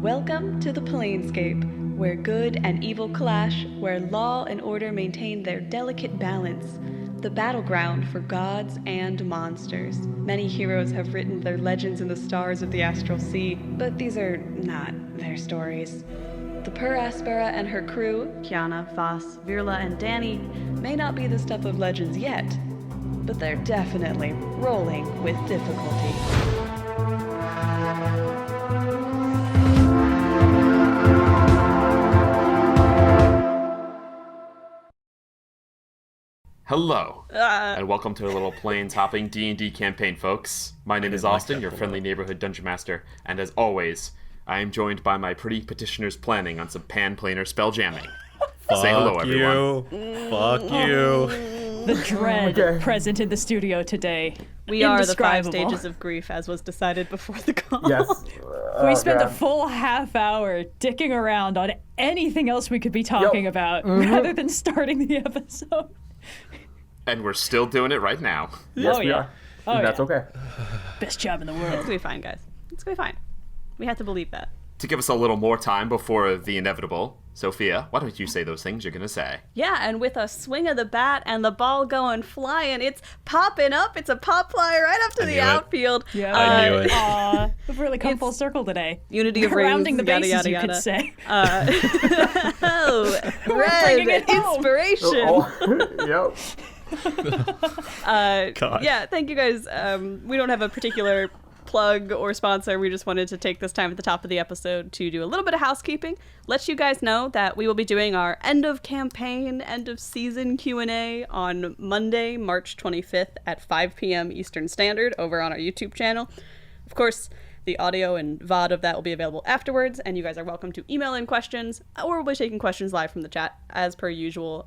Welcome to the Planescape, where good and evil clash, where law and order maintain their delicate balance. The battleground for gods and monsters. Many heroes have written their legends in the stars of the astral sea, but these are not their stories. The Per Aspera and her crew, Kyana, Vhas, Virla, and Dani, may not be the stuff of legends yet, but they're definitely rolling with difficulty. Hello, and welcome to a little plains hopping D&D campaign, folks. My name is Austin, your friendly neighborhood dungeon master, and as always, I am joined by my pretty petitioners planning on some pan-planar spell jamming. Say hello, everyone. Fuck you. The dread present in the studio today. We are the 5 stages of grief, as was decided before the call. Yes. We spent a full half hour dicking around on anything else we could be talking about, rather than starting the episode. And we're still doing it right now. Yes, we are. And that's okay. Best job in the world. It's gonna be fine, guys. It's gonna be fine. We have to believe that. To give us a little more time before the inevitable, Sophia, why don't you say those things you're going to say? Yeah, and with a swing of the bat and the ball going flying, it's popping up. It's a pop fly right up to the outfield. Yeah, I knew it. We've really come full circle today. Unity of rings, rounding the bases, yada, you yada, could say. Oh, bringing Red it home. inspiration. Yep. God. Yeah, thank you guys. We don't have a particular plug or sponsor. We just wanted to take this time at the top of the episode to do a little bit of housekeeping. Let you guys know that we will be doing our end of campaign, end of season Q&A on Monday, March 25th at 5 p.m. Eastern Standard over on our YouTube channel. Of course, the audio and VOD of that will be available afterwards, and you guys are welcome to email in questions, or we'll be taking questions live from the chat as per usual.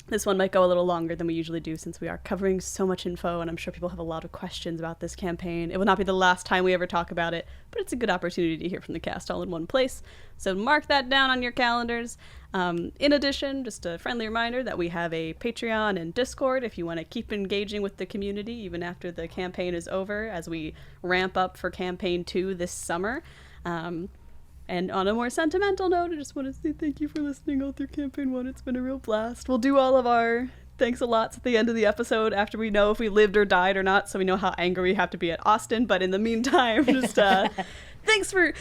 This one might go a little longer than we usually do since we are covering so much info, and I'm sure people have a lot of questions about this campaign. It will not be the last time we ever talk about it, but it's a good opportunity to hear from the cast all in one place. So mark that down on your calendars. In addition, just a friendly reminder that we have a Patreon and Discord if you want to keep engaging with the community even after the campaign is over as we ramp up for Campaign 2 this summer. And on a more sentimental note, I just want to say thank you for listening all through Campaign 1. It's been a real blast. We'll do all of our thanks a lots at the end of the episode after we know if we lived or died or not, so we know how angry we have to be at Austin. But in the meantime, just thanks for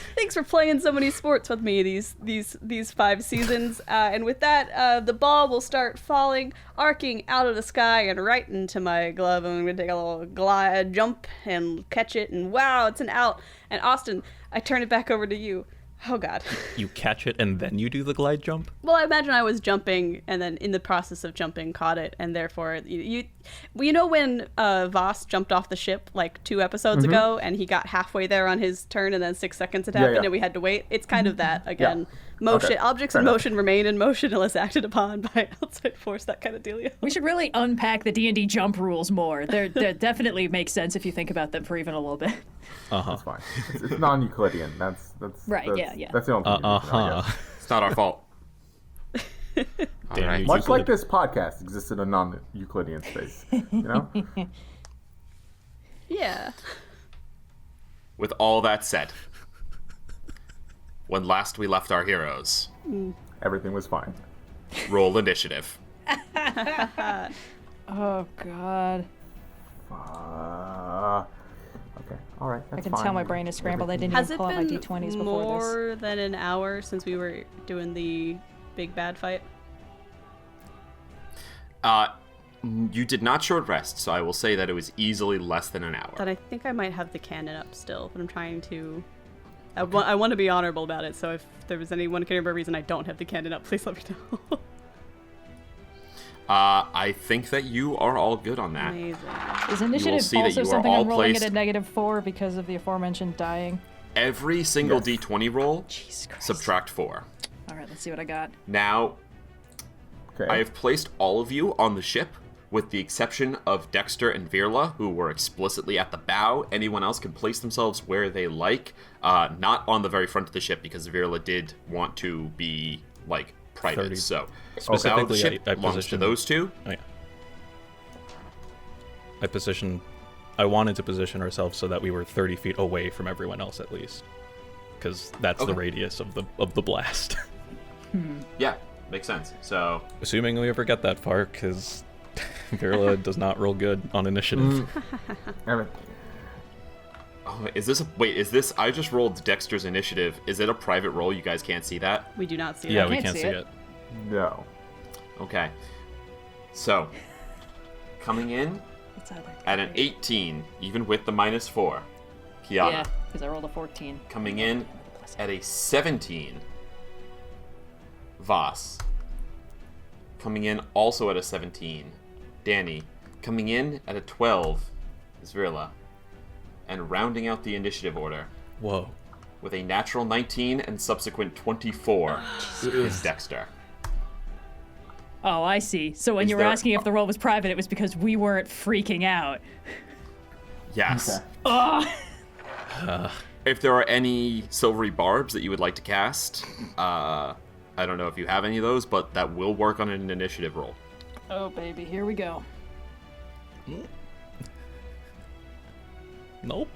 playing so many sports with me these 5 seasons. And with that, the ball will start falling, arcing out of the sky and right into my glove. And I'm going to take a little glide jump and catch it. And wow, it's an out. And Austin, I turn it back over to you. Oh, God. You catch it and then you do the glide jump? Well, I imagine I was jumping and then in the process of jumping caught it. And therefore, you know when Vhas jumped off the ship like 2 episodes ago and he got halfway there on his turn and then 6 seconds had happened and we had to wait? It's kind of that again. Yeah. Motion. Okay. Objects in motion remain in motion unless acted upon by outside force, that kind of dealio. We should really unpack the D&D jump rules more. They definitely make sense if you think about them for even a little bit. That's fine. It's non-Euclidean. That's right. That's, yeah. That's the only thing. It's not our fault. All right. Much like this podcast exists in a non-Euclidean space. You know? Yeah. With all that said, when last we left our heroes, Everything was fine. roll initiative. Oh, God. Okay. All right. That's I can fine. tell my brain is scrambled. I didn't Has even it pull out my been D20s before this. more than an hour since we were doing the big bad fight? You did not short rest, so I will say that it was easily less than an hour. Then I think I might have the cannon up still, but I'm trying to... I want to be honorable about it, so if there was any one reason I don't have the cannon up, please let me know. I think that you are all good on that. Amazing. Is initiative see that also you are something all I'm rolling placed- at a -4 because of the aforementioned dying? Every single Yes. D20 roll, Jesus Christ. subtract 4. All right, let's see what I got. Now, Okay. I have placed all of you on the ship, with the exception of Dexter and Virla, who were explicitly at the bow. Anyone else can place themselves where they like, not on the very front of the ship, because Virla did want to be, like, private. 30. So, Specifically, the ship I belongs to positioned- those two. Oh, yeah. I wanted to position ourselves so that we were 30 feet away from everyone else at least. because that's the radius of the blast. Yeah, makes sense. So, Assuming we ever get that far, because Virla does not roll good on initiative. is this? I just rolled Dexter's initiative. Is it a private roll? You guys can't see that? We do not see Yeah, that. we can't see it. No. Okay. So, coming in at an 18, even with the -4, Kyana. Yeah, because I rolled a 14. Coming in at a 17, Vhas. Coming in also at a 17, Dani. Coming in at a 12 is Virla. And rounding out the initiative order Whoa. with a natural 19 and subsequent 24 is Dexter. Oh, I see. So when Is you were there- asking if the roll was private, it was because we weren't freaking out. Yes. Okay. If there are any silvery barbs that you would like to cast, I don't know if you have any of those, but that will work on an initiative roll. Oh, baby, here we go. Nope.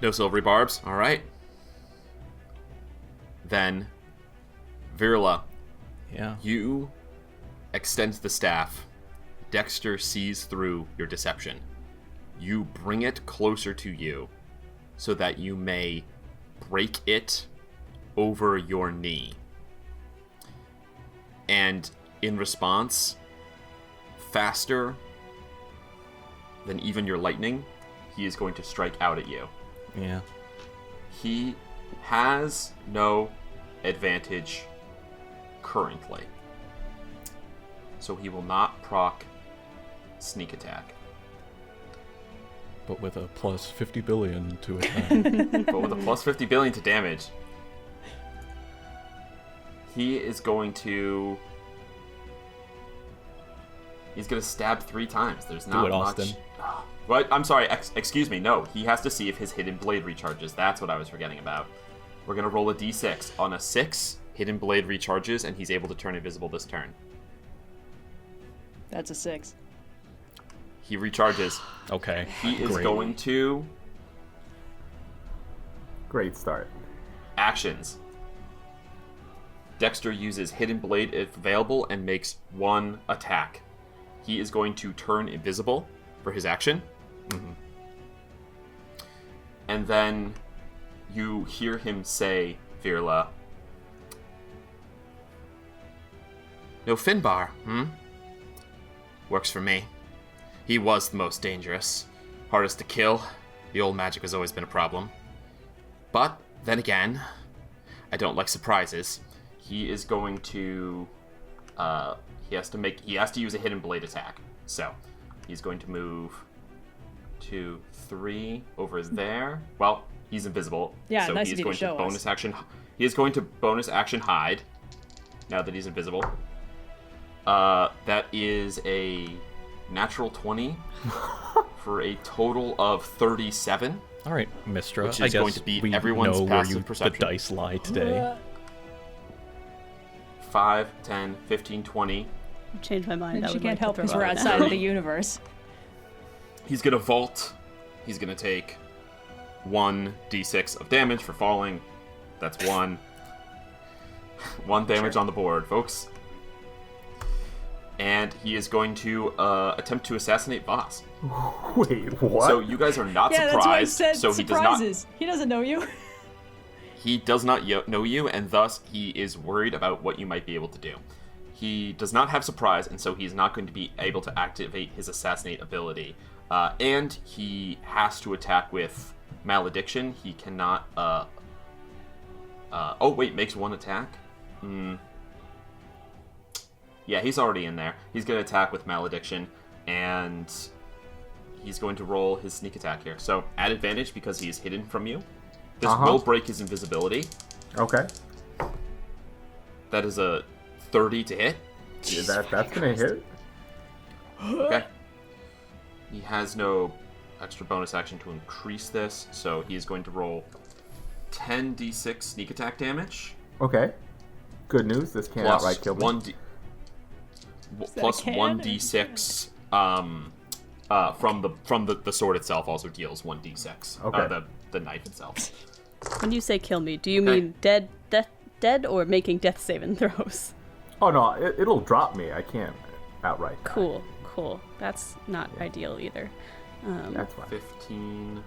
No silvery barbs. All right. Then, Virla, Yeah. you extend the staff. Dexter sees through your deception. You bring it closer to you so that you may break it over your knee. And in response, faster than even your lightning, he is going to strike out at you. Yeah. He has no advantage currently. So he will not proc sneak attack. But with a plus 50 billion to attack. But with a plus 50 billion to damage, he is going to... He's going to stab 3 times. There's not it, much... Austin. What? I'm sorry, excuse me. No, he has to see if his hidden blade recharges. That's what I was forgetting about. We're going to roll a d6. On a 6, hidden blade recharges, and he's able to turn invisible this turn. That's a 6. He recharges. Okay. He is Great. going to... Great start. Actions. Dexter uses Hidden Blade if available and makes 1 attack. He is going to turn invisible for his action. Mm-hmm. And then you hear him say, Virla, "No Finbar, Works for me. He was the most dangerous. Hardest to kill. The old magic has always been a problem. But, then again, I don't like surprises." He is going to... He has to use a Hidden Blade attack. So, he's going to move 2, 3 over there. Well, he's invisible. Yeah, so nice he of is you to going to show bonus us. action. He is going to bonus action hide. Now that he's invisible. That is a natural 20 for a total of 37. All right, Mistra. Which is I guess going to beat we everyone's know where passive the perception. dice lie today. 5, 10, 15, 20. Changed my mind. I She would can't like to help throw because we're out outside now. of the universe. He's gonna vault. He's gonna take 1d6 of damage for falling. That's 1. 1 damage on the board, folks. And he is going to attempt to assassinate Vhas. Wait, what? So you guys are not Yeah, that's why I surprised. said So surprises. He doesn't know you. he does not know you, and thus he is worried about what you might be able to do. He does not have surprise, and so he's not going to be able to activate his assassinate ability. And he has to attack with malediction. He cannot. Oh wait, makes 1 attack. Yeah, he's already in there. He's going to attack with malediction, and he's going to roll his sneak attack here. So at advantage because he is hidden from you. This will break his invisibility. Okay. That is a 30 to hit. Yeah, that's gonna hit. Okay. He has no extra bonus action to increase this, so he is going to roll 10d6 sneak attack damage. Okay. Good news. This can't Plus outright kill me. 1d plus can? 1d6 from the sword itself also deals 1d6. Okay. The knife itself. When you say kill me, do you mean dead, or making death saving throws? Oh no, it'll drop me. I can't outright die. Cool. That's not ideal either. That's fine. 15,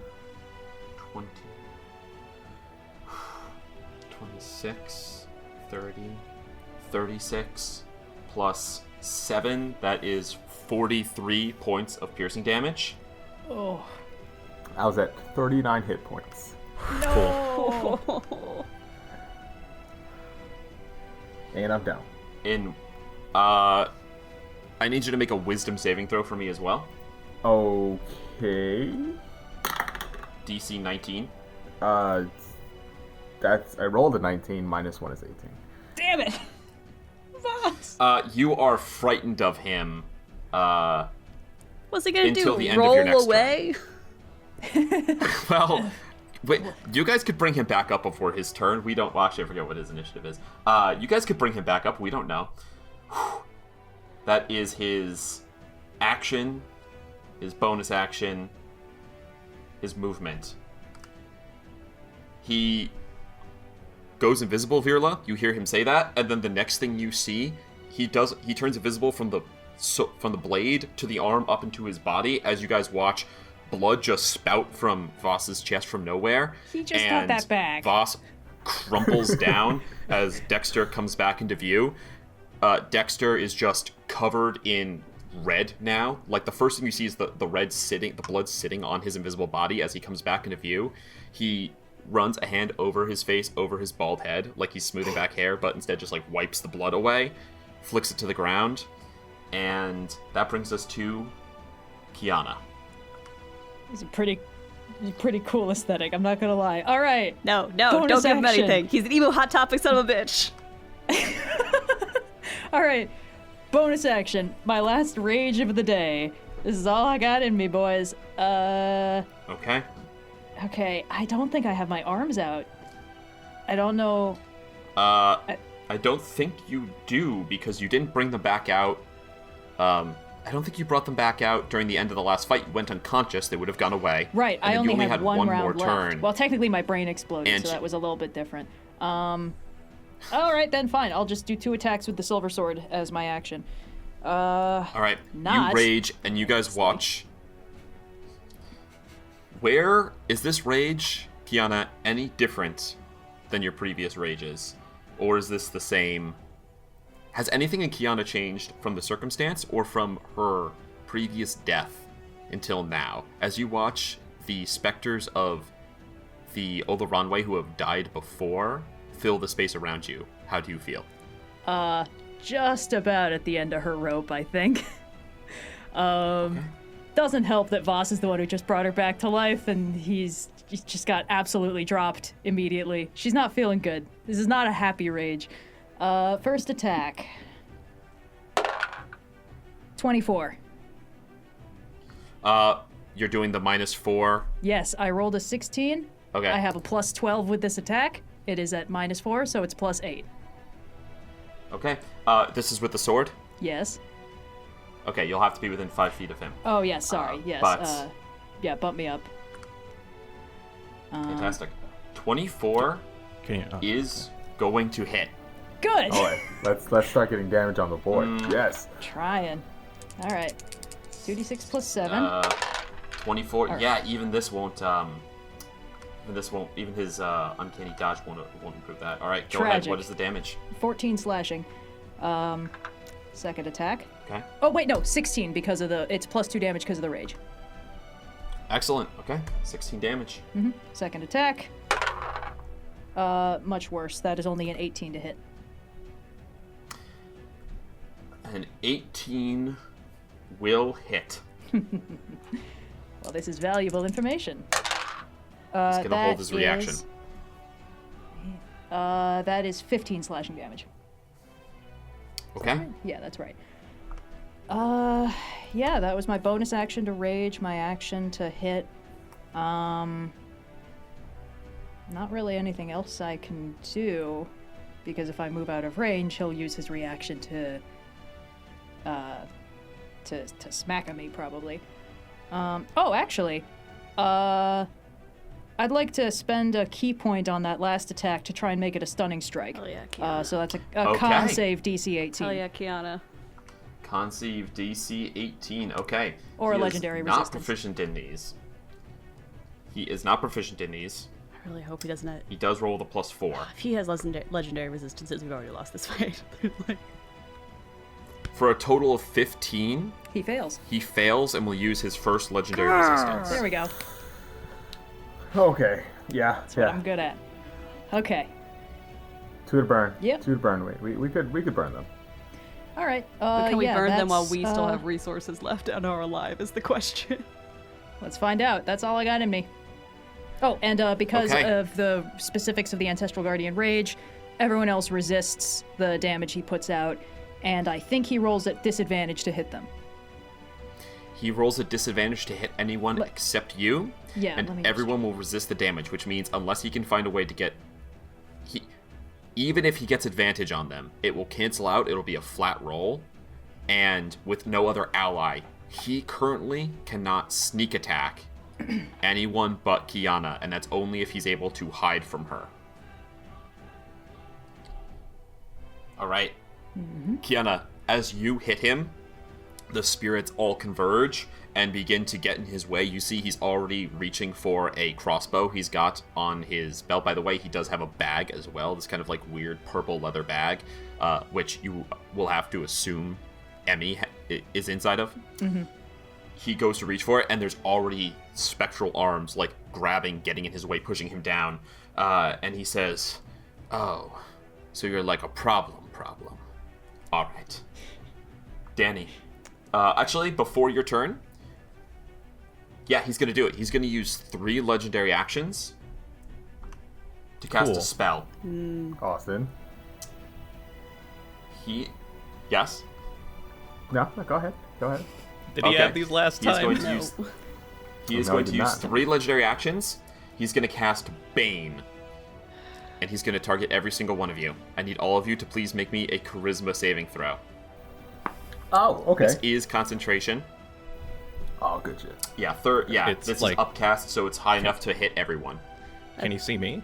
20, 26, 30, 36, plus 7, that is 43 points of piercing damage. Oh. I was at 39 hit points. No. And I'm down. I need you to make a wisdom saving throw for me as well. Okay. DC 19. I rolled a 19, minus 1 is 18. Damn it. Vhas. You are frightened of him. What's he gonna Until do? the end of your Roll next away? Well, wait, you guys could bring him back up before his turn. We don't, well, actually, I forget what his initiative is. You guys could bring him back up. We don't know. That is his action, his bonus action, his movement. He goes invisible, Virla. You hear him say that, and then the next thing you see, he turns invisible from the blade to the arm up into his body as you guys watch blood just spout from Vhas's chest from nowhere. He just got that back. Vhas crumples down as Dexter comes back into view. Dexter is just covered in red now. Like, the first thing you see is the blood sitting on his invisible body as he comes back into view. He runs a hand over his face, over his bald head, like he's smoothing back hair, but instead just, like, wipes the blood away, flicks it to the ground, and that brings us to Kyana. It's a pretty cool aesthetic, I'm not gonna lie. All right. No, Bonus don't give him action. anything. He's an emo hot topic son of a bitch. All right. Bonus action. My last rage of the day. This is all I got in me, boys. Okay. Okay, I don't think I have my arms out. I don't know. I don't think you do, because you didn't bring them back out. I don't think you brought them back out during the end of the last fight. You went unconscious. They would have gone away. Right, And I then you only had one more round left. turn. Well, technically my brain exploded, And so that was a little bit different. All right, then fine. I'll just do 2 attacks with the silver sword as my action. All right, not. you rage, and you guys watch. Where is this rage, Kyana, any different than your previous rages? Or is this the same? Has anything in Kyana changed from the circumstance or from her previous death until now? As you watch the specters of the Olaranwe who have died before fill the space around you, how do you feel? Just about at the end of her rope, I think. Doesn't help that Vhas is the one who just brought her back to life, and he's just got absolutely dropped immediately. She's not feeling good. This is not a happy rage. First attack. 24. You're doing the -4. Yes, I rolled a 16. Okay. I have a plus 12 with this attack. It is at -4, so it's plus 8. Okay. This is with the sword? Yes. Okay, you'll have to be within 5 feet of him. Oh, yes, sorry. Yes. but- Yeah, bump me up. Fantastic. 24 Can you, is going to hit. Good. All right, let's start getting damage on the board. Yes. Trying. All right. 2d6 plus 7. 24. All right. Yeah, even this won't. Even his uncanny dodge won't improve that. All right, go ahead. Tragic. What is the damage? 14 slashing. Second attack. Okay. Oh wait, no, 16 because of it's plus 2 damage because of the rage. Excellent. Okay, 16 damage. Second attack. Much worse. That is only an 18 to hit. An 18 will hit. Well, this is valuable information. He's gonna hold his reaction. That is 15 slashing damage. Okay. Yeah, that's right. Yeah, that was my bonus action to rage, my action to hit. Not really anything else I can do, because if I move out of range, he'll use his reaction to smack at me, probably. Oh, actually, I I'd like to spend a key point on that last attack to try and make it a stunning strike. Oh yeah, Kyana. So that's a Okay. con save DC 18. Oh yeah, Kyana. Conceive DC 18. Okay. Or a He is legendary not resistance. proficient in these. He is not proficient in these. I really hope he doesn't. He does roll with a +4. If he has legendary resistances, we've already lost this fight. Like, For a total of 15, He fails. he fails and will use his first legendary resistance. There we go. Okay. Yeah. That's what I'm good at. Okay. 2 to burn. Yep. 2 to burn. We could burn them. All right. but can we yeah, burn them while that's, we still have resources left and are alive? Is the question. Let's find out. That's all I got in me. Oh, and because Okay. of the specifics of the Ancestral Guardian Rage, everyone else resists the damage he puts out, and I think he rolls at disadvantage to hit them. He rolls a disadvantage to hit anyone except you, Yeah, let me and just- everyone will resist the damage, which means unless he can find a way to get... Even if he gets advantage on them, it will cancel out, it'll be a flat roll, and with no other ally, he currently cannot sneak attack anyone but Kyana, and that's only if he's able to hide from her. Alright. Kyana, as you hit him, the spirits all converge and begin to get in his way. You see he's already reaching for a crossbow he's got on his belt. By the way, he does have a bag as well, this kind of like weird purple leather bag, which you will have to assume Emmy is inside of. Mm-hmm. He goes to reach for it, and there's already spectral arms like grabbing, getting in his way, pushing him down. And he says, "Oh, so you're like a problem. All right. Dani. Actually, before your turn, yeah, he's going to do it. He's going to use 3 legendary actions to cast a Cool. spell. Austin. Yes? No, go ahead. Did he Okay. have these last He's going time? to use... He is No, going he to did use not. 3 legendary actions. He's going to cast Bane. And he's going to target every single one of you. I need all of you to please make me a charisma saving throw. Oh, okay. This is concentration. Oh, good shit. Yeah, It's this like- is upcast, so it's high enough to hit everyone. Can he see me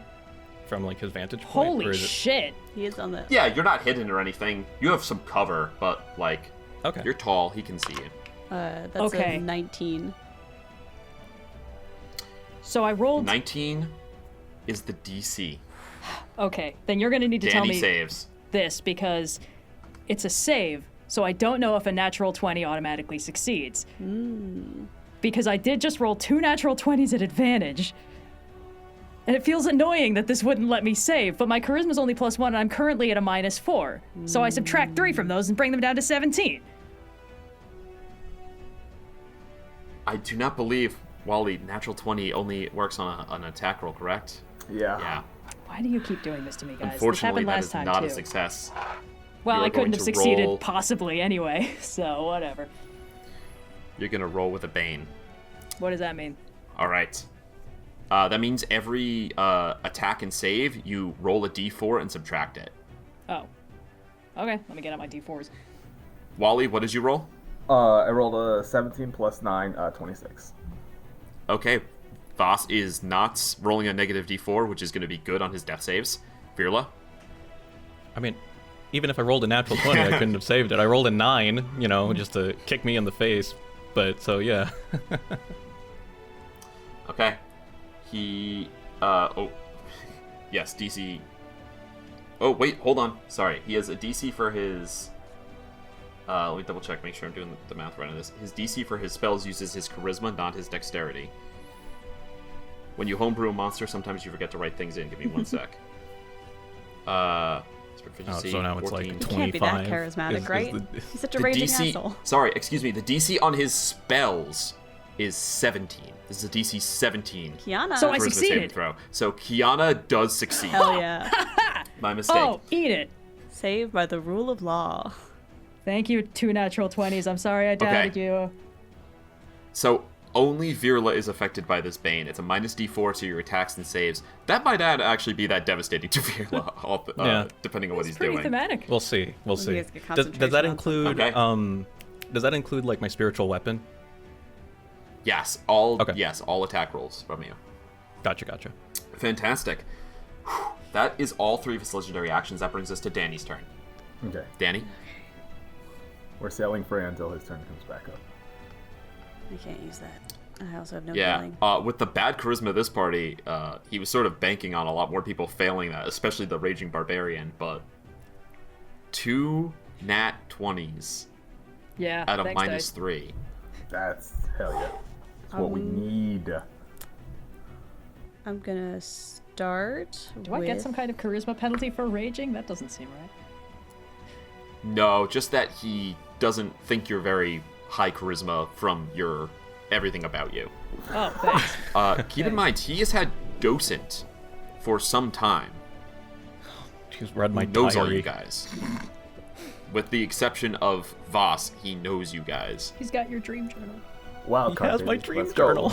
from like his vantage point? Holy or is it... shit! He is on the. Yeah, you're not hidden or anything. You have some cover, but like, Okay. you're tall. He can see you. That's Okay. a 19. So I rolled. 19 is the DC. Okay, then you're gonna need to tell Dani me saves. this because it's a save, so I don't know if a natural 20 automatically succeeds. Because I did just roll 2 natural 20s at advantage. And it feels annoying that this wouldn't let me save, but my charisma's only +1 and I'm currently at a -4. So I subtract 3 from those and bring them down to 17. I do not believe, Wally, natural 20 only works on an attack roll, correct? Yeah. Yeah. Why do you keep doing this to me, guys? This Unfortunately, happened that last is time not too. a success. Well, You are I couldn't going have to succeeded roll- possibly anyway, so whatever. You're going to roll with a Bane. What does that mean? All right. That means every attack and save, you roll a d4 and subtract it. Oh. Okay, let me get out my d4s. Wally, what did you roll? I rolled a 17 plus 9, 26. Okay. Vhas is not rolling a negative d4, which is going to be good on his death saves. Virla? I mean, even if I rolled a natural 20, I couldn't have saved it. I rolled a 9, just to kick me in the face. But, so, yeah. Okay. He, yes, DC. Oh, wait, hold on. Sorry. He has a DC for his, let me double check, make sure I'm doing the math right on this. His DC for his spells uses his charisma, not his dexterity. When you homebrew a monster, sometimes you forget to write things in. Give me 1 sec. His proficiency, so now it's 14. like He can't be that 25 charismatic, is right? the- He's such a The raging DC, asshole. sorry, excuse me, the DC on his spells is 17. This is a DC 17. Kiana. So I charisma saving succeeded. throw. So Kyana does succeed. Hell yeah. My mistake. Oh, eat it! Saved by the rule of law. Thank you, 2 natural 20s. I'm sorry I doubted you. So only Virla is affected by this bane. It's a -d4 to your attacks and saves. That might not actually be that devastating to Virla, Yeah. depending on what It's he's pretty doing. thematic. We'll see. We'll You see. guys get Does that concentration on include, Okay. does that include, like, my spiritual weapon? Yes, Okay. all attack rolls from you. Gotcha. Fantastic. That is all 3 of his legendary actions. That brings us to Dani's turn. Okay. Dani? We're sailing free until his turn comes back up. I can't use that. I also have no Yeah, healing. with the bad charisma of this party, he was sort of banking on a lot more people failing that, especially the Raging Barbarian, but 2 nat 20s Yeah. at a thanks, minus dice. 3. That's hell yeah. That's what we need. I'm gonna start Do I get some kind of charisma penalty for raging? That doesn't seem right. No, just that he doesn't think you're very high charisma from your everything about you. Oh, thanks. Keep in mind, he has had docent for some time. He's read my He knows all diary. you guys. With the exception of Vhas, he knows you guys. He's got your dream journal. Wow, He has my dream Let's go. journal.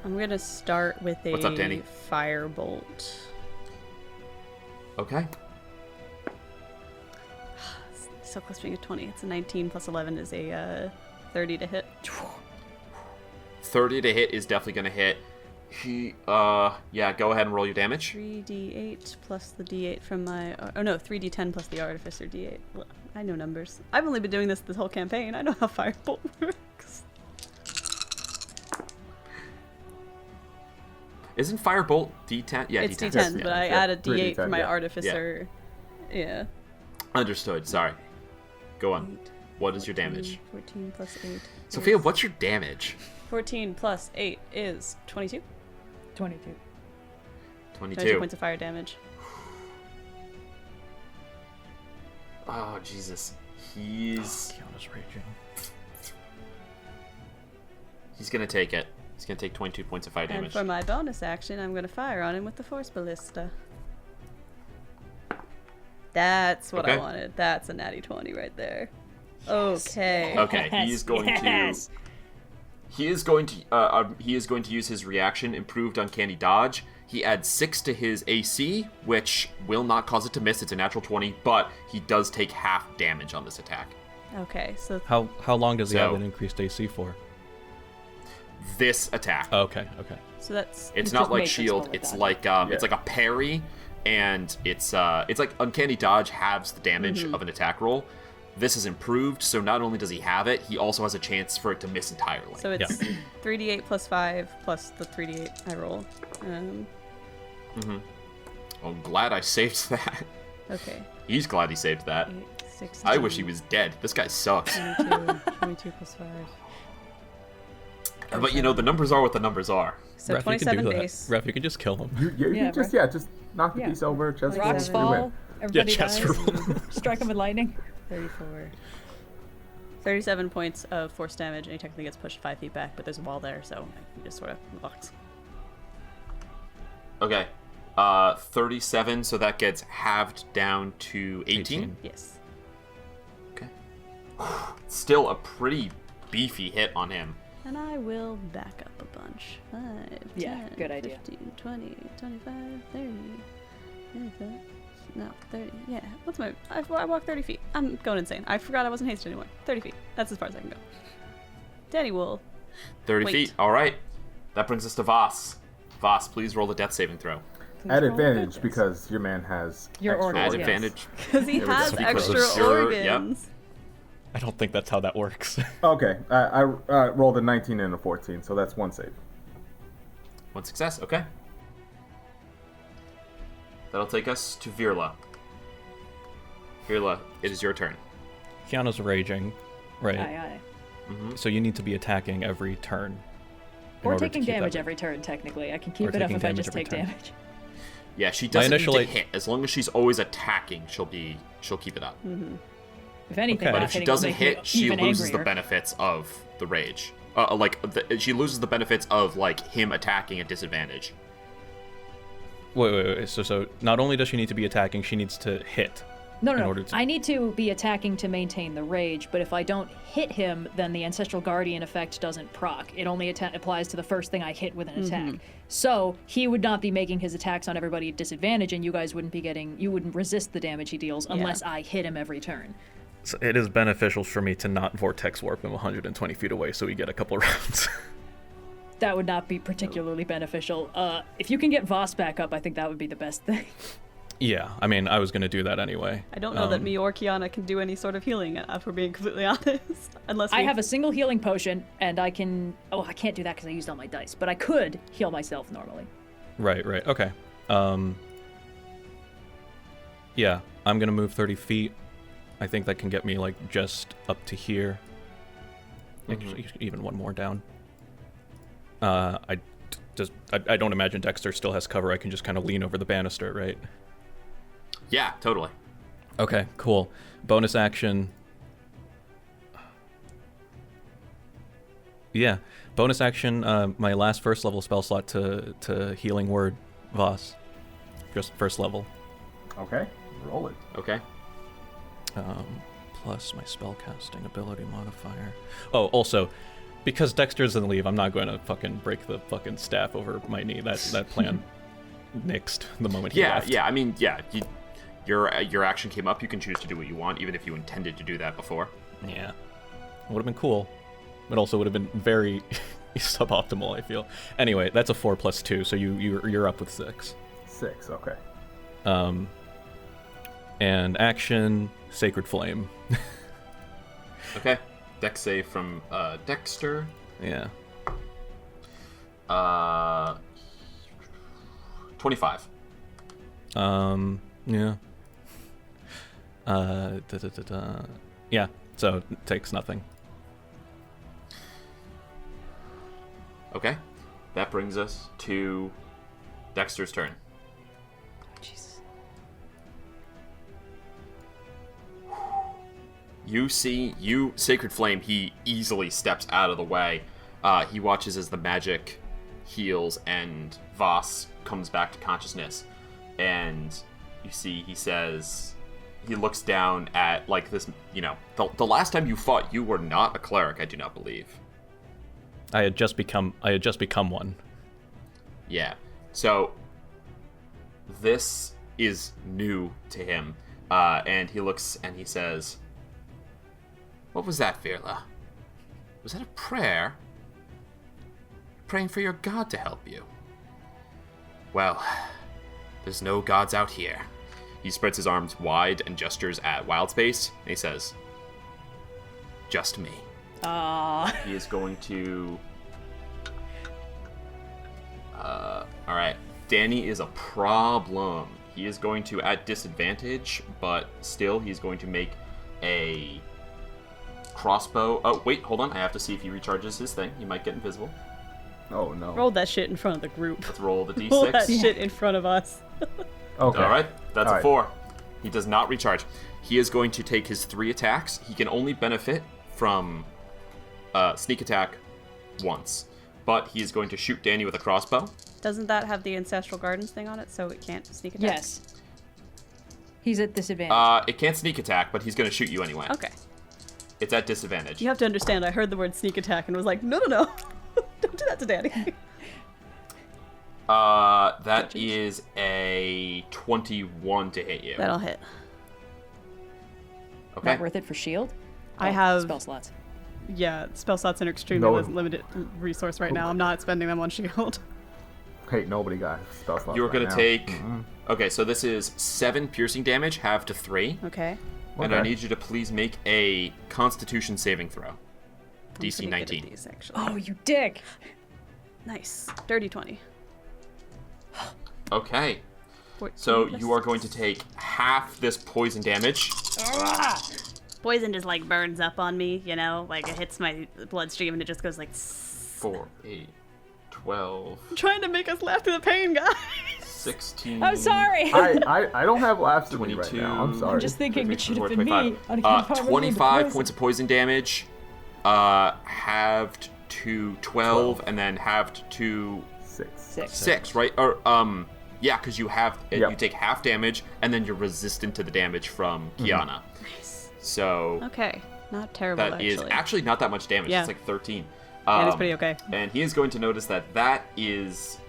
I'm gonna start with a What's up, Dani? firebolt. Okay. So close to being a 20. It's a 19 plus 11 is a 30 to hit. 30 to hit is definitely going to hit. Yeah, go ahead and roll your damage. 3d8 plus the d8 from my... Oh no, 3d10 plus the artificer d8. Well, I know numbers. I've only been doing this whole campaign. I know how firebolt works. Isn't Firebolt D10? Yeah, It's D10. d10, Yeah. but I added d8 for 3d10, my yeah. artificer. Yeah. Understood, sorry. Go on. What is your damage? 14 plus 8. Sophia, is- what's your damage? 14 plus 8 is 22. 22. 22. Points of fire damage. Oh, Jesus. He's Kyana's raging. going to take it. He's going to take 22 points of fire And damage. for my bonus action, I'm going to fire on him with the Force Ballista. That's what I Okay. wanted. That's a natty 20 right there. Okay. Okay, Yes, he's going yes. to... He is going to use his reaction, Improved Uncanny Dodge. He adds 6 to his AC, which will not cause it to miss. It's a natural 20, but he does take half damage on this attack. Okay, so How long does he have So- an increased AC for? This attack. Oh, okay. that's It's He not just like makes it shield. spell It's like like it's like a parry, and it's like Uncanny Dodge halves the damage of an attack roll. This is improved, so not only does he have it, he also has a chance for it to miss entirely. so it's 3d8 plus 5 plus the 3d8 I roll. I'm glad I saved that. Okay. He's glad he saved that. 8, 16, I wish he was dead. This guy sucks. 22 plus 5. But you know, the numbers are what the numbers are. So Ref, you can 27 do that. base. Ref, you can just kill him. You Yeah, just knock the Yeah. piece over. Just Rocks you fall. win. Everybody chest dies. roll. Strike him with lightning. 34. 37 points of force damage, and he technically gets pushed 5 feet back, but there's a wall there, so he just sort of walks. Okay. 37, so that gets halved down to 18. Yes. Okay. Still a pretty beefy hit on him. And I will back up a bunch. 5, Yeah, 10, good idea. 15, 20, 25, 30. 35, no, 30. Yeah. What's my... I walk 30 feet. I'm going insane. I forgot I wasn't hasted anymore. 30 feet. That's as far as I can go. Dani will... 30 Wait. feet. All right. That brings us to Vhas. Vhas, please roll the death saving throw. At roll advantage goodness. because your man has Your extra organs, At yes. advantage. Because he has Because of extra your- yep. organs. I don't think that's how that works. Okay, I rolled a 19 and a 14, so that's one save. One success. Okay. That'll take us to Virla. Virla, it is your turn. Kyana's raging, right? Aye, aye. So you need to be attacking every turn. in Or order to taking keep damage that- every turn, technically. I can Or keep it up taking if I damage just every take turn. damage. Yeah, she doesn't initial, need like- to hit. As long as she's always attacking, she'll keep it up. If anything, Okay. But not if she hitting will doesn't make me hit, she even loses angrier. the benefits of the rage. She loses the benefits of like him attacking at disadvantage. Wait. So not only does she need to be attacking, she needs to hit. No, in no, order no. to- I need to be attacking to maintain the rage, but if I don't hit him, then the Ancestral Guardian effect doesn't proc. It only applies to the first thing I hit with an attack. So he would not be making his attacks on everybody at disadvantage, and you guys wouldn't be you wouldn't resist the damage he deals unless I hit him every turn. So it is beneficial for me to not vortex warp him 120 feet away, so we get a couple rounds. that would not be particularly beneficial. If you can get Vhas back up, I think that would be the best thing. Yeah, I mean, I was going to do that anyway. I don't know that me or Kyana can do any sort of healing, if we're being completely honest. Unless I have a single healing potion, and I can... Oh, I can't do that because I used all my dice, but I could heal myself normally. Right, okay. Yeah, I'm going to move 30 feet. I think that can get me, like, just up to here. Actually, even one more down. I don't imagine Dexter still has cover. I can just kind of lean over the banister, right? Yeah, totally. Okay, cool. Bonus action. Yeah, bonus action. My last first level spell slot to healing word, Vhas. Just first level. Okay, roll it. Okay. Plus my spellcasting ability modifier. Oh, also, because Dexter's in the leave, I'm not going to fucking break the fucking staff over my knee. That plan nixed the moment he left. Yeah. I mean, yeah. Your action came up. You can choose to do what you want, even if you intended to do that before. Yeah. Would have been cool. It also would have been very suboptimal, I feel. Anyway, that's a 4 plus 2, so you're up with 6. 6, okay. And action, Sacred Flame. Okay. Dex save from Dexter. Yeah. 25. Yeah. Yeah, so it takes nothing. Okay. That brings us to Dexter's turn. Jesus. You see, Sacred Flame, he easily steps out of the way. He watches as the magic heals and Vhas comes back to consciousness. And you see, he looks down at, like, this, the last time you fought, you were not a cleric, I do not believe. I had just become one. Yeah. So, this is new to him. And he looks and he says, "What was that, Virla? Was that a prayer? Praying for your god to help you?" "Well, there's no gods out here." He spreads his arms wide and gestures at wild space, and he says, "Just me." He is going to... Alright. Dani is a problem. He is going to, at disadvantage, but still, he's going to make a crossbow. Oh, wait, hold on. I have to see if he recharges his thing. He might get invisible. Oh, no. Roll that shit in front of the group. Let's roll the d6. Roll that shit in front of us. Okay. Alright, that's All a right. 4. He does not recharge. He is going to take his 3 attacks. He can only benefit from sneak attack once. But he is going to shoot Dani with a crossbow. Doesn't that have the Ancestral Gardens thing on it, so it can't sneak attack? Yes. He's at disadvantage. It can't sneak attack, but he's going to shoot you anyway. Okay. It's at disadvantage. You have to understand, I heard the word sneak attack and was like, no. Don't do that to Dani. That is a 21 to hit you. That'll hit. Okay. Not worth it for shield? I Oh, have... spell slots. Yeah, spell slots are an extremely No. limited resource right now. I'm not spending them on shield. Hey, nobody got spell slots You're right going to now. take... Okay, so this is 7 piercing damage, halved to 3. Okay. And I Okay. need you to please make a Constitution saving throw. I'm DC pretty good at 19. these, actually. Oh, you dick! Nice. Dirty 20. Okay. 14 So plus you are going to 6. take half this poison damage. Poison just like burns up on me, like it hits my bloodstream and it just goes like. 4, 8, 12, I'm trying to make us laugh through the pain, guys. 16. I'm sorry! I don't have laughs with me right 22. now. I'm sorry. I'm just thinking it should have 24, been me. 25 points of poison damage, halved to 12, and then halved to 6. 6, right? Or yeah, because you Yep. you take half damage, and then you're resistant to the damage from Kyana. Nice. So Okay. Not terrible, that is actually not that much damage. Yeah. It's like 13. Yeah, it's pretty okay. And he is going to notice that is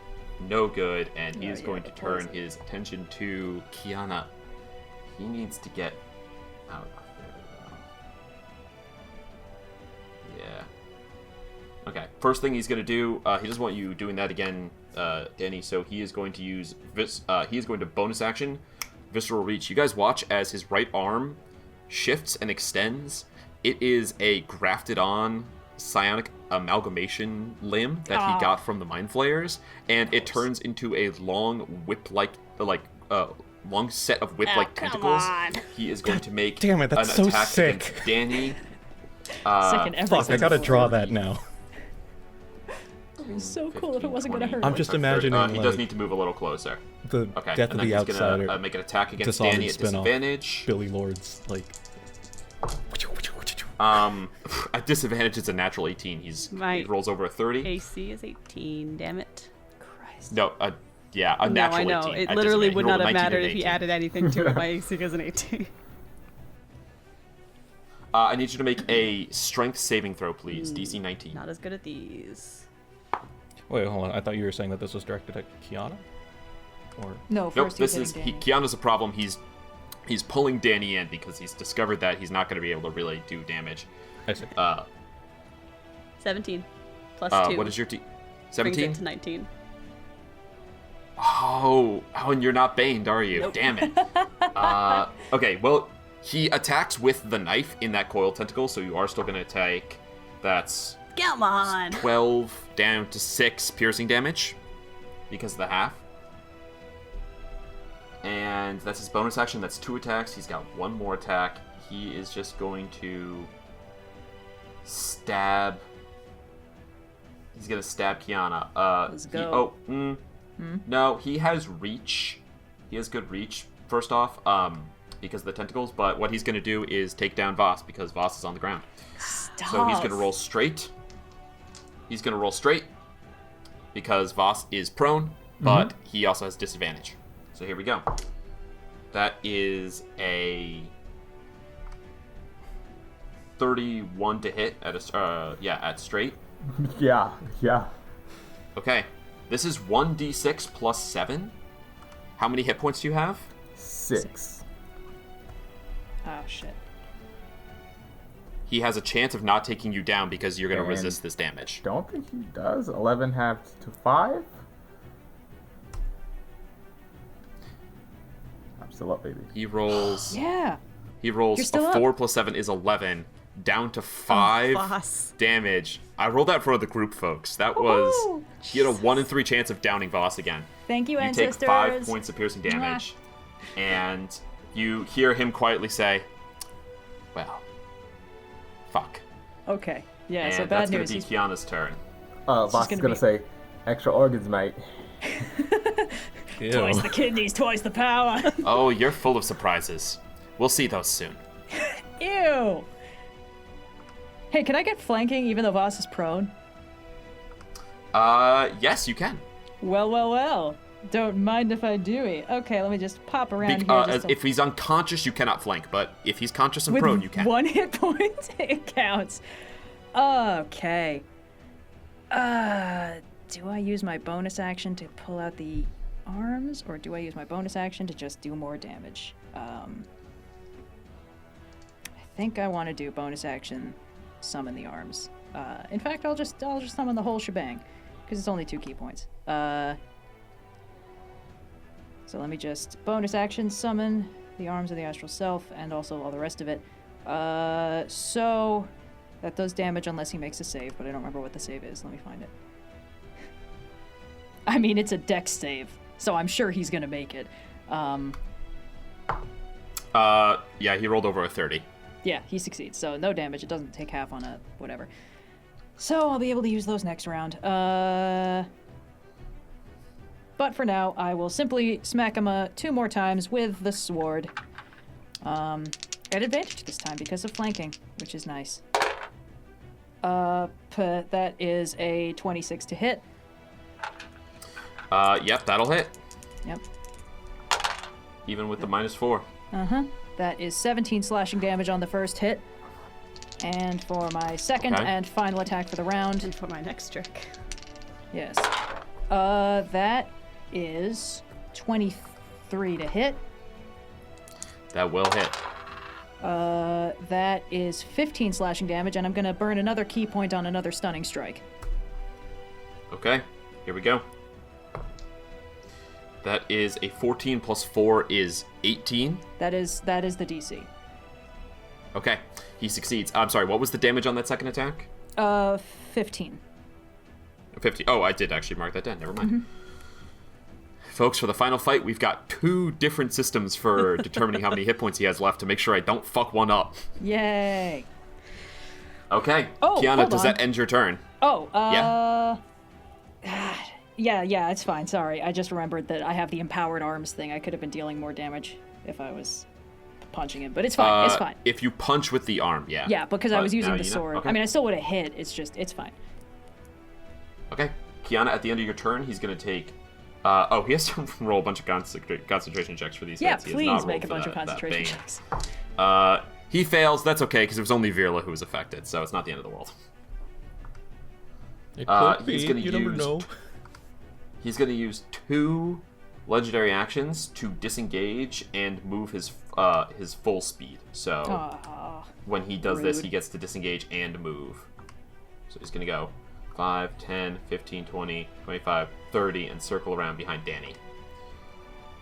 no good, and he is yeah, going to the turn poison. his attention to Kyana. He needs to get out of there. Yeah. Okay. first thing he's going to do, he doesn't want you doing that again, Dani, so he is going to use he is going to bonus action Visceral Reach. You guys watch as his right arm shifts and extends. It is a grafted on psionic amalgamation limb that he got from the Mind Flayers, and it turns into a long whip-like, long set of whip-like tentacles. He is going to make Damn it, that's an so attack sick. against Danny. Second every Fuck, I gotta draw that now. It was so cool if it wasn't gonna hurt. I'm just imagining, he does need to move a little closer. The Okay, Death and of then the he's Outsider. gonna make an attack against Dissolved Danny at spin-off. disadvantage. Billy Lord's, like... At disadvantage, it's a natural 18. He rolls over a 30. AC is 18. Damn it. Christ. No, a No, natural I know. 18. It at literally disadvantage. would He rolled not a have 19 mattered and if he 18. added anything to it. My AC goes an 18. I need you to make a strength saving throw, please. DC 19. Not as good at these. Wait, hold on. I thought you were saying that this was directed at Kyana? Or... No, Nope, first this he's is... hitting Danny. Kiana's a problem. He's pulling Danny in because he's discovered that he's not going to be able to really do damage. I see. 17 plus 2. What is your... Brings 17? it to 19. Oh, and you're not baned, are you? Nope. Damn it. Okay, well, he attacks with the knife in that coil tentacle, so you are still going to take... That's Come on! 12 down to 6 piercing damage because of the half. And that's his bonus action. That's 2 attacks. He's got 1 more attack. He is just going to stab... He's going to stab Kyana. Let's go. No, he has reach. He has good reach, first off, because of the tentacles. But what he's going to do is take down Vhas, because Vhas is on the ground. Stop. So he's going to roll straight. He's going to roll straight, because Vhas is prone, but he also has disadvantage. So here we go. That is a 31 to hit at at straight. Yeah. Okay. This is 1d6 plus 7. How many hit points do you have? 6. Oh, shit. He has a chance of not taking you down because you're going to And- resist this damage. Don't think he does. 11 half to 5. I'm still up, baby. He rolls... Yeah. He rolls You're still a up. 4 plus 7 is 11. Down to 5 Vhas. damage. I rolled that for the group, folks. That was... Woo! He had a 1 in 3 chance of downing Vhas again. Thank you, You ancestors. take 5 points of piercing damage. And you hear him quietly say, well, fuck. Okay. Yeah, And so bad that's going news. to be Kiana's turn. Voss is gonna gonna be- say, extra organs, mate. Ew. Twice the kidneys, twice the power. Oh, you're full of surprises. We'll see those soon. Ew. Hey, can I get flanking even though Vhas is prone? Yes, you can. Well. Don't mind if I do it. Okay, let me just pop around here. Just If he's unconscious, you cannot flank, but if he's conscious and with prone, you can. 1 hit point, it counts. Okay. Do I use my bonus action to pull out the arms, or do I use my bonus action to just do more damage? I think I want to do bonus action, summon the arms. In fact, I'll just summon the whole shebang, because it's only 2 key points. So let me just bonus action summon the arms of the astral self and also all the rest of it. So that does damage unless he makes a save, but I don't remember what the save is. Let me find it. I mean, it's a dex save, so I'm sure he's gonna make it. Yeah, he rolled over a 30. Yeah, he succeeds, so no damage. It doesn't take half on a whatever. So I'll be able to use those next round. But for now, I will simply smack him 2 more times with the sword. At advantage this time because of flanking, which is nice. That is a 26 to hit. Yep, that'll hit. Yep. Even with the -4. That is 17 slashing damage on the first hit. And for my second Okay. and final attack for the round, And for my next trick. yes. That is 23 to hit. That will hit. That is 15 slashing damage, and I'm gonna burn another key point on another stunning strike. Okay, here we go. That is a 14 plus 4 is 18. That is the DC. Okay, he succeeds. I'm sorry, what was the damage on that second attack? 15. 50. Oh, I did actually mark that down. Never mind. Folks, for the final fight, we've got 2 different systems for determining how many hit points he has left to make sure I don't fuck one up. Yay. Okay, Oh, Kyana, hold does on. that end your turn? Oh, Yeah, it's fine. Sorry. I just remembered that I have the empowered arms thing. I could have been dealing more damage if I was punching him, but it's fine. It's fine. If you punch with the arm, yeah. Yeah, because I But was using now the you know. sword. Okay. I mean, I still would have hit. It's fine. Okay, Kyana, at the end of your turn, he's going to take... he has to roll a bunch of concentration checks for these Yeah, hits. He has not please rolled make a for bunch of that concentration bane. checks. He fails. That's okay, because it was only Virla who was affected, so it's not the end of the world. It could be. He's going to You never know. He's going to use 2 legendary actions to disengage and move his full speed. So Aw. when he does this, Rude. he gets to disengage and move. So he's going to go 5, 10, 15, 20, 25, 30, and circle around behind Dani.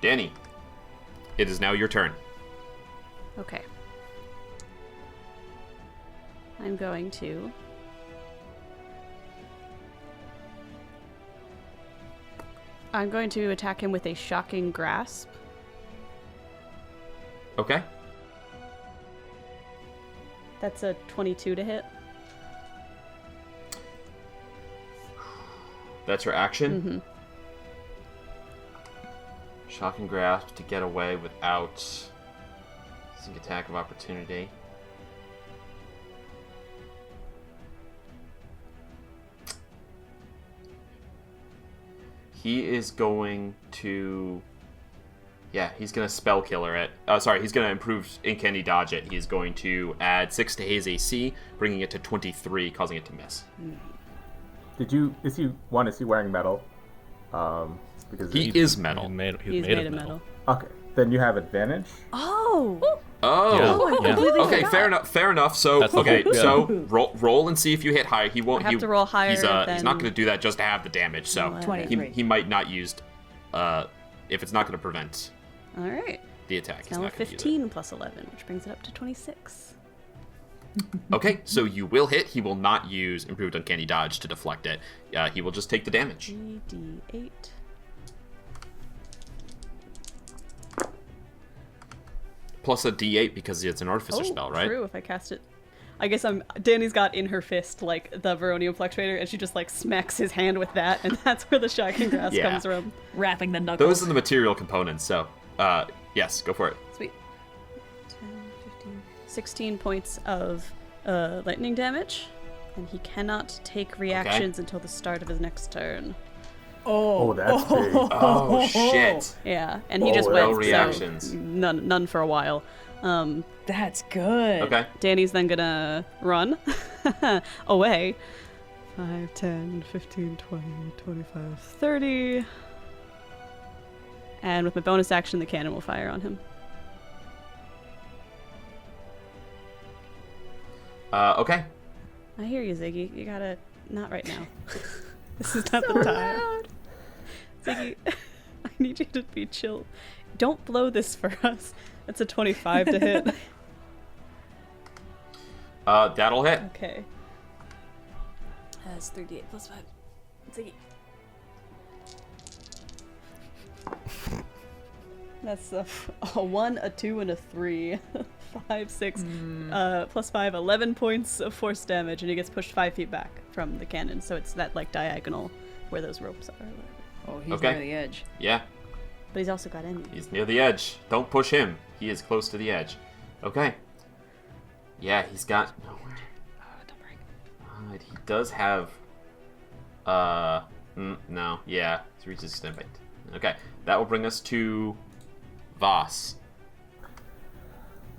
Dani, it is now your turn. Okay. I'm going to... attack him with a shocking grasp. Okay. That's a 22 to hit. That's your action. Mm-hmm. Shocking grasp to get away without using attack of opportunity. He is going to... Yeah, he's going to spell killer it. He's going to improve uncanny dodge it. He's going to add 6 to his AC, bringing it to 23, causing it to miss. Is he wearing metal? Because He is metal. He's made He's made of metal. Okay, then you have advantage. Oh! Oh, Yeah. okay, fair enough. So, That's the okay, whole- so roll and see if you hit higher. He won't. I have to roll higher He's than- not going to do that just to have the damage. So 23. he might not use. If it's not going to prevent All right. the attack, he's Now a not going to use it. 15 plus 11, which brings it up to 26. Okay, so you will hit. He will not use improved uncanny dodge to deflect it. He will just take the damage. 3d8. Plus a D8 because it's an artificer spell, right? True, if I cast it. I guess Dani's got in her fist, like, the Veronium Fluctuator, and she just, like, smacks his hand with that, and that's where the shocking grasp Yeah. comes from. Wrapping the knuckles. Those are the material components. So, yes, go for it. Sweet. 10, 15, 16 points of lightning damage, and he cannot take reactions until the start of his next turn. Oh, that's big. Oh shit! Yeah, and he Oh, just well. went, No reactions. so none for a while. That's good. Okay. Danny's then gonna run away. 5, 10, 15, 20, 25, 30. And with my bonus action, the cannon will fire on him. Okay. I hear you, Ziggy. You gotta... Not right now. This is not the time. Ziggy, I need you to be chill. Don't blow this for us. That's a 25 to hit. That'll hit. Okay. That's 3d8 plus 5. Ziggy. That's a 1, a 2, and a 3. 5, 6, plus 5, 11 points of force damage, and he gets pushed 5 feet back from the cannon. So it's that, like, diagonal where those ropes are. Or whatever. Oh, he's Okay. near the edge. Yeah, But he's also got enemies. he's near the edge. Don't push him. He is close to the edge. Okay. Yeah, he's got... Don't break. He does have... no. Yeah, he's resistant. Okay, that will bring us to... Vhas.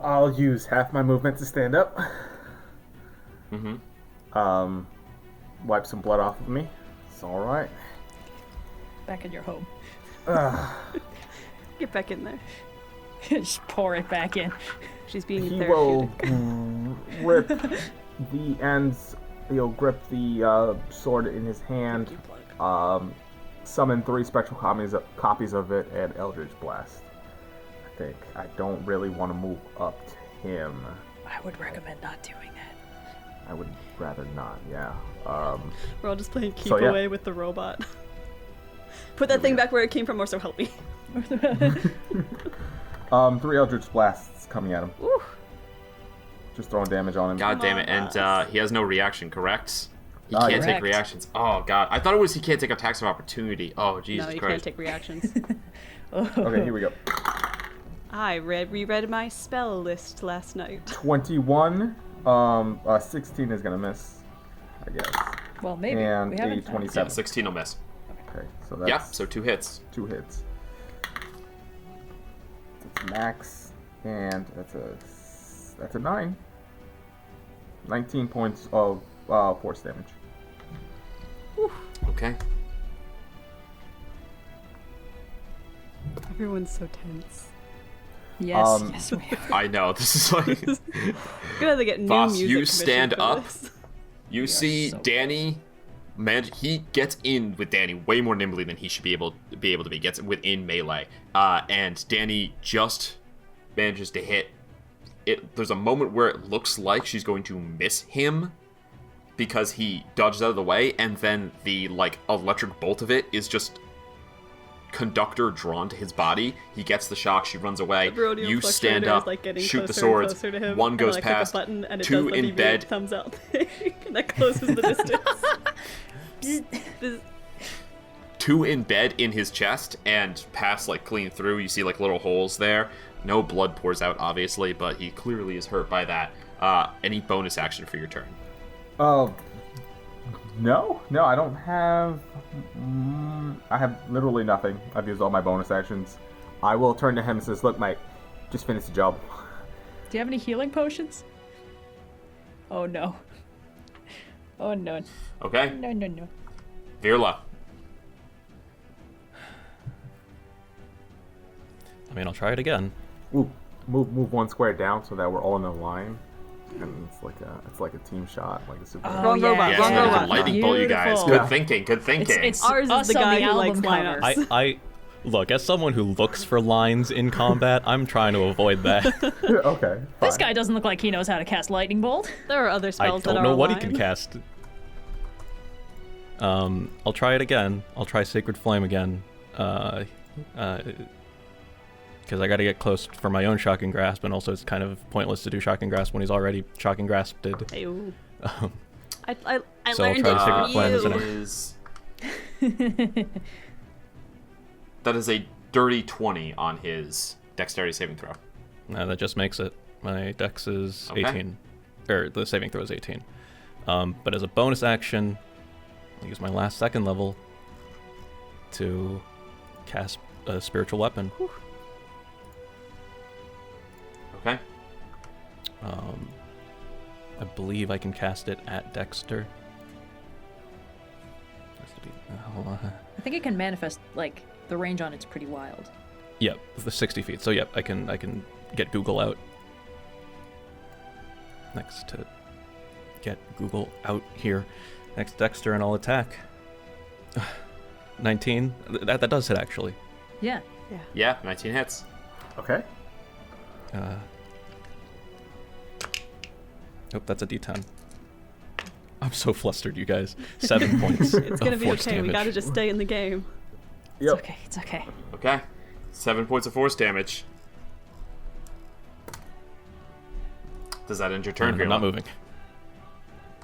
I'll use half my movement to stand up. Wipe some blood off of me. It's alright. Back in your home. Get back in there. Just pour it back in. She's being He will therapeutic. grip the ends. He'll grip the sword in his hand Summon 3 spectral copies of it and Eldritch Blast. I think I don't really want to move up to him. I would recommend not doing that. I would rather not. Yeah. We're all just playing keep So, yeah. away with the robot. Put that thing back where it came from, or so help me. 3 Eldritch Blasts coming at him. Ooh. Just throwing damage on him. God damn it. And he has no reaction, correct? He can't take Correct. reactions. Oh, God. I thought it was he can't take attacks of opportunity. Oh, Jesus No, you Christ. can't take reactions. Okay, here we go. I reread my spell list last night. 21. 16 is gonna miss, I guess. Well, maybe. And We a haven't found 27. Yeah, 16 will miss. Okay, so that's Yep, so 2 hits. 2 hits. That's max, and that's a 9. 19 points of force damage. Okay. Everyone's so tense. Yes, yes, we are. I know. This is like... Gonna have to get new Vhas, music you commission stand for up. this. You see so Dani, man, he gets in with Dani way more nimbly than he should be able to be. Gets within melee, and Dani just manages to hit. There's a moment where it looks like she's going to miss him because he dodges out of the way, and then the electric bolt of it is just conductor drawn to his body. He gets the shock. She runs away. The Brodian You stand fluctuator is, up, getting shoot the closer and swords. closer to him, One and goes then I past. click a button and it 2 does the in deviate bed. thumbs out thing that closes the distance. 2 in bed in his chest and pass clean through. You see little holes there. No blood pours out, obviously, but he clearly is hurt by that. Any bonus action for your turn? No, I don't have. I have literally nothing. I've used all my bonus actions. I will turn to him and says, "Look, mate, just finish the job." Do you have any healing potions? Oh no. Oh no. Okay. No. Virla. I mean, I'll try it again. Ooh, move 1 square down so that we're all in a line, and it's like a team shot, like a super. Wrong robot, Yes, wrong there's a robot. lightning bolt, you guys. Beautiful. Good Yeah. thinking. Good thinking. It's Ours is us the on guy the who likes album cover. lineups. I look, as someone who looks for lines in combat, I'm trying to avoid that. Okay. This fine. guy doesn't look like he knows how to cast lightning bolt. There are other I spells that don't are know what he aligned. can cast. I'll try it again. I'll try Sacred Flame again. Because I got to get close for my own Shocking Grasp, and also it's kind of pointless to do Shocking Grasp when he's already Shocking Grasped. Ew. Um, I So I'll learned try it Sacred from Flame as you. an- That is a dirty 20 on his dexterity saving throw. that just makes it. My dex is Okay. 18. Or the saving throw is 18. But as a bonus action, I'll use my last 2nd level to cast a spiritual weapon. Okay. I believe I can cast it at Dexter. Has to be, I think it can manifest, the range on it's pretty wild. Yep, the 60 feet. So yep, I can get Google out. Next to get Google out here. Next Dexter, and I'll attack. 19. That does hit actually. Yeah. Yeah, 19 hits. Okay. Oh, that's a D10. I'm so flustered, you guys. 7 points. It's gonna of be force okay. We damage. gotta just stay in the game. Yep. It's okay. Okay. 7 points of force damage. Does that end your turn, I'm Virla? not moving.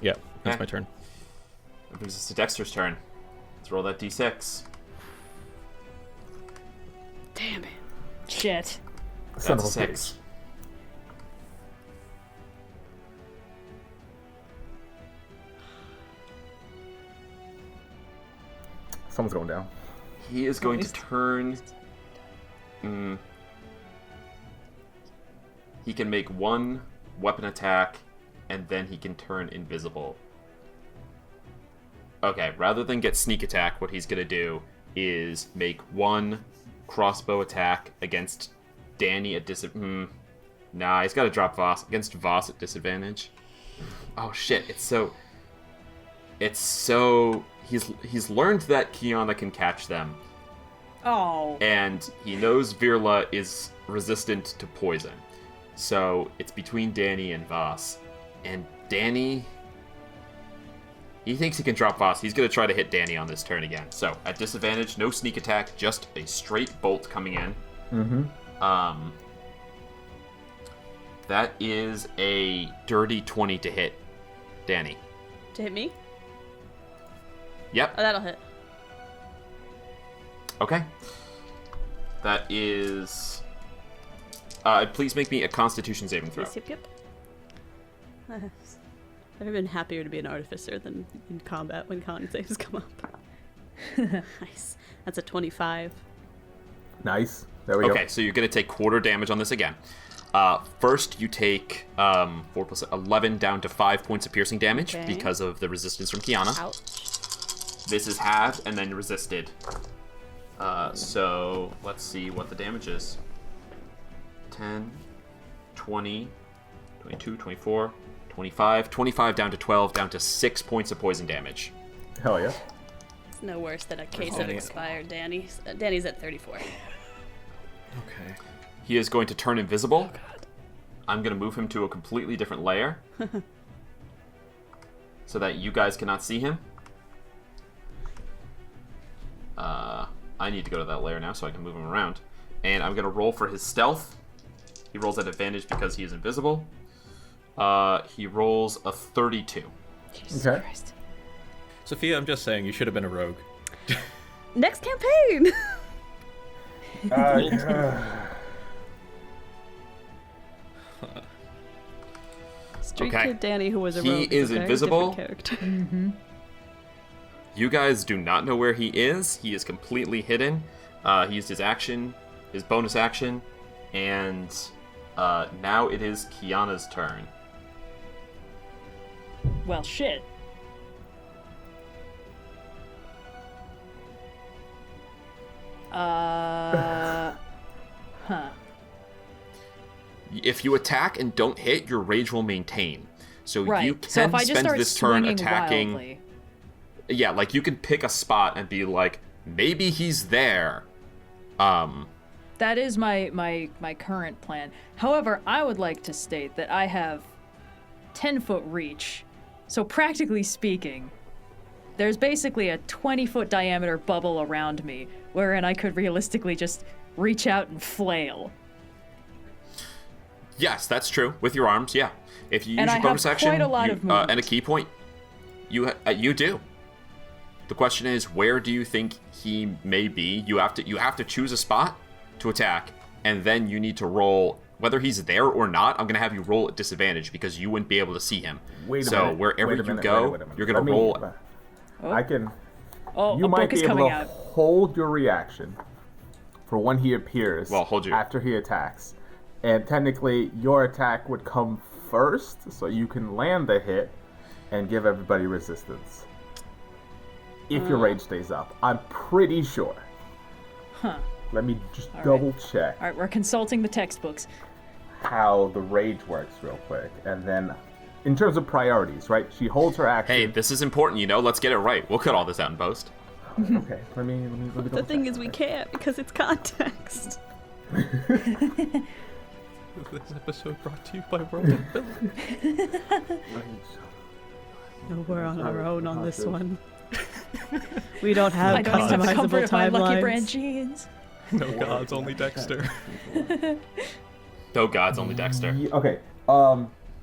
Yeah, that's Okay. my turn. That brings us to Dexter's turn. Let's roll that d6. Damn it. Shit. Son That's of a a bitch. 6. Someone's going down. He is going to turn. He can make 1 weapon attack, and then he can turn invisible. Okay, rather than get sneak attack, what he's going to do is make 1 crossbow attack against Dani at disadvantage. Nah, he's got to drop Vhas against Vhas at disadvantage. Oh shit! It's so. it's so he's learned that Kyana can catch them, Oh. and he knows Virla is resistant to poison. So it's between Dani and Vhas. And Dani, he thinks he can drop Vhas. He's going to try to hit Dani on this turn again. So at disadvantage, no sneak attack, just a straight bolt coming in. Mm-hmm. That is a dirty 20 to hit Dani. To hit me? Yep. Oh, that'll hit. Okay. That is... please make me a Constitution saving throw. Yep. Never been happier to be an artificer than in combat when con saves come up. Nice. That's a 25. Nice. There we go. Okay, so you're going to take quarter damage on this again. First, you take 4 plus 11 down to 5 points of piercing damage because of the resistance from Kyana. Ouch. This is halved and then resisted. So let's see what the damage is. 10, 20, 22, 24, 25. 25 down to 12, down to 6 points of poison damage. Hell yeah. It's no worse than a case of expired Dani. Dani's at 34. Okay. He is going to turn invisible. Oh, God. I'm going to move him to a completely different layer so that you guys cannot see him. I need to go to that layer now so I can move him around. And I'm going to roll for his stealth. He rolls at advantage because he is invisible. He rolls a 32. Jesus Okay. Christ. Sophia, I'm just saying, you should have been a rogue. Next campaign! Street Okay. Kid Dani, who was a He rogue, is a very invisible. different character. You guys do not know where he is. He is completely hidden. He used his action, his bonus action, and now it is Kyana's turn. Well, shit. Huh. If you attack and don't hit, your rage will maintain. So Right. you So if can I just spend start this turn swinging attacking. wildly. Yeah, like you can pick a spot and be like, maybe he's there. That is my current plan. However, I would like to state that I have 10-foot reach. So practically speaking, there's basically a 20-foot diameter bubble around me, wherein I could realistically just reach out and flail. Yes, that's true. With your arms, yeah. If you use And your I bonus have action quite a lot of movement. and a key point, you do. The question is, where do you think he may be? You have to choose a spot to attack, and then you need to roll. Whether he's there or not, I'm gonna have you roll at disadvantage because you wouldn't be able to see him. Wait a so minute. wherever Wait a you minute, go, wait a minute. you're gonna Let me- roll. I can. Oh, You a might book be is able coming to out. hold your reaction for when he appears. Well, hold your- after he attacks, and technically your attack would come first, so you can land the hit and give everybody resistance. If your rage stays up, I'm pretty sure. Huh. Let me just All right. double check All right, we're consulting the textbooks. how the rage works real quick, and then in terms of priorities, right? She holds her action. Hey, this is important, you know. Let's get it right. We'll cut all this out in post. Okay, let me The double thing check. is, we can't because it's context. This episode brought to you by Roman No, we're on our own on this one. We don't have I don't have the comfort customizable of my Lucky Brand timelines. jeans. No gods, only Dexter. No gods, only Dexter. Okay.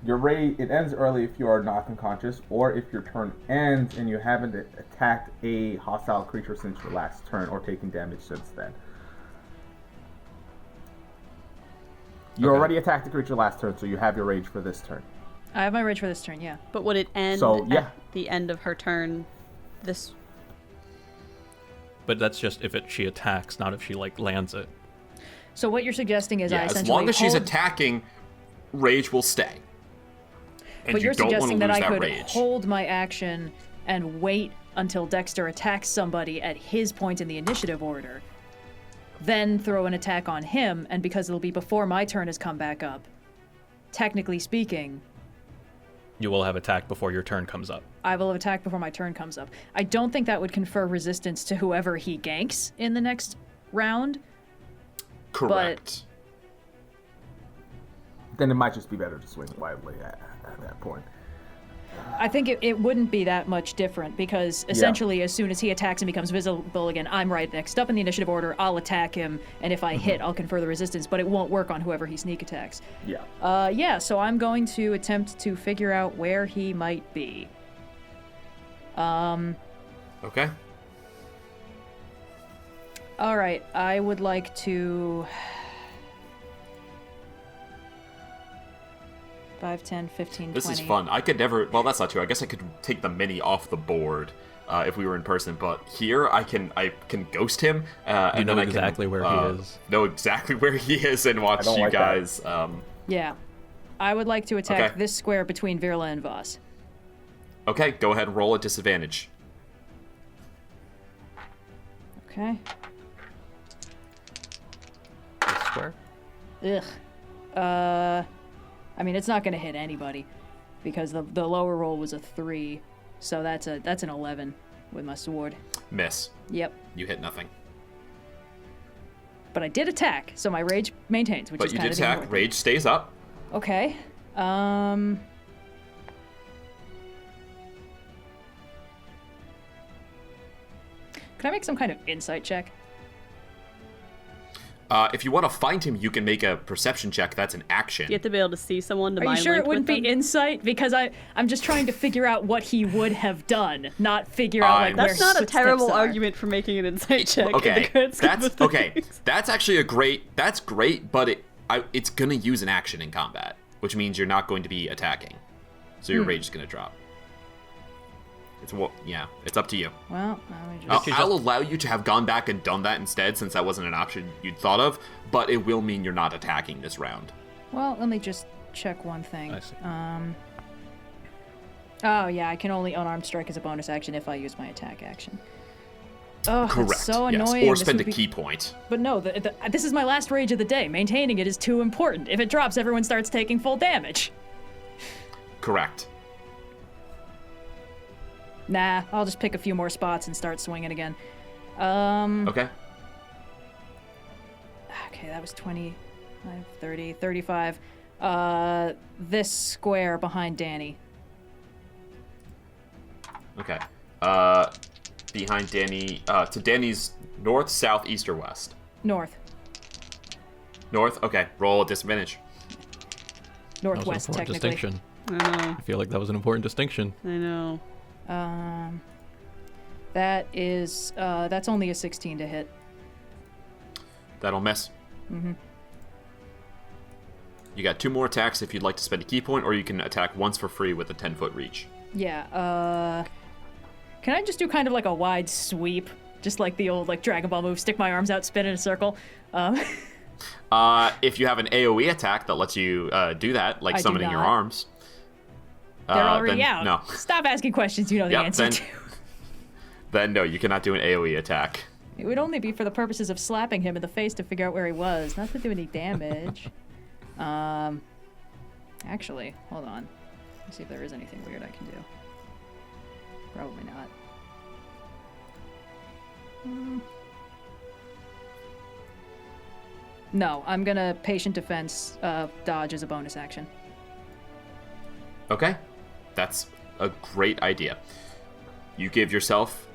Your rage it ends early if you are knocked unconscious, or if your turn ends and you haven't attacked a hostile creature since your last turn, or taken damage since then. You Okay. already attacked the creature last turn, so you have your rage for this turn. I have my rage for this turn, yeah. But would it end So, yeah. at the end of her turn? This But that's just if she attacks, not if she lands it. So what you're suggesting is I Yeah, as essentially long as she's hold, attacking, rage will stay. And but you you're don't want to suggesting lose that I that could rage. hold my action and wait until Dexter attacks somebody at his point in the initiative order, then throw an attack on him, and because it'll be before my turn has come back up, technically speaking, you will have attacked before your turn comes up. I will have attacked before my turn comes up. I don't think that would confer resistance to whoever he ganks in the next round. Correct. Then it might just be better to swing wildly at that point. I think it wouldn't be that much different because essentially as soon as he attacks and becomes visible again, I'm right next up in the initiative order. I'll attack him, and if I hit, I'll confer the resistance, but it won't work on whoever he sneak attacks. Yeah. So I'm going to attempt to figure out where he might be. Okay. All right, I would like to... 5, 10, 15, 20. This is fun. I could never... Well, that's not true. I guess I could take the mini off the board if we were in person, but here I can ghost him. And know then exactly I can, where he is. Know exactly where he is and watch you like guys... Yeah. I would like to attack Okay. this square between Virla and Vhas. Okay, go ahead and roll a disadvantage. Okay. This square? Ugh. I mean, it's not going to hit anybody because the lower roll was a 3, so that's an 11 with my sword. Miss. Yep. You hit nothing. But I did attack, so my rage maintains, which But is you kind did of attack. Rage stays up. Okay. Can I make some kind of insight check? If you want to find him, you can make a perception check. That's an action. You have to be able to see someone to Are you mind sure link it wouldn't with be them. insight? Because I'm just trying to figure out what he would have done, not figure out like where That's his not a footsteps terrible are. argument for making an insight check. in Okay, the grand scheme that's of okay. things. That's actually that's great, but it's gonna use an action in combat, which means you're not going to be attacking, so your rage is gonna drop. It's up to you. Well, let me just... I'll allow you to have gone back and done that instead, since that wasn't an option you'd thought of, but it will mean you're not attacking this round. Well, let me just check one thing. I see. Oh, yeah, I can only unarmed strike as a bonus action if I use my attack action. Oh, Correct. that's so yes. annoying. Or This spend a would be- key point. But no, this is my last rage of the day. Maintaining it is too important. If it drops, everyone starts taking full damage. Correct. Nah, I'll just pick a few more spots and start swinging again. Okay. Okay, that was 25, 30, 35. This square behind Dani. Okay. Behind Dani, to Dani's north, south, east, or west? North. North? Okay. Roll a disadvantage. Northwest, that was an important technically. distinction. I know. I feel like that was an important distinction. I know. That is, that's only a 16 to hit. That'll miss. You got 2 more attacks if you'd like to spend a key point, or you can attack once for free with a 10-foot reach. Yeah, can I just do kind of like a wide sweep? Just like the old, like, Dragon Ball move, stick my arms out, spin in a circle? If you have an AoE attack that lets you do that, like I do summoning your not. arms. They're already then, out. No. Stop asking questions you know the Yep, answer then- to. Then no, you cannot do an AoE attack. It would only be for the purposes of slapping him in the face to figure out where he was, not to do any damage. Actually, hold on. Let's see if there is anything weird I can do. Probably not. No, I'm gonna patient defense dodge as a bonus action. Okay. That's a great idea. You give yourself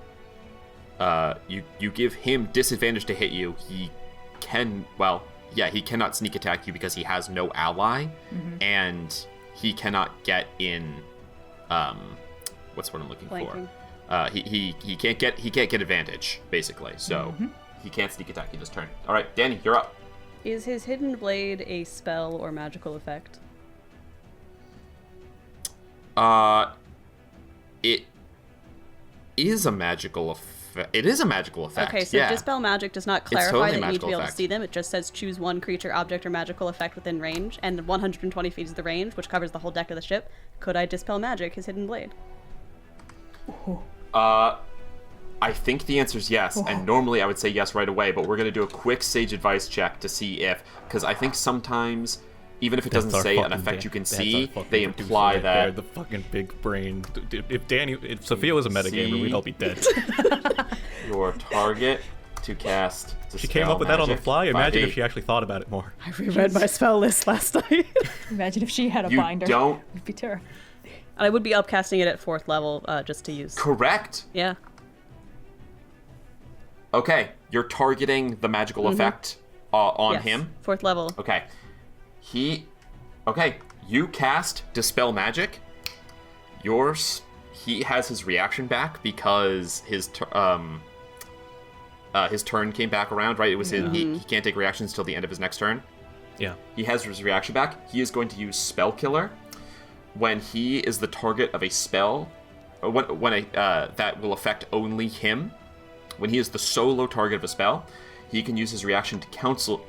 you give him disadvantage to hit you. He cannot sneak attack you because he has no ally, and he cannot get in what's what I'm looking Flanking. for. He can't get advantage, basically. So he can't sneak attack you this turn. All right, Dani, you're up. Is his hidden blade a spell or magical effect? It is a magical effect. It is a magical effect. Okay, so yeah. Dispel Magic does not clarify totally that a you need to be able magical to see them. It just says choose one creature, object, or magical effect within range, and 120 feet is the range, which covers the whole deck of the ship. Could I Dispel Magic his hidden blade? I think the answer is yes, and normally I would say yes right away, but we're going to do a quick sage advice check to see if, because I think sometimes even if it doesn't say an effect you can see, they imply right that there, the fucking big brain. If Sophia was a metagamer, we'd all be dead. your target to cast. She came up with that on the fly. Imagine 5e. if she actually thought about it more. I reread my spell list last night. Imagine if she had a You binder. don't- It'd be terrible. I would be upcasting it at 4th level just to use. Correct. Yeah. Okay, you're targeting the magical effect on Yes. him. 4th level. Okay. You cast Dispel Magic. He has his reaction back because his turn came back around, right? It was he can't take reactions till the end of his next turn. Yeah. He has his reaction back. He is going to use Spell Killer when he is the target of a spell, that will affect only him. When he is the solo target of a spell, he can use his reaction to cancel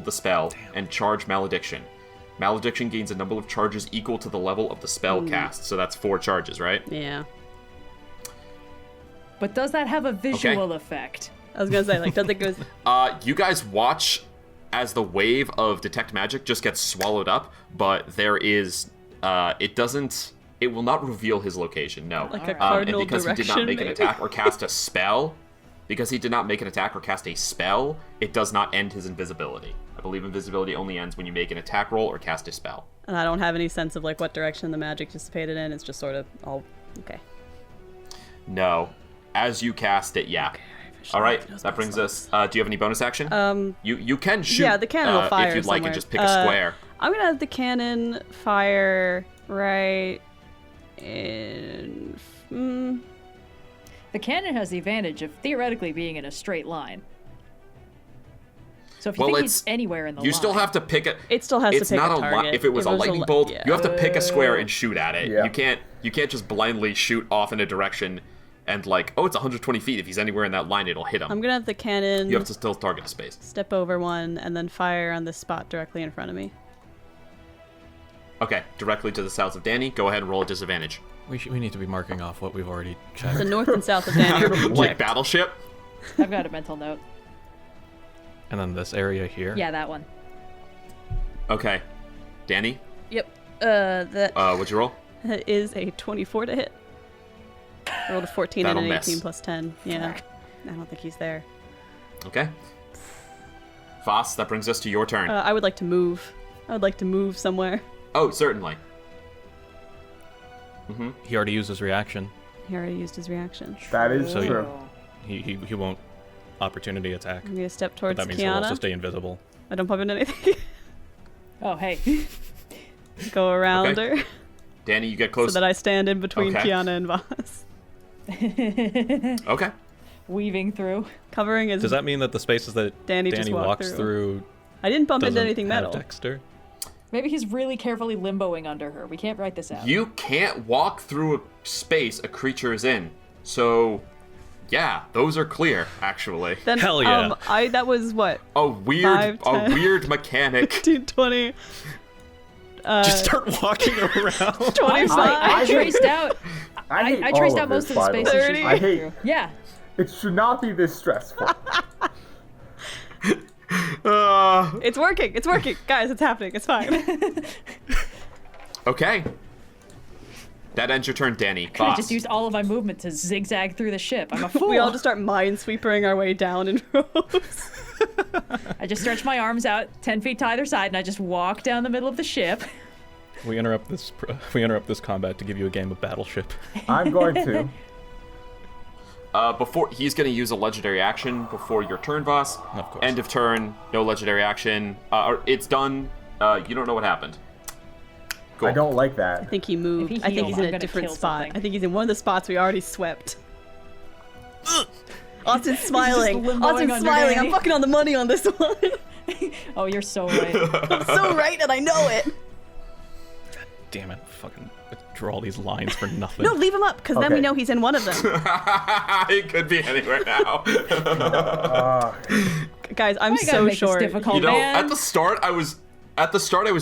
the spell and charge Malediction. Malediction gains a number of charges equal to the level of the spell cast, so that's 4 charges, right? Yeah. But does that have a visual effect? I was gonna say, like, don't think it was. You guys watch as the wave of Detect Magic just gets swallowed up, but there is, it will not reveal his location, no. Like a cardinal and because he did not direction, make an maybe? attack or cast a spell, it does not end his invisibility. I believe invisibility only ends when you make an attack roll or cast a spell. And I don't have any sense of, like, what direction the magic dissipated in. It's just sort of all. Okay. No. As you cast it, yeah. All right, that brings us. Do you have any bonus action? You can shoot. Yeah, the cannon will fire if you'd like, somewhere. and just pick a square. I'm gonna have the cannon fire right in. The cannon has the advantage of theoretically being in a straight line. So if you think he's anywhere in the line... You still have to pick a... It still has to it's pick not a target. if it was a lightning bolt, yeah. you have to pick a square and shoot at it. Yeah. You can't just blindly shoot off in a direction and like, oh, it's 120 feet. If he's anywhere in that line, it'll hit him. I'm gonna have the cannon You have to still target a space. step over one and then fire on this spot directly in front of me. Okay, directly to the south of Dani. Go ahead and roll a disadvantage. We need to be marking off what we've already checked. The north and south of Dani are being Like checked. Battleship? I've got a mental note. And then this area here. Yeah, that one. Okay. Dani, Yep. That what'd you roll? is a 24 to hit. I rolled a 14 That'll and an miss. 18 plus 10. Yeah. I don't think he's there. Okay. Vhas, that brings us to your turn. I would like to move. I would like to move somewhere. Oh, certainly. He already used his reaction. He already used his reaction. That is So true. He won't opportunity attack. I'm gonna step But towards that means he'll also Kyana. stay invisible. I don't bump into anything. Oh, hey. Go around Okay. her Dani, you get so close. that I stand in between Okay. Kyana and Vhas. Okay. Weaving through. Covering is. Does that mean that the spaces that Danny just walked walks through I didn't bump into doesn't anything have metal. Dexter? Maybe he's really carefully limboing under her. We can't write this out. You can't walk through a space a creature is in. So, yeah, those are clear, actually. Then, Hell yeah. that was what? A weird 5, 10. weird mechanic. 15, 20. Just start walking around. 25. I traced out. hate I all traced of out most this, of the by way. spaces. 30. she's I going hate. through. Yeah. It should not be this stressful. It's working. It's working. Guys, it's happening. It's fine. Okay. That ends your turn, Dani. I Vhas. just used all of my movement to zigzag through the ship. I'm a fool. We all just start minesweepering our way down in rows. I just stretch my arms out 10 feet to either side, and I just walk down the middle of the ship. We interrupt this combat to give you a game of Battleship. I'm going to. Before he's going to use a legendary action before your turn, Vhas. Of course. End of turn, no legendary action. It's done. You don't know what happened. Cool. I don't like that. I think he moved. If he I think healed, he's I'm in a gonna different kill spot. something. I think he's in one of the spots we already swept. Austin's smiling. limboing Austin's under smiling. I'm Dani. fucking on the money on this one. Oh, you're so right. I'm so right, and I know it. Damn it! Fucking draw all these lines for nothing. No, leave him up, because then we Okay. know he's in one of them. It could be anywhere now. Guys, I'm Why you gotta so make this short. difficult, You know, man? at the start I was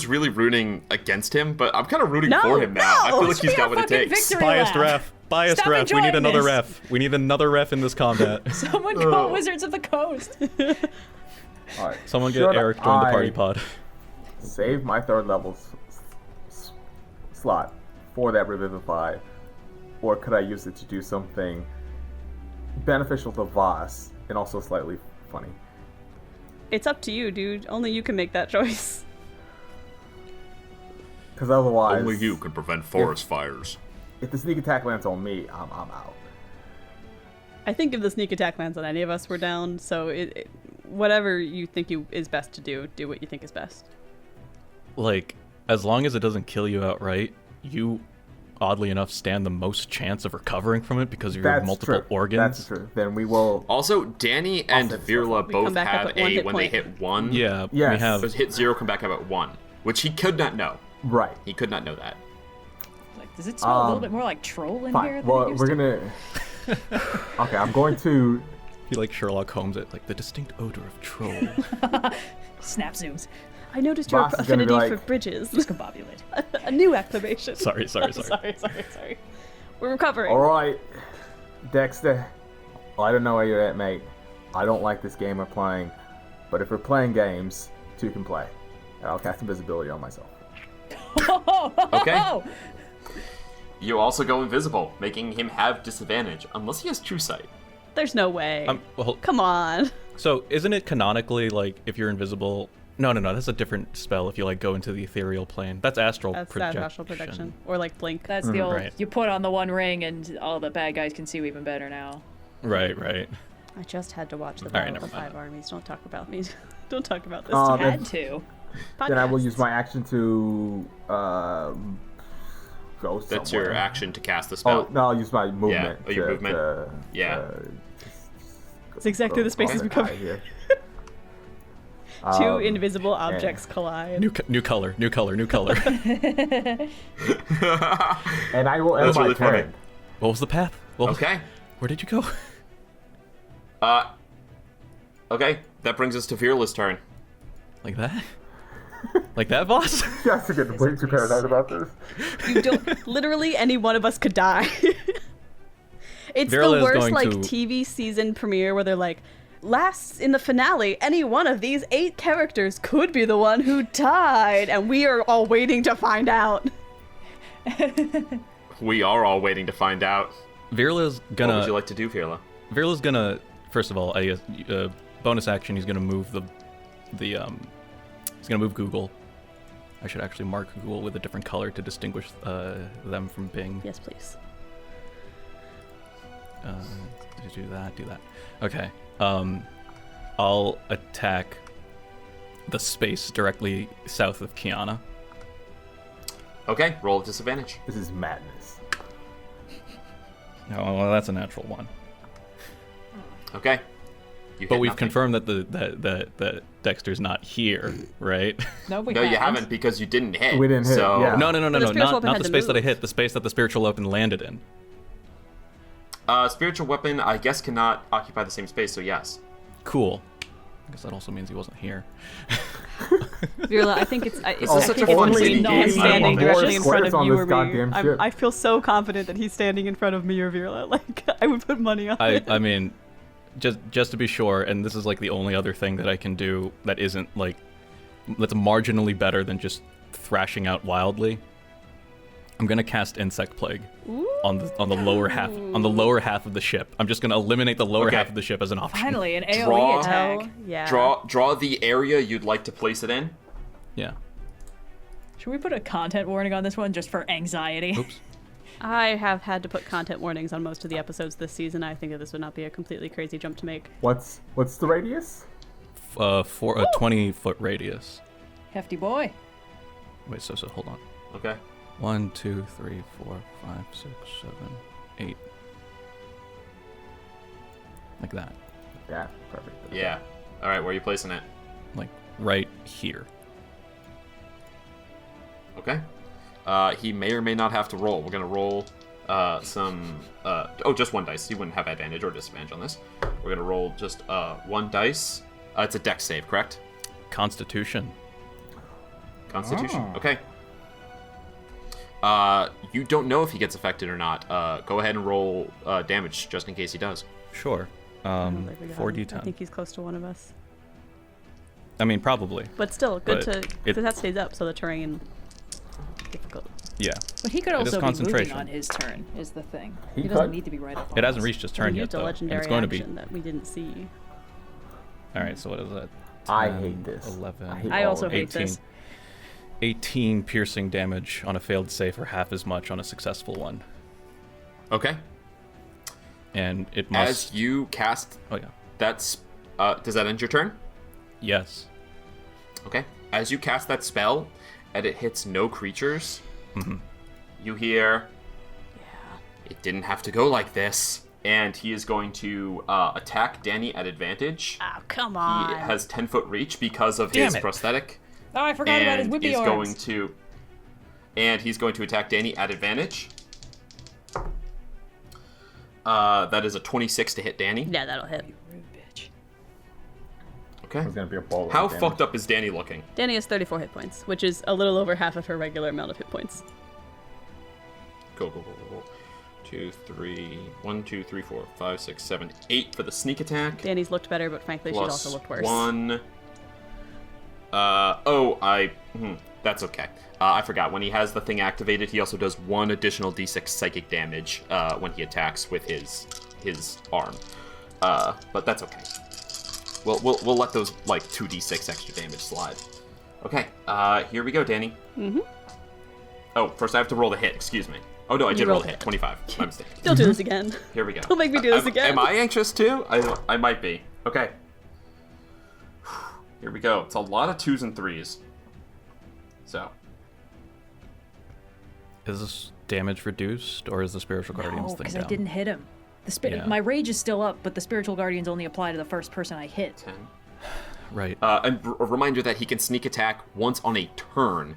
really rooting against him, but I'm kind of rooting No, for him now. I feel no, like he's got what it fucking takes. victory Biased lap. ref. Biased Stop ref. We need enjoying another this. ref. We need another ref in this combat. Someone call Wizards of the Coast. All right. Someone get Should Eric join the I party pod. save my third level slot for that revivify, or could I use it to do something beneficial to Vhas and also slightly funny? It's up to you, dude. Only you can make that choice. Because otherwise, Only you can prevent forest fires. if the sneak attack lands on me, I'm out. I think if the sneak attack lands on any of us, we're down. So whatever you think is best to do what you think is best. Like, as long as it doesn't kill you outright, you, oddly enough, stand the most chance of recovering from it because of your That's multiple true. organs. That's true. Then we will. Also, Dani and Offense. Virla We both come back up have at 1 a hit when they point. hit 1. Yeah, Yes. we have. Those hit 0 come back up at 1, which he could not know. Right. He could not know that. Like, does it smell a little bit more like troll in here? Fine. Than Well, it used we're to? gonna. Okay, I'm going to. He like Sherlock Holmes it, like the distinct odor of troll. Snap zooms. I noticed your Vhas is gonna be affinity like- for bridges. Discombobulate. A new acclamation. sorry. sorry. We're recovering. All right, Dexter. I don't know where you're at, mate. I don't like this game we're playing, but if we're playing games, two can play. And I'll cast invisibility on myself. Okay. You also go invisible, making him have disadvantage, unless he has true sight. There's no way. Well, Come on. so isn't it canonically like if you're invisible? No, that's a different spell. If you like go into the ethereal plane, that's astral That's projection. astral projection. Or like blink. That's the old. Right. You put on the one ring, and all the bad guys can see you even better now. Right. I just had to watch the All right, Battle of the never mind. Five Armies. Don't talk about me. Don't talk about this. Um, Had to. Then I will Podcasts. use my action to go somewhere. That's your action to cast the spell. Oh no, I'll use my movement. Oh, your to- movement. to- Yeah. to- It's exactly the spaces we go cover. here. Two invisible objects collide. New color. And I will end That's my really funny. turn. What was the path? Okay. Where did you go? Okay. That brings us to Virla's turn. Like that? Like that, boss? You guys are getting way too paranoid about this. You don't. Literally, any one of us could die. It's Virla the is worst going like to- TV season premiere where they're like, last in the finale, any one of these 8 characters could be the one who died, and we are all waiting to find out. We are all waiting to find out. Virla's What would you gonna. like to do, Virla? Virla's gonna. First of all, I guess bonus action. He's gonna move the. He's gonna move Google. I should actually mark Google with a different color to distinguish them from Bing. Yes, please. Do that. Okay. I'll attack the space directly south of Kyana. Okay, roll with disadvantage. This is madness. Oh, well, that's a natural one. Okay. You But hit we've nothing. confirmed that that Dexter's not here, right? No, we No, you haven't. haven't because you didn't hit. We didn't hit, So yeah. No, But the spiritual not weapon the had to space that I move. hit. The space that the spiritual weapon landed in. Spiritual weapon, I guess, cannot occupy the same space. So yes. Cool. I guess that also means he wasn't here. Virla, I think it's is I such think a it's fun only city him game. standing I want directly in front of on you this or me. goddamn ship. I feel so confident that he's standing in front of me or Virla. Like I would put money on it. I mean, just to be sure, and this is like the only other thing that I can do that isn't like that's marginally better than just thrashing out wildly. I'm gonna cast Insect Plague on the lower half of the ship. I'm just gonna eliminate the lower Okay. half of the ship as an option. Finally, an AOE Draw. attack. Hell, yeah. Draw the area you'd like to place it in. Yeah. Should we put a content warning on this one just for anxiety? Oops. I have had to put content warnings on most of the episodes this season. I think that this would not be a completely crazy jump to make. What's the radius? For a 20-foot radius. Hefty boy. Wait, so hold on. Okay. 1, 2, 3, 4, 5, 6, 7, 8. Like that. Yeah, perfect. Yeah. All right. Where are you placing it? Like right here. Okay. He may or may not have to roll. We're gonna roll just one dice. He wouldn't have advantage or disadvantage on this. We're gonna roll just one dice. It's a dex save, correct? Constitution. Constitution. Oh. Okay. You don't know if he gets affected or not. Go ahead and roll damage just in case he does. Sure. I don't think we got him. I 4d10. think he's close to one of us. I mean, probably. But still, good But because that stays up, so the terrain difficult. Yeah. But he could It is also be moving concentration. on his turn, is the thing. He He doesn't could. need to be right up on It hasn't us. reached his He turn yet, used a though. And legendary it's going to be. action that we didn't see. All right, so what is that? I 10, hate this. 11, I hate I all also of hate it. 18. this. 18 piercing damage on a failed save or half as much on a successful one. Okay. And it must... As you cast Oh, yeah. that's does that end your turn? Yes. Okay. As you cast that spell and it hits no creatures, you hear, it didn't have to go like this. And he is going to attack Dani at advantage. Oh, come He on. has 10-foot reach because of Damn his it. prosthetic. Oh, I forgot about his And whippy is arms. he's going to attack Dani at advantage. That is a 26 to hit Dani. Yeah, that'll hit. Rude bitch. Okay. It's gonna be a ball. of How damage. fucked up is Dani looking? Dani has 34 hit points, which is a little over half of her regular amount of hit points. Go. 1, 2, 3, 4, 5, 6, 7, 8 for the sneak attack. Dani's looked better, but frankly, she's Plus also looked worse. 1. That's okay. I forgot. When he has the thing activated, he also does 1 additional d6 psychic damage when he attacks with his arm. But that's okay. We'll let those like 2d6 extra damage slide. Okay. Here we go, Dani. Oh, first I have to roll the hit. Excuse me. Oh no, I did roll rolled the the hit. hit. 25. My mistake. Don't do this again. Here we go. Don't make me do this again. Am I anxious too? I might be. Okay. Here we go. It's a lot of 2s and 3s. So. Is this damage reduced, or is the Spiritual Guardians No, thing because down? I didn't hit him. Yeah. My rage is still up, but the spiritual guardians only apply to the first person I hit. 10. Right. And a reminder that he can sneak attack once on a turn.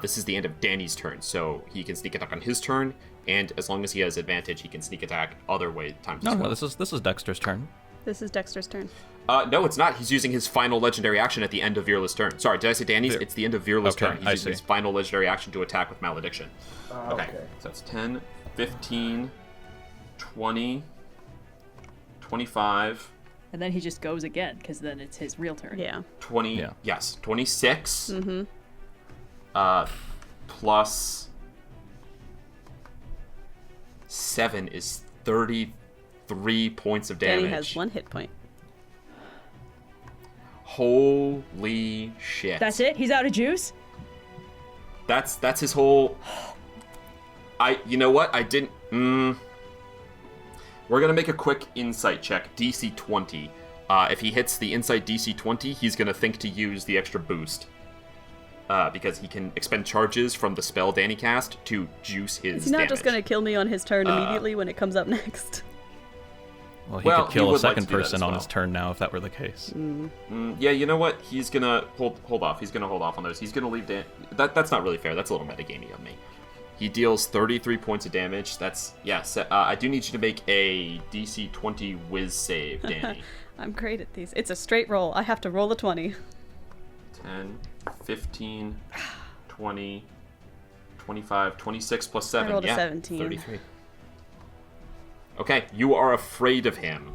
This is the end of Dani's turn, so he can sneak attack on his turn, and as long as he has advantage, he can sneak attack other times as no, well. this is Dexter's turn. This is Dexter's turn. No, it's not. He's using his final legendary action at the end of Virla's turn. Sorry, did I say Dani's? Vir- It's the end of Virla's Okay, turn. He's I using his see. final legendary action to attack with Malediction. Okay, Okay. so that's 10, 15, 20, 25, And then he just goes again, because then it's his real turn. Yeah. 20, Yeah. yes, 26, Mm-hmm. plus 7 is 33 points of damage. Dani has 1 hit point. Holy shit. That's it? He's out of juice? That's his whole... You know what? I didn't... We're gonna make a quick insight check. DC 20. If he hits the insight DC 20, he's gonna think to use the extra boost. Because he can expend charges from the spell Dani cast to juice his Is he not damage. just going to kill me on his turn immediately when it comes up next? Well, he Well, could he kill a would like second to do that person as on well. his turn now if that were the case. Yeah, you know what? He's gonna hold off. He's gonna hold off on those. He's gonna leave that's not really fair. That's a little metagamey of me. He deals 33 points of damage. That's yes. I do need you to make a DC 20 Whiz save, Dani. I'm great at these. It's a straight roll. I have to roll a 20. 10, 15, 20, 25, 26 plus 7. rolled a yeah, 17. 33. Okay, you are afraid of him.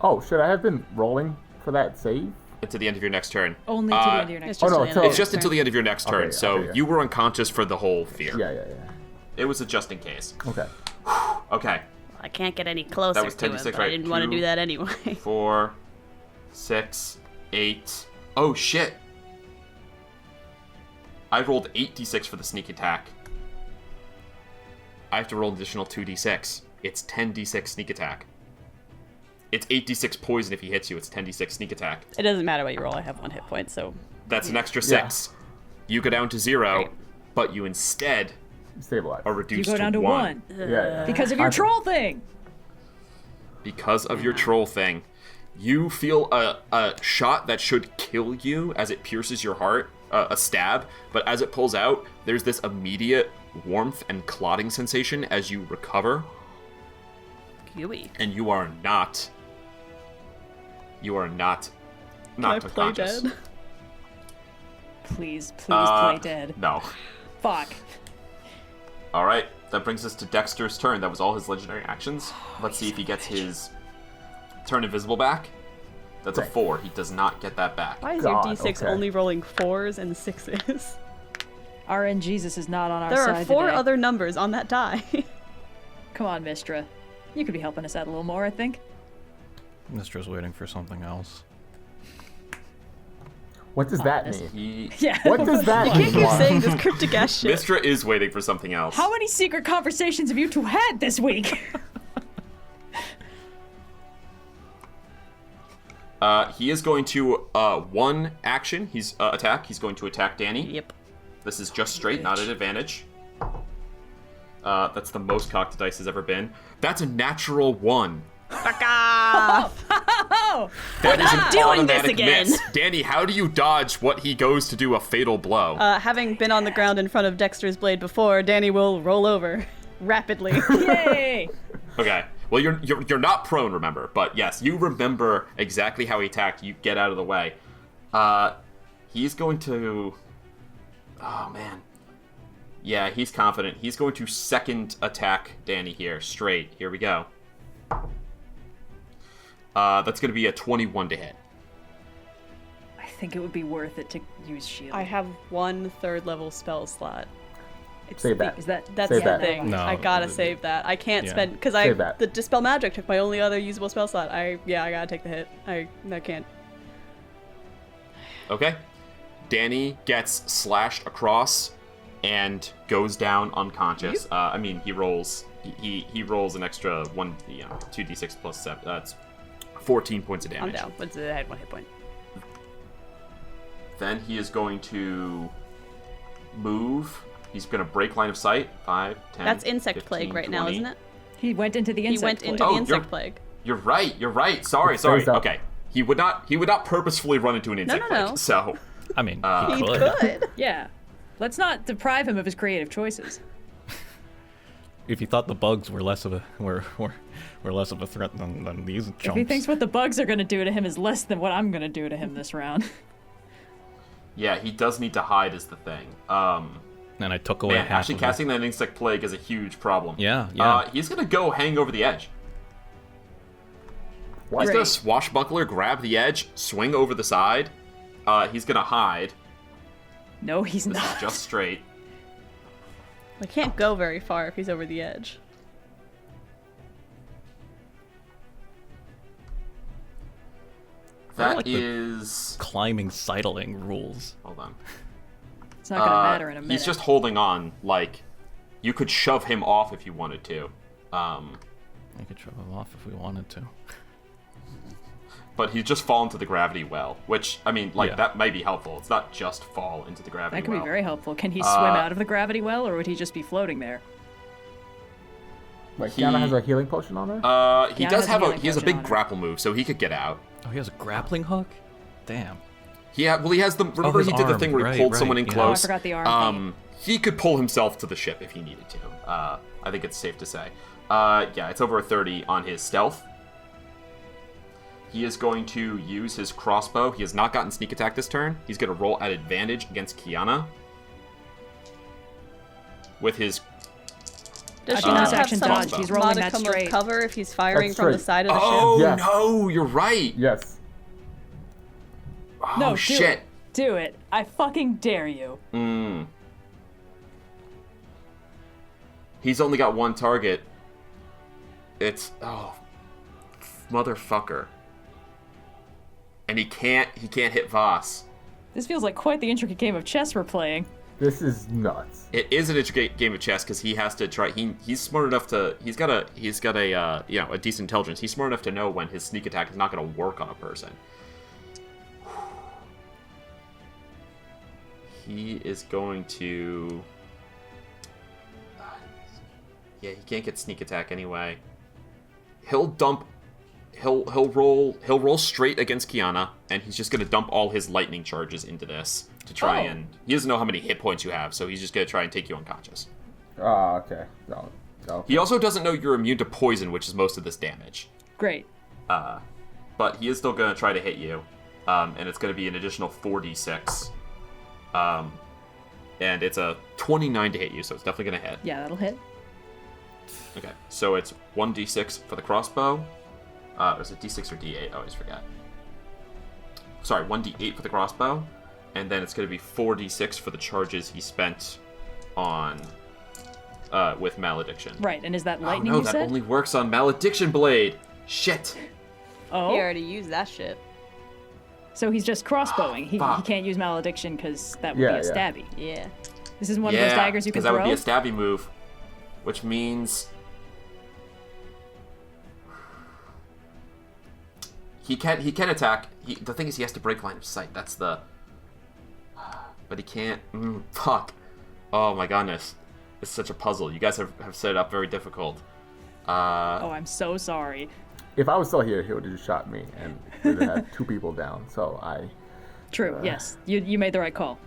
Oh, should I have been rolling for that save? To the end of your next turn. Only to the end of your next It's turn. just no, the end so- of It's your just until turn. the end of your next turn, Okay, so okay, yeah. you were unconscious for the whole fear. Yeah. It was a just in case. Okay. Okay. I can't get any closer That was to 10 to him, 6, but I right? didn't want to 2, do that anyway. 4, 6, 8. Oh shit! I rolled 8d6 for the sneak attack. I have to roll an additional 2d6. It's 10d6 sneak attack. It's 8d6 poison if he hits you. It's 10d6 sneak attack. It doesn't matter what you roll. I have 1 hit point, so That's an extra 6. You go down to 0, Great. but you instead Stabilize. are You reduced go down to 1. Yeah. Because of your troll thing! Because of your troll thing. You feel a shot that should kill you as it pierces your heart, a stab, but as it pulls out, there's this immediate warmth and clotting sensation as you recover, gooey. and you are not Can I play unconscious. dead? Please play dead. No. Fuck. All right, that brings us to Dexter's turn. That was all his legendary actions. Let's see if he gets his turn invisible back. That's a 4. He does not get that back. Why is God, your D6 okay. only rolling 4s and 6s? RN Jesus is not on our There side are 4 today. other numbers on that die. Come on, Mistra. You could be helping us out a little more, I think. Mistra's waiting for something else. What does that Honest. mean? Yeah. What does that You mean? can't keep Noir? saying this cryptic ass shit. Mistra is waiting for something else. How many secret conversations have you two had this week? He is going to, one action, he's, attack. He's going to attack Dani. Yep. This is just straight, not at advantage. That's the most cocked the dice has ever been. That's a natural 1. Fuck off! Oh! That is not an doing this automatic again. miss. Dani, how do you dodge what he goes to do a fatal blow? Having been on the ground in front of Dexter's blade before, Dani will roll over rapidly. Yay! Okay. Well, you're not prone, remember, but yes, you remember exactly how he attacked. You get out of the way. He's going to. Oh man. Yeah, he's confident. He's going to second attack Dani here, straight. Here we go. That's going to be a 21 to hit. I think it would be worth it to use shield. I have 1 3rd-level spell slot. It's Save the- that. Is that That's Save the that. thing. No, I gotta the- save that. I can't yeah. spend because Save that. the Dispel Magic took my only other usable spell slot. I gotta take the hit. I can't. Okay. Dani gets slashed across and goes down unconscious. I mean, he rolls. He rolls an extra 2d6 plus 7. That's 14 points of I'm damage. down. What's I had 1 hit point. Then he is going to move. He's going to break line of sight. 5, 10. That's Insect 15, Plague right 20. now, isn't it? He went into the He insect went plague. into Oh, the you're- Insect Plague. You're right. Sorry. stays up. Okay. He would not purposefully run into an insect no. plague. So, I mean, He he He could. could. Yeah. Let's not deprive him of his creative choices. If you thought the bugs were less of a were less of a threat than these chumps. If he thinks what the bugs are going to do to him is less than what I'm going to do to him this round. yeah, he does need to hide is the thing. And I took away Man, half actually of casting that insect plague is a huge problem. Yeah. He's going to go hang over the edge. What? He's Great. going to swashbuckler, grab the edge, swing over the side. He's going to hide. No, he's This not. is just straight. I can't go very far if he's over the edge. That like the- is... climbing sidling rules. Hold on. It's not going to matter in a minute. He's just holding on. Like, you could shove him off if you wanted to. I could shove him off if we wanted to. But he's just fallen to the gravity well, which, I mean, like, Yeah. that might be helpful. It's not just fall into the gravity That could well. be very helpful. Can he swim out of the gravity well, or would he just be floating there? Wait, He- Kyana has a healing potion on her? He Yeah, does it has a have healing he has a potion big on it. grapple move, so he could get out. Oh, he has a grappling hook? Damn. He has the, remember his he did the arm. thing where he Right, pulled right, someone in yeah. close? Oh, I forgot the arm He could pull himself to the ship if he needed to. I think it's safe to say. Yeah, it's over a 30 on his stealth. He is going to use his crossbow. He has not gotten sneak attack this turn. He's going to roll at advantage against Kyana. With his... Does she Uh, not have action some dodge. He's rolling that modicum of straight. cover if he's firing That's from the straight. side of the ship? Oh, Yes. no, you're right. Yes. Oh, No, do shit. it. Do it. I fucking dare you. He's only got one target. It's... Oh, motherfucker. And he can't hit Vhas. This feels like quite the intricate game of chess we're playing. This is nuts. It is an intricate game of chess because he has to try. He's smart enough to. He's got a a decent intelligence. He's smart enough to know when his sneak attack is not going to work on a person. He is going to. Yeah, he can't get sneak attack anyway. He'll dump. He'll roll straight against Kyana, and he's just going to dump all his lightning charges into this to try and. He doesn't know how many hit points you have, so he's just going to try and take you unconscious. Oh, okay. No. He also doesn't know you're immune to poison, which is most of this damage. Great. But he is still going to try to hit you, and it's going to be an additional 4d6. And it's a 29 to hit you, so it's definitely going to hit. Yeah, that'll hit. Okay, so it's 1d6 for the crossbow. Or is it d6 or d8? I always forget. sorry, 1d8 for the crossbow, and then it's going to be 4d6 for the charges he spent on with malediction. Right, and is that lightning? Oh no, you that said? only works on malediction blade. Shit. Oh, He already used that shit. so he's just crossbowing. He Fuck. can't use malediction because that would Yeah, be a yeah. stabby. Yeah. This is one of those daggers you can that throw. would be a stabby move, which means he can attack. The thing is, he has to break line of sight. That's the. But he can't. Fuck. Oh my goodness, it's such a puzzle. You guys have set it up very difficult. Oh, I'm so sorry. If I was still here, he would have just shot me, and we would have had 2 people down. So I. True. Yes, you made the right call.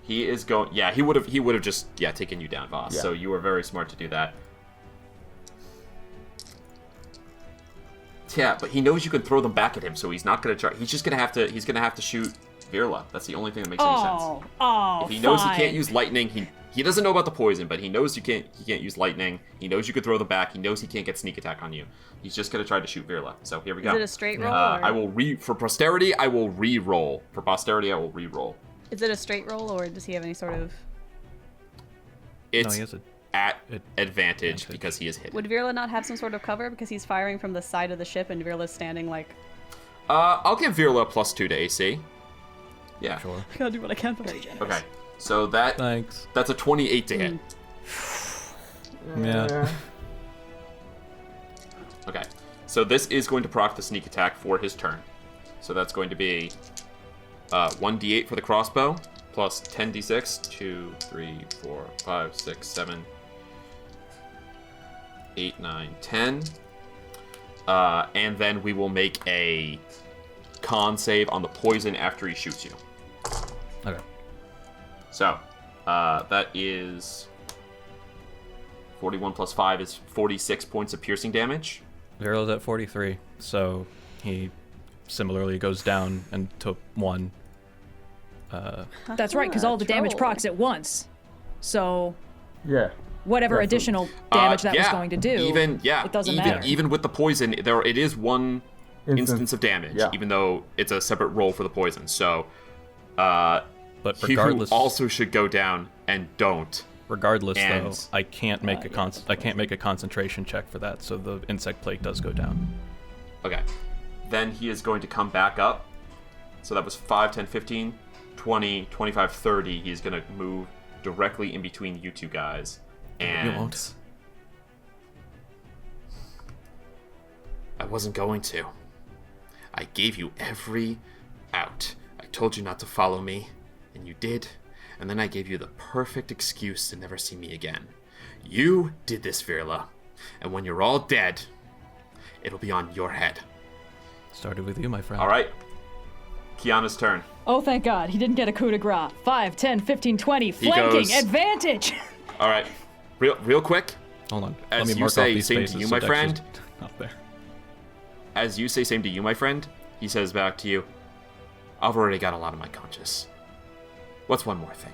He is going. Yeah, he would have just taken you down, Vhas. Yeah. So you were very smart to do that. Yeah, but he knows you can throw them back at him, so he's not gonna try. He's just gonna have to. He's gonna have to shoot Virla. That's the only thing that makes any sense. If he knows he can't use lightning, he doesn't know about the poison, but he knows he can't use lightning. He knows you could throw them back. He knows he can't get sneak attack on you. He's just gonna try to shoot Virla. So here we go. Is it a straight roll? I will for posterity. I will re-roll. For posterity, I will re-roll. Is it a straight roll, or does he have any sort of... It's he has a at advantage because he is hidden. Would Virla not have some sort of cover because he's firing from the side of the ship and Virla's standing like... I'll give Virla +2 to AC. Yeah. Sure. I gotta do what I can for her. Okay. So Thanks. that's a 28 to hit. Yeah. Okay. So this is going to proc the sneak attack for his turn. So that's going to be 1d8 for the crossbow, plus 10d6, 2, 3, 4, 5, 6, 7, 8, 9, 10. And then we will make a con save on the poison after he shoots you. Okay. So, that is 41 plus 5 is 46 points of piercing damage. Virla's at 43, so he similarly goes down and took 1. That's right, because all the damage troll. procs at once. So Yeah. whatever Definitely. additional damage that was going to do, it doesn't matter. Even with the poison, it is one instance of damage, Yeah. even though it's a separate roll for the poison. So, But regardless, you also should go down and don't. regardless and- though, I can't make a concentration check for that, so the insect plague does go down. Okay. Then he is going to come back up. So that was 5, 10, 15, 20, 25, 30. He's going to move directly in between you two guys. And You won't. I wasn't going to. I gave you every out. I told you not to follow me, and you did. And then I gave you the perfect excuse to never see me again. You did this, Virla. And when you're all dead, it'll be on your head. Started with you, my friend. All right. Kyana's turn. Oh, thank God. He didn't get a coup de grace. 5, 10, 15, 20. Flanking. goes- Advantage. All right. Real quick. Hold on. As Let me you mark say, off these same to spaces you, so my Dex is friend. Not there. As you say same to you, my friend, he says back to you, I've already got a lot on my conscience. What's one more thing?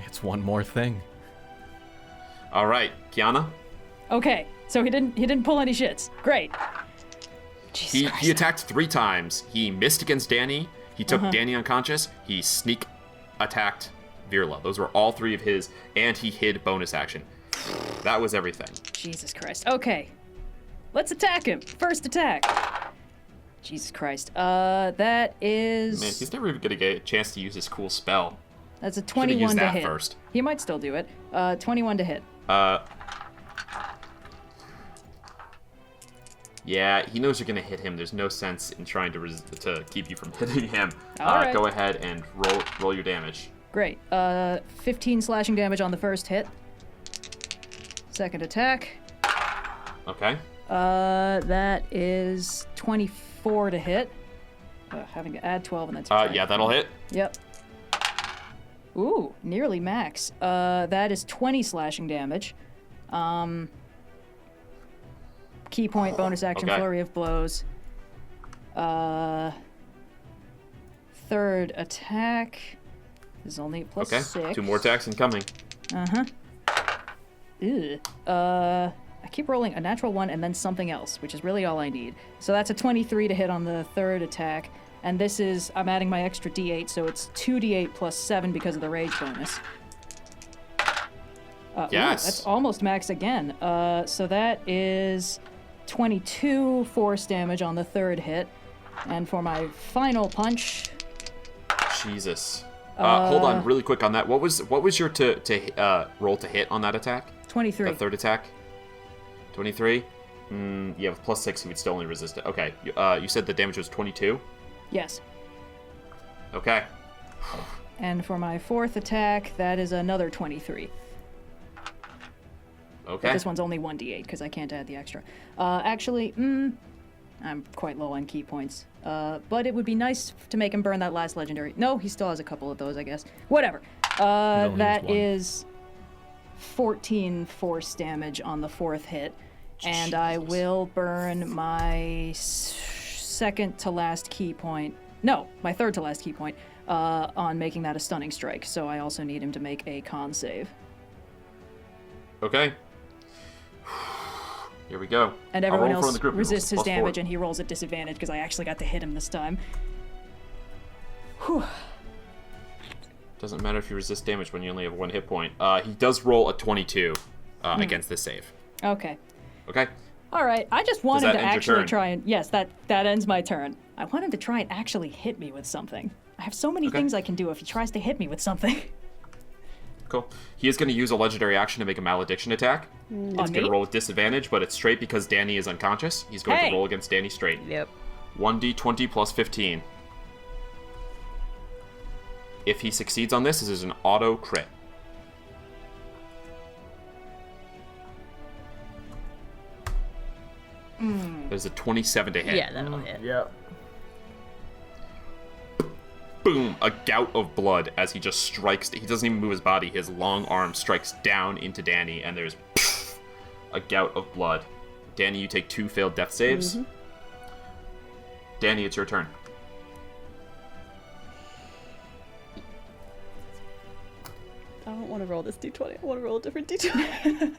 It's one more thing. All right, Kyana. Okay, so he didn't pull any shits. Great. Jesus He attacked 3 times. He missed against Dani. He took Uh-huh. Dani unconscious. He sneak attacked Virla. Those were all 3 of his, and he hid bonus action. That was everything. Jesus Christ. Okay. Let's attack him. First attack. Jesus Christ. That is... Man, he's never even gonna get a chance to use his cool spell. That's a Should've 21 used to that hit. first. He might still do it. 21 to hit. Yeah, he knows you're gonna hit him. There's no sense in trying to keep you from hitting him. All right. Go ahead and roll your damage. Great. 15 slashing damage on the first hit. Second attack. Okay. That is 24 to hit. Having to add 12 and then subtract. Yeah, that'll hit. Yep. Ooh, nearly max. That is 20 slashing damage. Key point, bonus action, Okay. flurry of blows. Third attack is only plus Okay. 6. 2 more attacks incoming. Ew. I keep rolling a natural 1 and then something else, which is really all I need. So that's a 23 to hit on the third attack. And this is, I'm adding my extra d8, so it's 2d8 plus 7 because of the rage bonus. Yes. Ooh, that's almost max again. So that is 22 force damage on the third hit. And for my final punch... Jesus. Hold on, really quick on that. What was your roll to hit on that attack? 23. The third attack? 23? Yeah, with plus 6, you would still only resist it. Okay. You said the damage was 22? Yes. Okay. And for my fourth attack, that is another 23. Okay. But this one's only 1d8 because I can't add the extra. Actually, I'm quite low on key points. But it would be nice to make him burn that last legendary. No, he still has a couple of those, I guess. Whatever. That is 14 force damage on the fourth hit. And I will burn my second to last key point. No, my third to last key point on making that a stunning strike. So I also need him to make a con save. Okay. Here we go. And everyone else the group. resists his Plus damage, 4. and he rolls at disadvantage because I actually got to hit him this time. Whew. Doesn't matter if you resist damage when you only have 1 hit point. He does roll a 22 against this save. Okay. Okay. All right. I just want him that to end your actually turn? try and... Yes, that ends my turn. I want him to try and actually hit me with something. I have so many things I can do if he tries to hit me with something. Cool. He is going to use a legendary action to make a malediction attack. It's going to roll with disadvantage, but it's straight because Dani is unconscious. He's going to roll against Dani straight. Yep. 1d20 plus 15. If he succeeds on this is an auto crit. There's a 27 to hit. Yeah, that'll hit. Yep. Boom! A gout of blood as he just strikes. He doesn't even move his body. His long arm strikes down into Dani, and there's a gout of blood. Dani, you take 2 failed death saves. Dani, it's your turn. I don't want to roll this d20. I want to roll a different d20.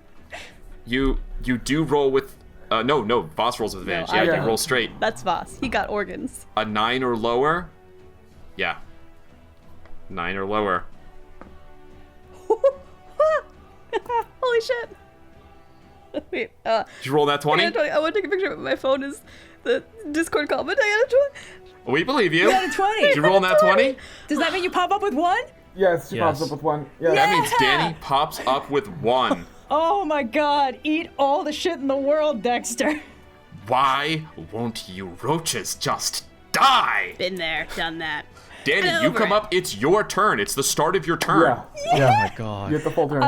You do roll with... no, Vhas rolls with advantage. I You don't. roll straight. That's Vhas. He got organs. A 9 or lower. Yeah. 9 or lower. Holy shit. Wait, Did you roll that 20? I want to take a picture of it. My phone is the Discord comment. I got a 20. We believe you. You got a 20. Did you roll that 20? Does that mean you pop up with 1? Yes, she pops Yes. up with 1. Yeah. That means Dani pops up with 1. Oh my god. Eat all the shit in the world, Dexter. Why won't you roaches just die? Been there, done that. Dani, Get you over come it. up. It's your turn. It's the start of your turn. Yeah. Yeah. Oh my god. You get the full turn.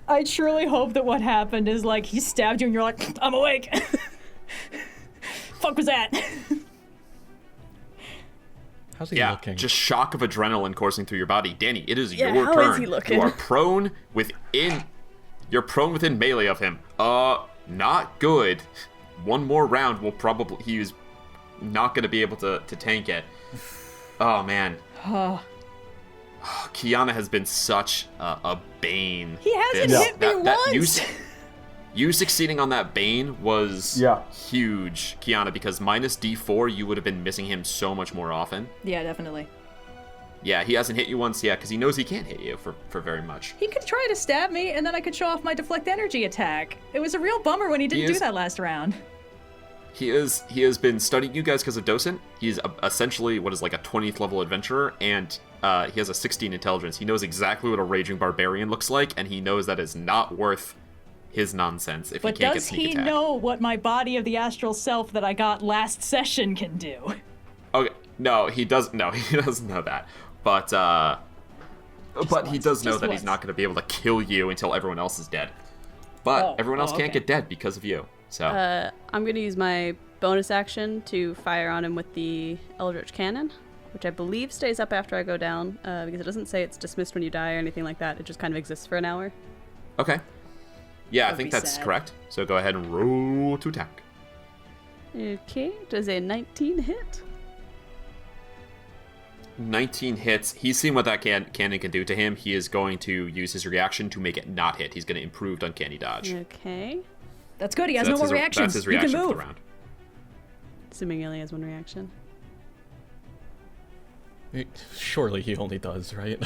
I truly hope that what happened is like he stabbed you and you're like, I'm awake. Fuck was that? How's he Yeah, looking? just shock of adrenaline coursing through your body. Dani, it is Yeah, your how turn. is he looking? You are prone within. You're prone within melee of him. Not good. One more round will probably. He is not going to be able to tank it. Oh man. Kyana has been such a bane. He hasn't This- hit me once. You succeeding on that bane was Yeah. huge, Kyana, because minus D4, you would have been missing him so much more often. Yeah, definitely. Yeah, he hasn't hit you once, because he knows he can't hit you for very much. He could try to stab me, and then I could show off my deflect energy attack. It was a real bummer when he didn't do that last round. He has been studying you guys because of Docent. He's essentially what is like a 20th level adventurer, and he has a 16 intelligence. He knows exactly what a raging barbarian looks like, and he knows that is not worth his nonsense if But he can't get does sneak he attack. know what my body of the astral self that I got last session can do? Okay, no, he doesn't. No, he doesn't know that. But he does know just that he's once. not going to be able to kill you until everyone else is dead. But everyone else can't okay. get dead because of you. So I'm going to use my bonus action to fire on him with the Eldritch Cannon, which I believe stays up after I go down, because it doesn't say it's dismissed when you die or anything like that. It just kind of exists for an hour. okay. Yeah, I That'd think be that's sad. correct. So go ahead and roll to attack. Okay, does a 19 hit? 19 hits. He's seen what that cannon can do to him. He is going to use his reaction to make it not hit. He's going to improve Uncanny Dodge. Okay. That's good. He has So no more that's reactions. his You can reaction for move. the round. Assuming he only has one reaction. Surely he only does, right?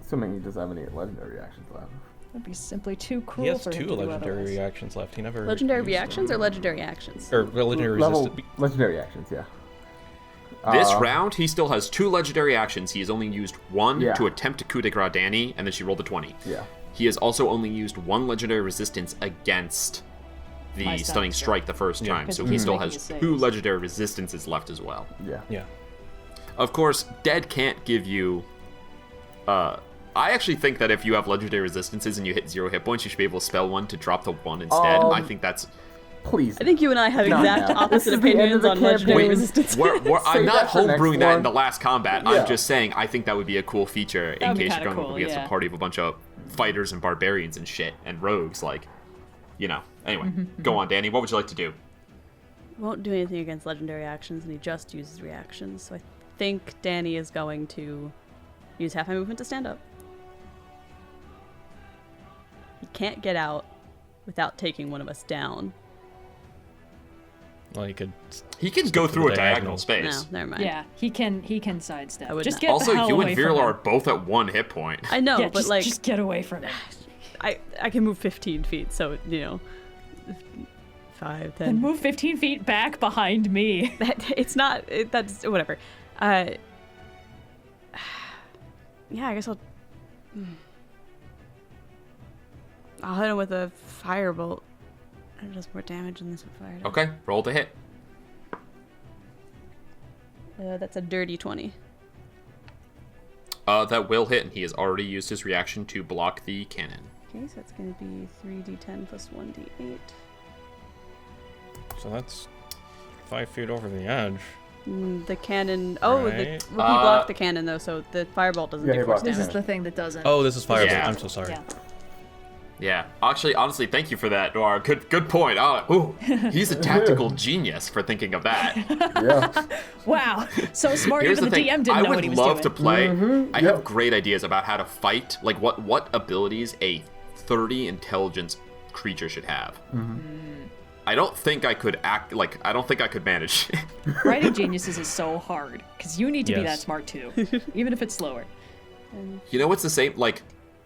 Assuming he doesn't have any legendary reactions left. That'd be simply too cruel He has for him 2 to do legendary otherwise. reactions left. He never Legendary used reactions them. or legendary actions? Or legendary Level resistant. legendary actions, yeah. This round, he still has 2 legendary actions. He has only used 1 Yeah. to attempt to coup de grace Dani, and then she rolled a 20. Yeah. He has also only used 1 legendary resistance against the My stunning stunning strike the first Yeah. time, Because so he he keeps still making has his 2 saves. legendary resistances left as well. Yeah. Yeah. Of course, Dead can't give you. I actually think that if you have legendary resistances and you hit 0 hit points, you should be able to spell 1 to drop the 1 instead. I think that's. Please. I think you and I have exact now. opposite This is the end of opinions the on legendary campaign. resistance. I'm Save not that for next homebrewing that in one. the last combat. Yeah. I'm just saying I think that would be a cool feature in That'd be case you're kinda going cool, up against yeah. a party of a bunch of fighters and barbarians and shit and rogues. Anyway, go on, Dani. What would you like to do? Won't do anything against legendary actions, and he just uses reactions. So I think Dani is going to use half my movement to stand up. He can't get out without taking one of us down. Well, he could. He can go to through the a diagonal diagonal. space. No, never mind. Yeah, he can sidestep. I would Just not. get Also, the hell you away and from Viral him. are both at 1 hit point. I know, Yeah, but just get away from it. I can move 15 feet, so 5, 10. Then move 15 feet back behind me. It's not. That's whatever. Yeah, I guess I'll hit him with a firebolt. It does more damage than this with fire. Okay, roll to hit. That's a dirty 20. That will hit, and he has already used his reaction to block the cannon. Okay, so it's going to be 3d10 plus 1d8. So that's 5 feet over the edge. The cannon. Oh, Right. he blocked the cannon though, so the firebolt doesn't Yeah, do he force blocked This damage. is the thing that doesn't. Oh, this is fire. Yeah. I'm so sorry. Yeah. Yeah, actually, honestly, thank you for that, Noir. Good point. He's a tactical genius for thinking of that. Yeah. Wow. So smart. Here's Even the the thing. DM didn't I know would what he was love to doing. play. I yep. have great ideas about how to fight. Like what abilities a 30 intelligence creature should have. I don't think I could I don't think I could manage. Writing geniuses is so hard because you need to be that Yes. smart too, even if it's slower. You know what's the same? Like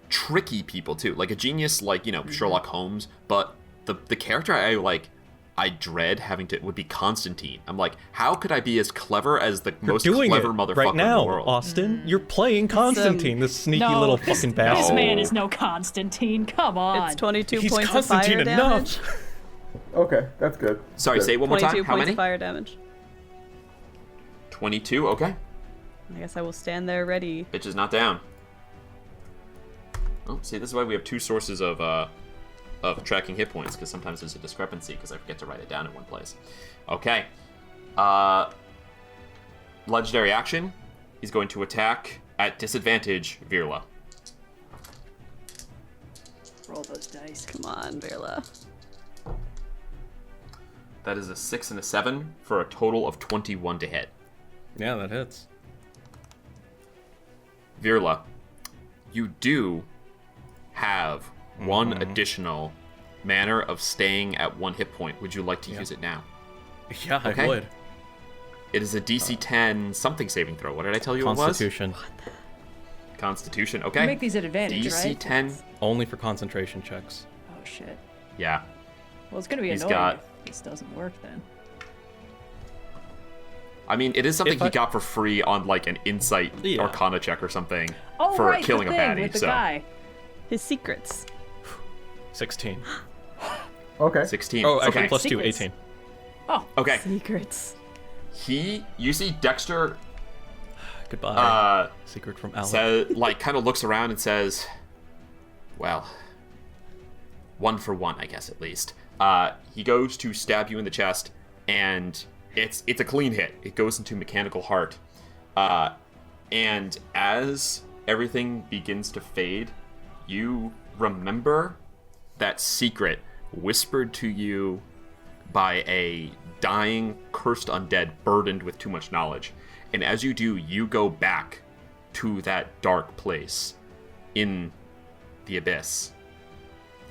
tricky people too. Like a genius, like Sherlock Holmes. But the character I dread having to would be Constantine. I'm like, how could I be as clever as the You're most doing clever it motherfucker right now, in the world? Austin. You're playing Constantine, this sneaky No, little this, fucking this bastard. man is no Constantine. Come on. It's 22 He's points Constantine of fire enough. damage. Okay, that's good. Sorry, Good. say it one more 22 time. How points many? of fire damage. 22. Okay. I guess I will stand there ready. Bitch is not down. Oh, see, this is why we have 2 sources of tracking hit points, because sometimes there's a discrepancy because I forget to write it down in one place. Okay. Legendary action. He's going to attack at disadvantage Virla. Roll those dice. Come on, Verla. That is a 6 and a 7 for a total of 21 to hit. Yeah, that hits. Virla, you do have one additional manner of staying at 1 hit point. Would you like to use it now? Yeah, Okay. I would. It is a DC 10 something saving throw. What did I tell you Constitution. it was? Constitution. You Okay. make these at advantage, DC right? 10. Only for concentration checks. Oh shit. Yeah. Well, it's gonna be He's annoying got- if this doesn't work then. I mean, it is something If he I- got for free on like an insight Yeah. arcana check or something Oh for right, killing the a thing baddie. with the So guy. His secrets. 16. Okay. 16. Oh, actually, okay. plus 2, Secrets. 18. Oh, Okay. Secrets. You see Dexter Goodbye. Secret from Alan. kind of looks around and says, well, 1 for 1, I guess, at least. He goes to stab you in the chest, and it's a clean hit. It goes into mechanical heart. And as everything begins to fade, you remember that secret whispered to you by a dying, cursed undead burdened with too much knowledge. And as you do, you go back to that dark place in the abyss.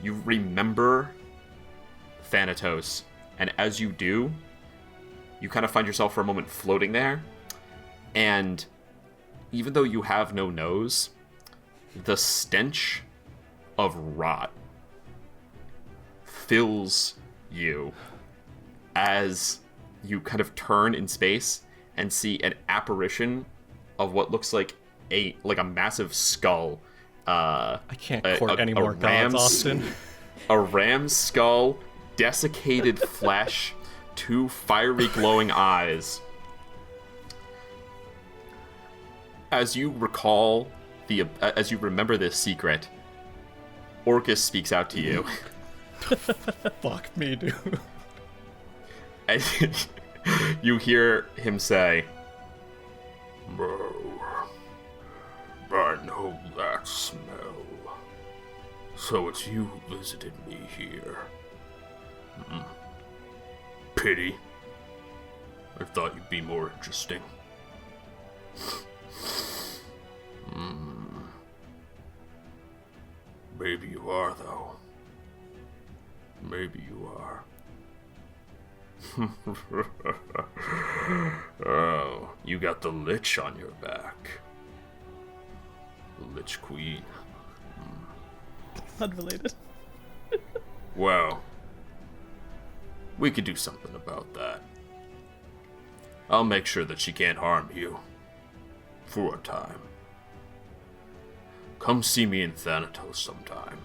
You remember Thanatos. And as you do, you kind of find yourself for a moment floating there. And even though you have no nose, the stench of rot fills you as you kind of turn in space and see an apparition of what looks like a massive skull. I can't court any more gods, Austin. A ram's skull, desiccated flesh, 2 fiery glowing eyes. As you remember this secret, Orcus speaks out to you. Fuck me, dude. And you hear him say, I know that smell. So it's you who visited me here. Pity. I thought you'd be more interesting. Maybe you are, though. Maybe you are. Oh, you got the Lich on your back. The Lich Queen. Unrelated. Well, we could do something about that. I'll make sure that she can't harm you. For a time. Come see me in Thanatos sometime.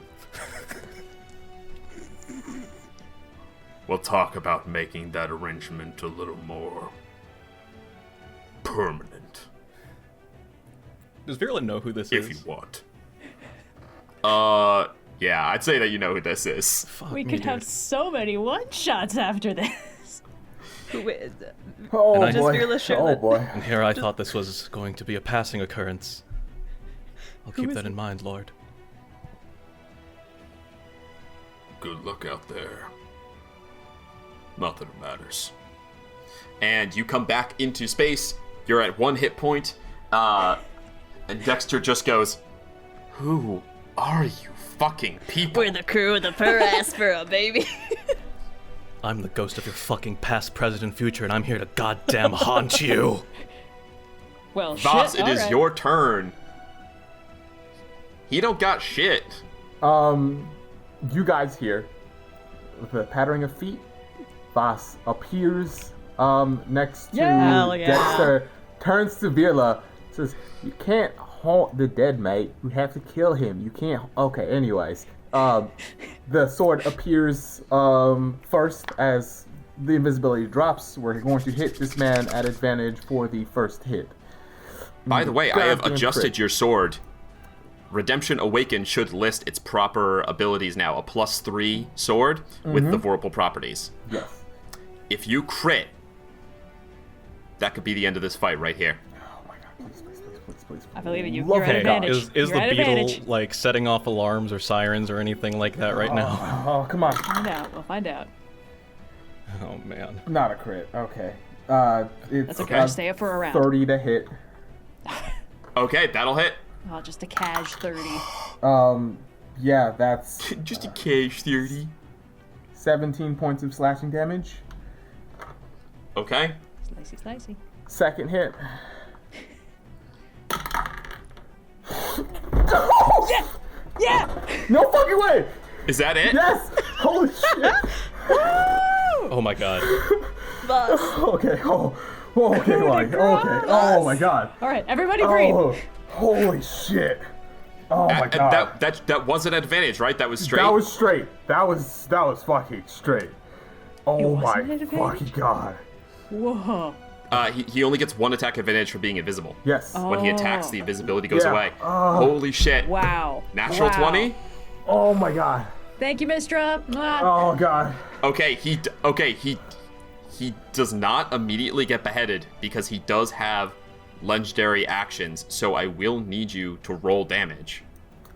We'll talk about making that arrangement a little more permanent. Does Virulent know who this is? If you want. Yeah, I'd say that you know who this is. Fuck We me, could dude. have so many one-shots after this. Wait, Oh And I- boy. Fearless Oh Charlotte. boy. And here I thought this was going to be a passing occurrence. I'll keep is that it? in mind, Lord. Good luck out there. Not that it matters. And you come back into space. You're at 1 hit point. And Dexter just goes, "Who are you fucking people?" we're the crew of the Per Aspera, baby. I'm the ghost of your fucking past, present, and future, and I'm here to goddamn haunt you. Well, Vhas, shit, it is alright. your turn. He don't got shit. You guys hear the pattering of feet. Vhas appears next to Hell yeah. Dexter, turns to Virla, says, "You can't haunt the dead, mate. You have to kill him. You can't." Okay, anyways. The sword appears first as the invisibility drops. We're going to hit this man at advantage for the first hit. By the way, I have Goddamn adjusted crit. your sword. Redemption Awakened should list its proper abilities now. A +3 sword with the Vorpal properties. Yes. If you crit, that could be the end of this fight right here. Oh my god, please. I believe in you. Love You're at it. advantage. Is You're the at beetle advantage. like setting off alarms or sirens or anything like that right now? Oh, come on. Find out. We'll find out. Oh man. Not a crit. Okay. It's That's okay. Stay up for a round. 30 to hit. Okay, that'll hit. Oh, just a cash 30. Yeah, that's Just a cash 30. 17 points of slashing damage. Okay. Slicey, slicey. Second hit. Yeah! No fucking way! Is that it? Yes! Holy shit! Oh my god. Vhas. Okay, okay, like, okay. Oh my god. All right, everybody breathe. Oh, holy shit. Oh my god. That was an advantage, right? That was straight. That was straight. That was fucking straight. Oh was my an advantage? fucking god. Whoa. He only gets 1 attack advantage for being invisible. Yes. When he attacks, the invisibility goes Yeah. Oh. away. Holy shit. Wow. Natural Wow. 20? Oh my god. Thank you, Mistra. Mwah. Oh god. Okay, he does not immediately get beheaded because he does have legendary actions, so I will need you to roll damage.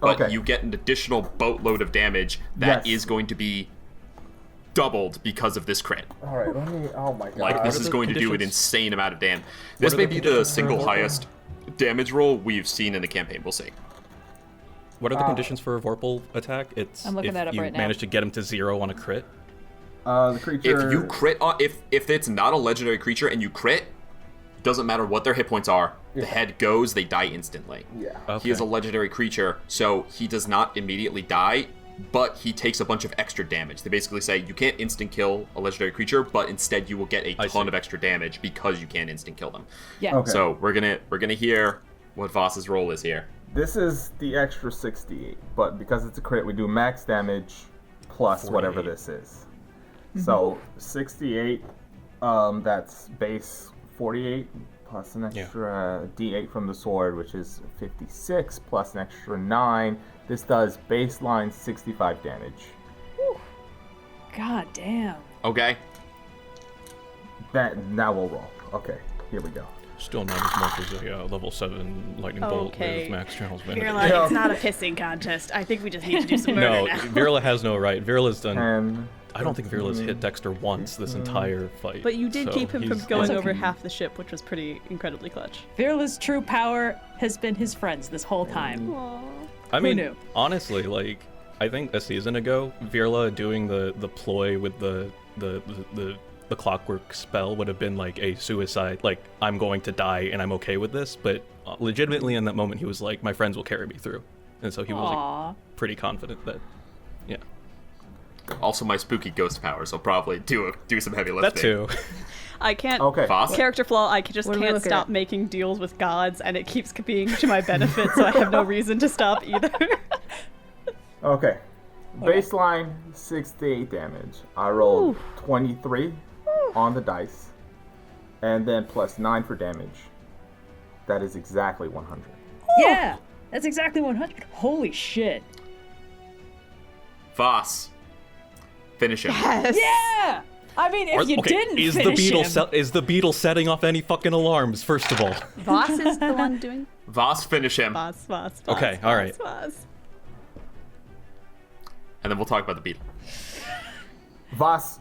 But Okay. you get an additional boatload of damage that Yes. is going to be doubled because of this crit. All right, let me. Oh my god. Like, this are is the going to do an conditions? insane amount of damage. This are may the be the conditions for single Vorpal? highest damage roll we've seen in the campaign. We'll see. What are the conditions for a Vorpal attack? It's I'm looking if that up you right now. manage to get him to 0 on a crit. The creature. If you crit on, if it's not a legendary creature and you crit, doesn't matter what their hit points are. The head goes, they die instantly. Yeah. Okay. He is a legendary creature, so he does not immediately die, but he takes a bunch of extra damage. They basically say you can't instant kill a legendary creature, but instead you will get a ton of extra damage because you can't instant kill them. Yeah. Okay. So we're gonna hear what Vhas's role is here. This is the extra 68, but because it's a crit, we do max damage plus 48. whatever this is. So 68, that's base 48 plus an extra D8 from the sword, which is 56 plus an extra 9. This does baseline 65 damage. God damn. Okay. Now we'll roll. Okay, here we go. Still not as much as a level 7 lightning bolt Okay. with max channels vanity. Virla, it's not a pissing contest. I think we just need to do some murder No, now. Virla has no right. Virla's done. 10. I don't think Virla's hit Dexter once this entire fight. But you did so keep him from he's- going That's over okay. half the ship, which was pretty incredibly clutch. Virla's true power has been his friends this whole time. I mean, knew? honestly, like, I think a season ago, Virla doing the ploy with the clockwork spell would have been like a suicide, like, I'm going to die and I'm okay with this, but legitimately in that moment he was like, my friends will carry me through. And so he was Aw. like, pretty confident that, yeah. Also, my spooky ghost powers will probably do some heavy lifting. That too. I can't. Okay. Vhas? Character flaw, I just What are we can't looking stop at? making deals with gods, and it keeps being to my benefit, so I have no reason to stop either. Okay. Baseline 68 damage. I rolled 23 on the dice, and then plus 9 for damage. That is exactly 100. Yeah, that's exactly 100. Holy shit. Vhas, finish him. Yeah! I mean, if you didn't is finish the beetle him... is the beetle setting off any fucking alarms? First of all, Vhas is the one doing. Vhas, finish him, Vhas. Okay, all right. Vhas. and then we'll talk about the beetle. Vhas,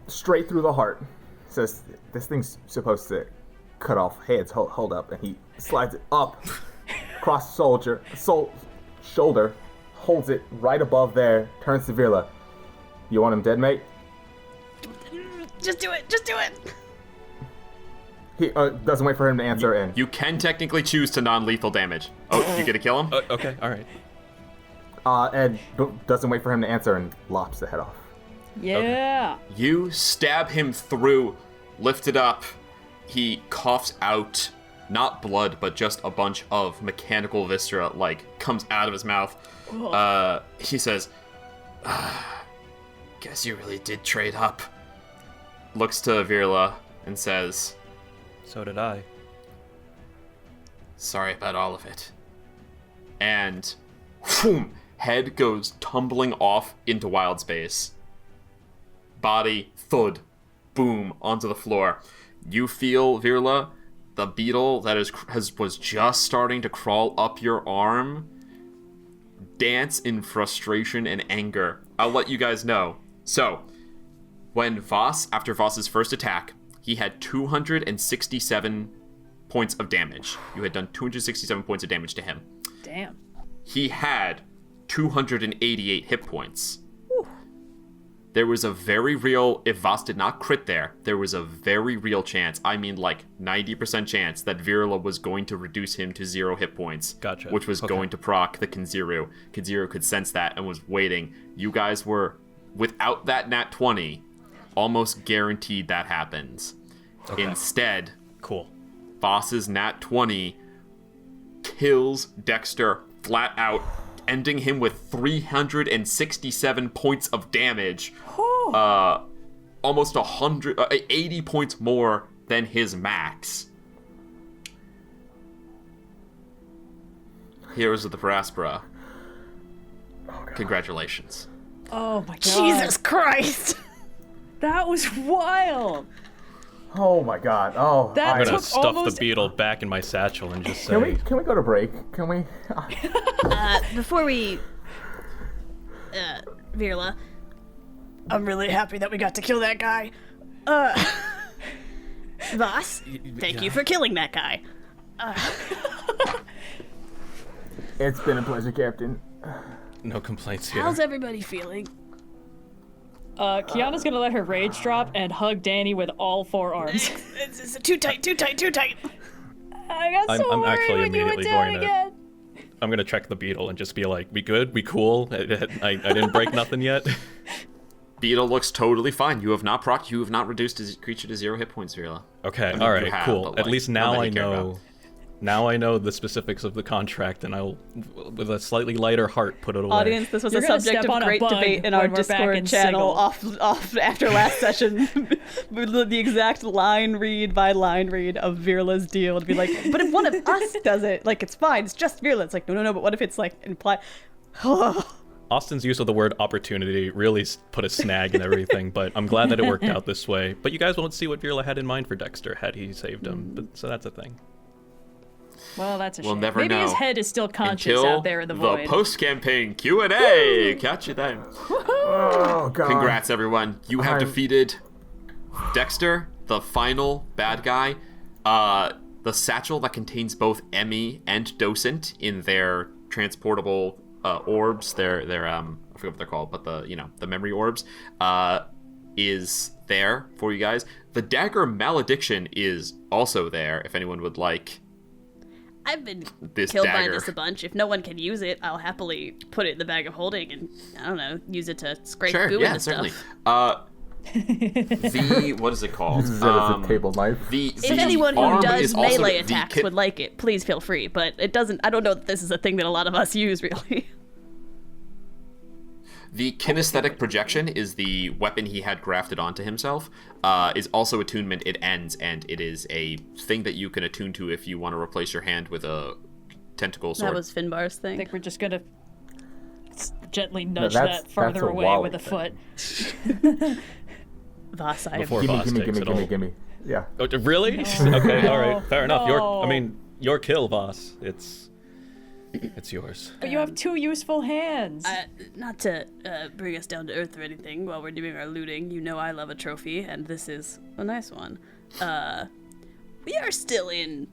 straight through the heart, says, this thing's supposed to cut off heads. Hold up. And he slides it up, across the shoulder, holds it right above there, turns to Virla. You want him dead, mate? Just do it. He doesn't wait for him to answer, and You can technically choose to non-lethal damage. Oh, you gonna kill him? okay, all right. doesn't wait for him to answer and lops the head off. Yeah. You stab him through, lift it up. He coughs out, not blood, but just a bunch of mechanical viscera, like, comes out of his mouth. He says, guess you really did trade up. Looks to Virla and says, So did I. sorry about all of it. And, whoom, head goes tumbling off into wild space. Body, thud, boom, onto the floor. You feel, Virla, the beetle that was just starting to crawl up your arm dance in frustration and anger. I'll let you guys know. So, when Vhas, after Vhas's first attack, he had 267 points of damage. You had done 267 points of damage to him. Damn. He had 288 hit points. There was a very real, if Vhas did not crit there was a very real chance, I mean like 90% chance, that Virla was going to reduce him to 0 hit points. Gotcha. Which was Okay. going to proc the Kinziru. Kinziru could sense that and was waiting. You guys were, without that nat 20, almost guaranteed that happens. Okay. Instead, Cool. Vhas's nat 20 kills Dexter flat out, ending him with 367 points of damage. Almost 80 points more than his max. Heroes of the Per Aspera. Congratulations. Oh my god. Jesus Christ! That was wild. Oh my god. Oh, That I'm gonna took stuff almost- the beetle back in my satchel and just say, Can we go to break? Can we? Before we, Virla, I'm really happy that we got to kill that guy. Vhas, thank you for killing that guy. It's been a pleasure, Captain. no complaints here. How's everybody feeling? Kiana's gonna let her rage drop and hug Dani with all 4 arms. It's too tight. I got so I'm worried actually when you went immediately down going to- again. I'm gonna check the beetle and just be like, we good? We cool? I didn't break nothing yet. Beetle looks totally fine. You have not reduced his creature to 0 hit points, Virla. Okay, I mean, all you right, have, cool. but, At like, least not now that I you care know. about. Now I know the specifics of the contract, and I'll, with a slightly lighter heart, put it away. Audience, this was You're a gonna subject step of on a great bug debate in when our we're back Discord in channel Sigil. off after last session. The exact line read by line read of Virla's deal would be like, but if one of us does it, like, it's fine, it's just Virla. It's like, no, but what if it's like implied? Austin's use of the word opportunity really put a snag in everything, but I'm glad that it worked out this way. But you guys won't see what Virla had in mind for Dexter had he saved him, but, so that's a thing. Well, that's a We'll shame. never Maybe his know head is still conscious Until out there in the void. post-campaign Q&A. Catch you then. Oh god. Congrats, everyone. You have I'm- defeated Dexter, the final bad guy. The satchel that contains both Emmy and Docent in their transportable orbs, their I forget what they're called, but the memory orbs, is there for you guys. The dagger malediction is also there if anyone would like. I've been This killed by dagger. this a bunch. If no one can use it, I'll happily put it in the bag of holding and, I don't know, use it to scrape Sure, goo yeah, into certainly. stuff. What is it called? Use it as a table knife. If anyone who arm does is also melee the attacks kit- would like it, please feel free. But it doesn't. I don't know that this is a thing that a lot of us use, really. The kinesthetic projection is the weapon he had grafted onto himself. Is also attunement. It ends, and it is a thing that you can attune to if you want to replace your hand with a tentacle sword. That was Finbar's I thing. think we're just gonna gently nudge that's- that farther that's a away Wally with a foot. Vhas, I have Before Vhas takes it all. Gimme. Yeah. Oh, really? Okay, all right, fair enough. No. Your kill, Vhas. It's yours. But you have 2 useful hands. not to bring us down to earth or anything while we're doing our looting. You know I love a trophy, and this is a nice one. We are still in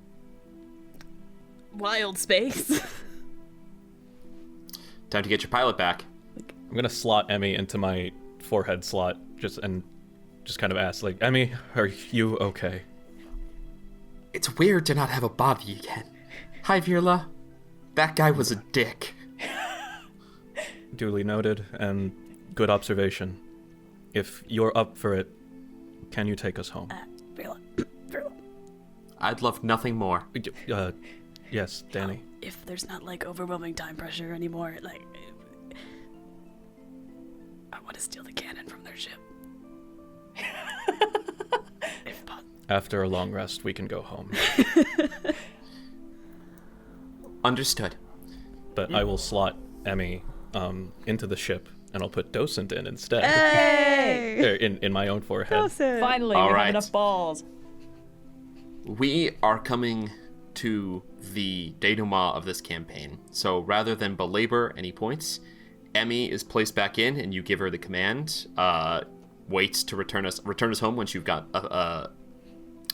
wild space. Time to get your pilot back. I'm gonna slot Emmy into my forehead slot, just kind of ask, like, Emmy, are you okay? It's weird to not have a body again. Hi, Virla. That guy was a dick. Duly noted, and good observation. If you're up for it, can you take us home? Virla. I'd love nothing more. Yes, Dani. If there's not like overwhelming time pressure anymore, like I want to steal the cannon from their ship. If possible. After a long rest, we can go home. Understood. But I will slot Emmy into the ship, and I'll put Docent in instead. Hey! In my own forehead. Finally, All we right. have enough balls. We are coming to the denouement of this campaign. So rather than belabor any points, Emmy is placed back in, and you give her the command. Waits to return us home once you've got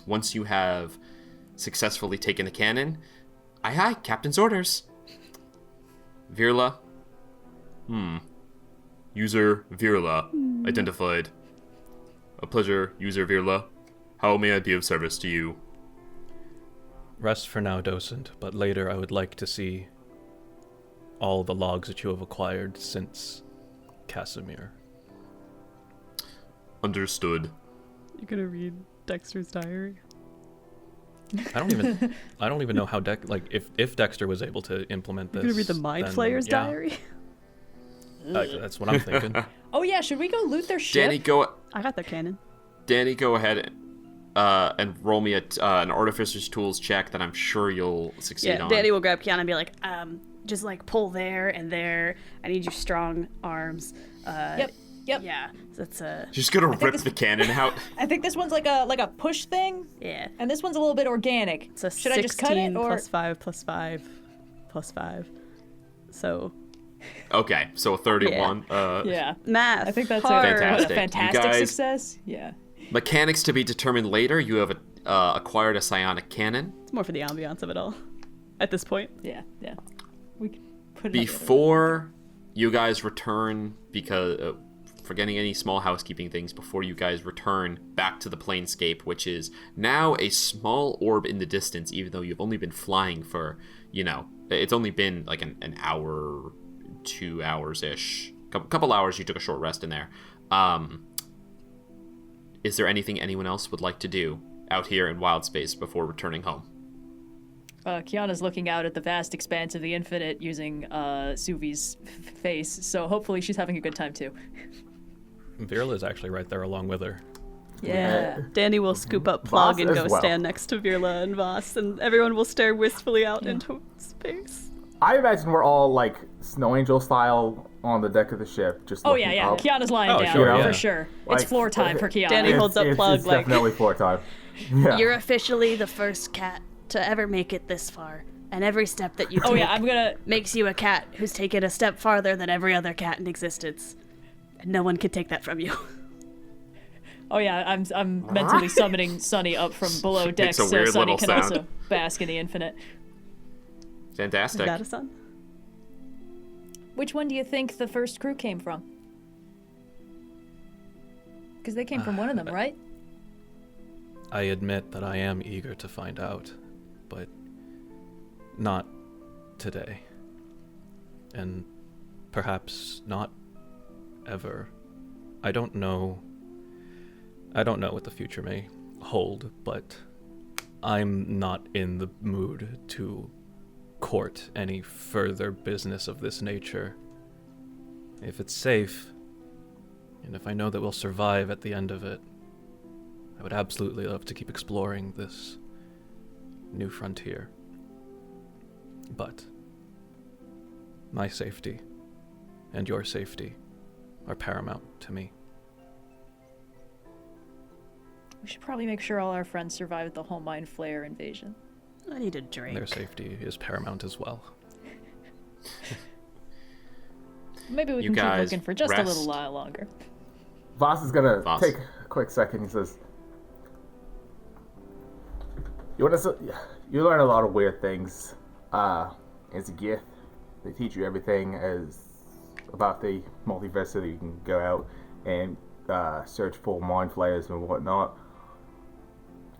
once you have successfully taken the cannon. Aye, captain's orders. Virla. User Virla. Identified. A pleasure, User Virla. How may I be of service to you? Rest for now, Docent, but later I would like to see all the logs that you have acquired since Casimir. Understood. You're gonna read Dexter's diary? I don't even know how if Dexter was able to implement this. You're gonna read the Mind then, Flayer's yeah, diary? that's what I'm thinking. Oh yeah, should we go loot their ship? I got their cannon. Danny, go ahead and roll me an Artificer's Tools check that I'm sure you'll succeed on. Danny will grab Kyana and be like, just like pull there and there. I need your strong arms. Yep. Yeah, that's Just gonna rip the cannon out. I think this one's like a push thing, yeah. and this one's a little bit organic. It's a Should I just cut it 16 or? plus 5 plus 5 plus 5. So Okay, so a 31. Yeah. math. I think that's hard. a Fantastic. fantastic You guys- success. Yeah. Mechanics to be determined later. You have acquired a psionic cannon. It's more for the ambiance of it all. At this point, Yeah. We can put it Before you guys return forgetting any small housekeeping things before you guys return back to the Planescape, which is now a small orb in the distance, even though you've only been flying for, it's only been like an hour, 2 hours-ish. Couple hours, you took a short rest in there. Is there anything anyone else would like to do out here in wild space before returning home? Kyana's looking out at the vast expanse of the infinite using Suvi's face, so hopefully she's having a good time too. Virla's actually right there along with her. Yeah. Dani will scoop up Plug Vhas and as go well. stand next to Virla and Vhas, and everyone will stare wistfully out into space. I imagine we're all like snow angel style on the deck of the ship, just Oh looking yeah. up. Kyana's lying Oh, down, sure, for yeah. sure. Like, It's floor time for Kyana. Dani holds up Plug It's like, definitely floor time. Yeah. You're officially the first cat to ever make it this far, and every step that you take Oh yeah, I'm gonna... makes you a cat who's taken a step farther than every other cat in existence. And no one can take that from you. Oh yeah, I'm mentally summoning Sunny up from below Makes decks a so weird Sunny little can sound. also bask in the infinite. is Fantastic. that a sun? Which one do you think the first crew came from? Because they came from one of them, right? I admit that I am eager to find out, but not today. And perhaps not ever. I don't know what the future may hold, but I'm not in the mood to court any further business of this nature. If it's safe, and if I know that we'll survive at the end of it, I would absolutely love to keep exploring this new frontier. But my safety and your safety are paramount to me. We should probably make sure all our friends survive the whole Mind Flayer invasion. I need a drink. Their safety is paramount as well. Maybe we You can keep guys looking for just a little rest. while longer. Vhas is gonna Vhas. take a quick second. He says, "You learn a lot of weird things as a gift. They teach you everything about the multiverse, so that you can go out and search for mind flayers and whatnot.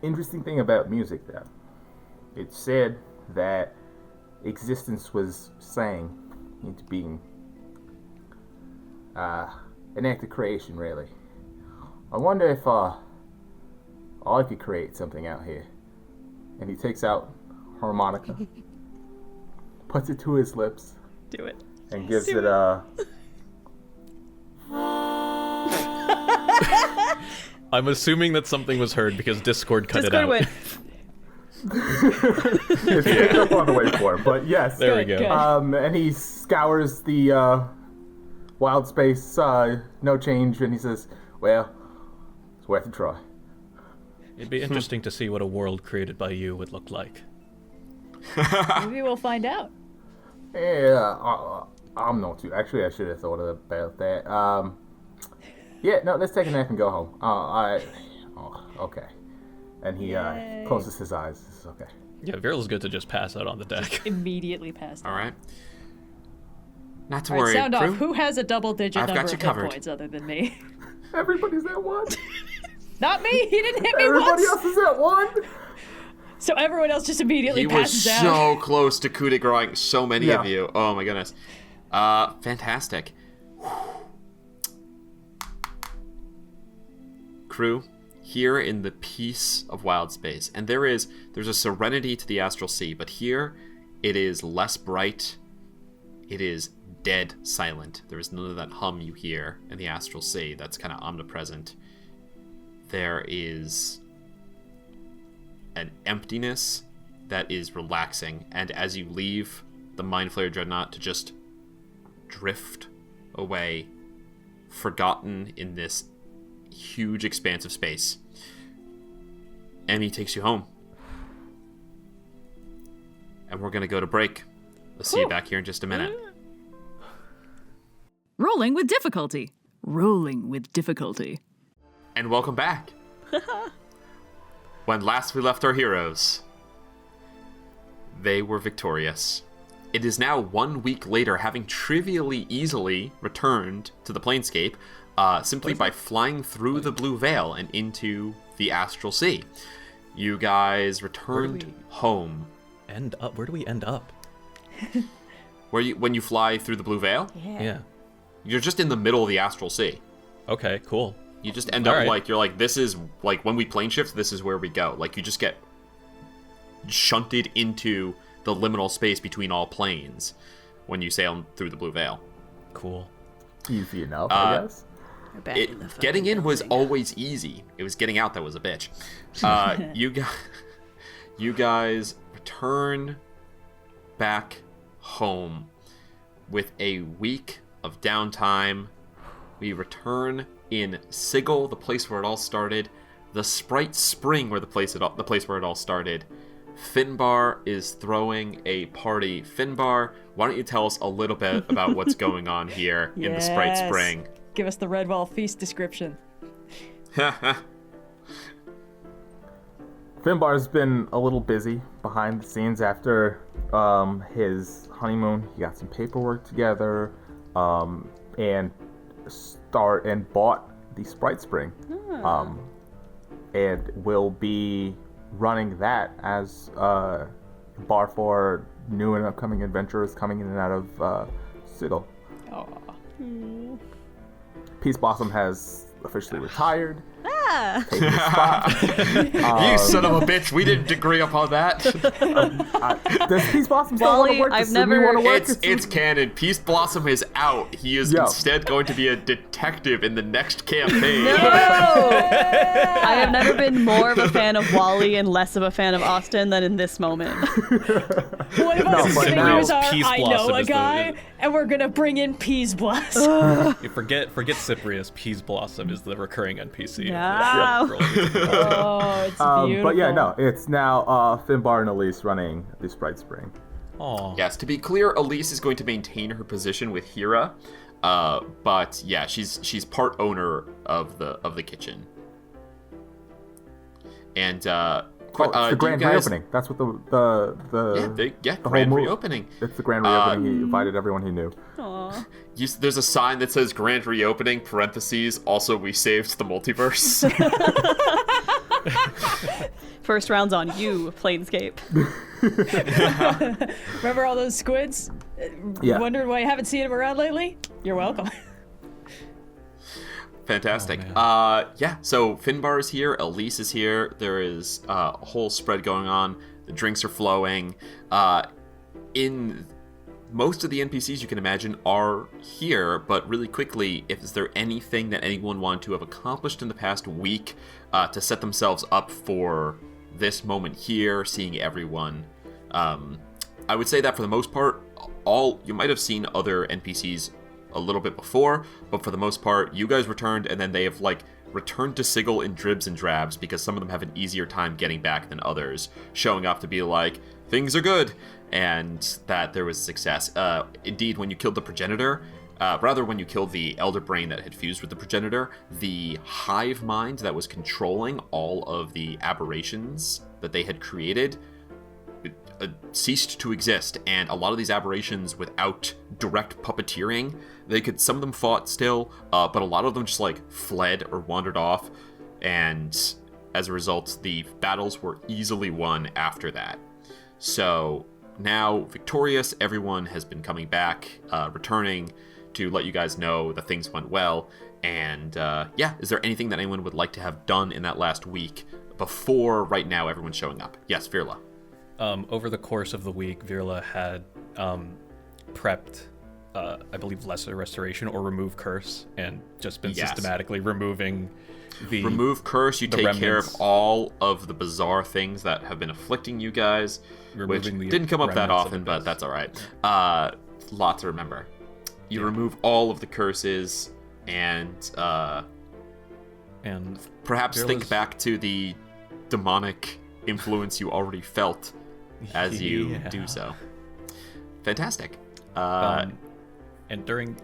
Interesting thing about music, though, it's said that existence was sang into being." An act of creation, really. I wonder if I could create something out here. And he takes out harmonica, puts it to his lips, Do it. and gives Do it I'm assuming that something was heard because Discord cut Discord it out. went. it's picked up on the waveform, but yes. There we Good, go. good. And he scours the wild space, no change, and he says, "Well, it's worth a try." It'd be interesting to see what a world created by you would look like. Maybe we'll find out. Yeah, I'm not too. Actually, I should have thought about that. Yeah, no, let's take a nap and go home. Okay. And he closes his eyes. It's okay. Yeah, Virla's good to just pass out on the deck. Immediately past All right. Not to All right, worry, sound crew. off. Who has a double-digit I've number got of you hit covered. points other than me? Everybody's at one. Not me. He didn't hit me Everybody once. else is at one. So everyone else just immediately He was passes out. so close to coup de grace so many of Yeah. you. Oh my goodness. Fantastic. Crew, here in the peace of wild space, and there's a serenity to the astral sea, but here it is less bright. It is dead silent. There is none of that hum you hear in the astral sea that's kind of omnipresent. There is an emptiness that is relaxing, and as you leave the Mind Flayer Dreadnought to just drift away, forgotten in this huge expanse of space, Emmy takes you home. And we're gonna go to break. We'll see you back here in just a minute. Rolling with difficulty. Rolling with difficulty. And welcome back. When last we left our heroes, they were victorious. it is now 1 week later, having trivially easily returned to the Planescape, simply by flying through the Blue Veil and into the Astral Sea. You guys returned home. Where do we end up? When you fly through the Blue Veil? Yeah. You're just in the middle of the Astral Sea. Okay, cool. You just end up this is, like, when we plane shift, this is where we go. Like, you just get shunted into the liminal space between all planes when you sail through the Blue Veil. Cool. Easy enough, I guess. Getting in was always easy. It was getting out that was a bitch. You guys return back home with a week of downtime. We return in Sigil, the place where it all started, the Sprite Spring, where the place where it all started. Finbar is throwing a party. Finbar, why don't you tell us a little bit about what's going on here in the Sprite Spring? Give us the Redwall feast description. Finbar's been a little busy behind the scenes after his honeymoon. He got some paperwork together and bought the Sprite Spring, and will be running that as a bar for new and upcoming adventurers coming in and out of Sigil. Peace Blossom has officially retired. Taking his spot. You son of a bitch! We didn't agree upon that. Does Peace Blossom still want to work? It's canon. Peace Blossom is out. He is instead going to be a detective in the next campaign. No! I have never been more of a fan of Wally and less of a fan of Austin than in this moment. One of us is going to use our I know a guy, and we're going to bring in Peas Blossom. You forget Cyprius. Peas Blossom is the recurring NPC. Yeah. Oh, it's beautiful. But yeah, no, it's now Finbar and Elise running the Sprite Spring. Oh. Yes, to be clear, Elise is going to maintain her position with Hira, but yeah, she's part owner of the kitchen. And it's the grand reopening. That's what the grand reopening. It's the grand reopening. He invited everyone he knew. Aww. There's a sign that says grand reopening, parentheses, also we saved the multiverse. First round's on you, Planescape. Remember all those squids? Yeah. Wondering why you haven't seen them around lately? You're welcome. Fantastic. So Finbar is here, Elise is here, there is a whole spread going on, the drinks are flowing. In most of the NPCs you can imagine are here, but really quickly, is there anything that anyone wanted to have accomplished in the past week to set themselves up for this moment here, seeing everyone? I would say that for the most part, you might have seen other NPCs a little bit before, but for the most part, you guys returned, and then they have returned to Sigil in dribs and drabs because some of them have an easier time getting back than others, showing up to be like, things are good, and that there was success. Indeed, when you killed the progenitor, when you killed the elder brain that had fused with the progenitor, the hive mind that was controlling all of the aberrations that they had created ceased to exist, and a lot of these aberrations, without direct puppeteering, some of them fought still, but a lot of them just fled or wandered off, and as a result, the battles were easily won after that. So now, victorious, everyone has been coming back, returning to let you guys know that things went well, and is there anything that anyone would like to have done in that last week before right now everyone's showing up? Yes, Virla. Over the course of the week, Virla had prepped, I believe, Lesser Restoration or Remove Curse, and just been systematically removing the... Remove Curse, you take care of all of the bizarre things that have been afflicting you guys, which didn't come up that often, but that's all right. Lot to remember. You remove all of the curses, and perhaps think back to the demonic influence you already felt as you do so. Fantastic. And during,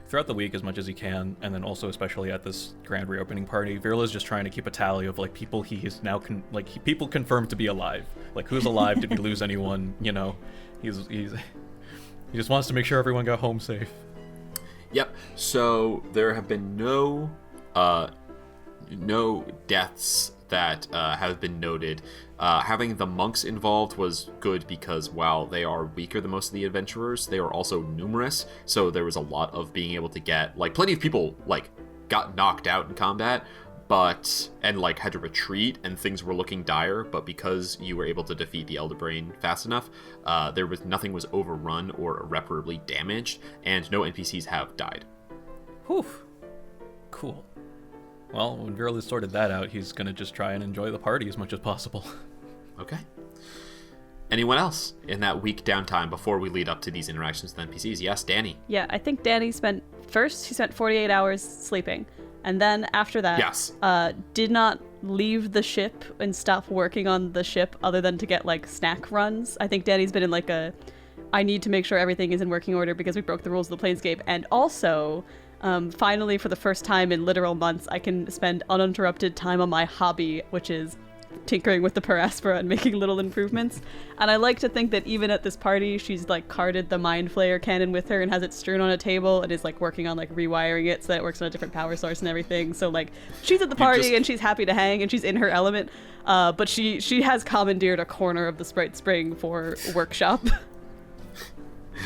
throughout the week as much as he can, and then also especially at this grand reopening party, Virla's just trying to keep a tally of, people he is now, people confirmed to be alive. Who's alive? Did we lose anyone? He's He just wants to make sure everyone got home safe. Yep. So there have been no deaths that have been noted. Having the monks involved was good because while they are weaker than most of the adventurers, they are also numerous. So there was a lot of being able to get, like, plenty of people, like, got knocked out in combat, and like had to retreat and things were looking dire, but because you were able to defeat the Elder Brain fast enough, nothing was overrun or irreparably damaged, and no NPCs have died. Whew. Cool. Well, when Viral has sorted that out, he's gonna just try and enjoy the party as much as possible. Okay. Anyone else in that week downtime before we lead up to these interactions with NPCs? Yes, Dani. Yeah, I think Dani spent 48 hours sleeping. And then after that, yes. Did not leave the ship and stop working on the ship other than to get, like, snack runs. I think Dani's been in, like, I need to make sure everything is in working order because we broke the rules of the Planescape. And also, finally, for the first time in literal months, I can spend uninterrupted time on my hobby, which is tinkering with the Per Aspera and making little improvements. And I like to think that even at this party, she's, like, carded the Mind Flayer cannon with her and has it strewn on a table and is, like, working on, like, rewiring it so that it works on a different power source and everything. So, like, she's at the party and she's happy to hang and she's in her element, but she has commandeered a corner of the Sprite Spring for workshop.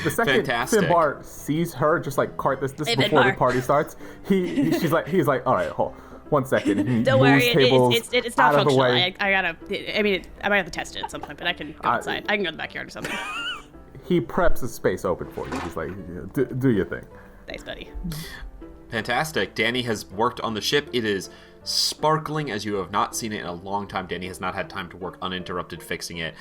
The second Finbar sees her just, like, cart this before Finbar. the party starts, he's like, all right, hold 1 second. He Don't worry, moves it's not out of the functional. way. I might have to test it at some point, but I can go outside. I can go in the backyard or something. He preps a space open for you. He's like, do your thing. Thanks, buddy. Fantastic. Dani has worked on the ship. It is sparkling as you have not seen it in a long time. Dani has not had time to work uninterrupted fixing it.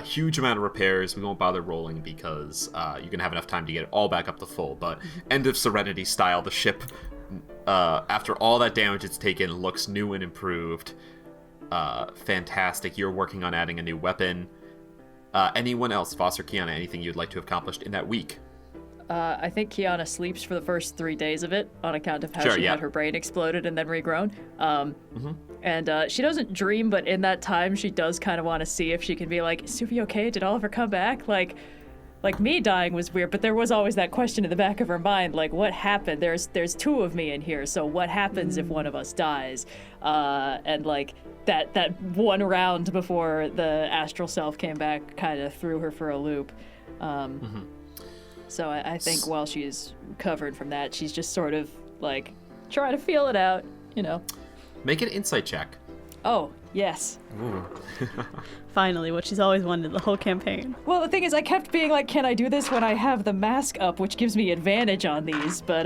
Huge amount of repairs. We won't bother rolling because you're going to have enough time to get it all back up to full. But End of Serenity style, the ship, after all that damage it's taken, looks new and improved. Fantastic. You're working on adding a new weapon. Anyone else, Vhas or Kyana, anything you'd like to have accomplished in that week? I think Kyana sleeps for the first 3 days of it on account of how she had her brain exploded and then regrown. And she doesn't dream, but in that time, she does kind of want to see if she can be like, is Sophia okay? Did Oliver come back? Like me dying was weird, but there was always that question in the back of her mind, like, what happened? There's two of me in here, so what happens if one of us dies? And like that one round before the astral self came back kind of threw her for a loop. So I think while she's recovered from that, she's just sort of like trying to feel it out, you know. Make an insight check. Oh, yes. Ooh. Finally, what she's always wanted the whole campaign. Well, the thing is, I kept being like, can I do this when I have the mask up, which gives me advantage on these, but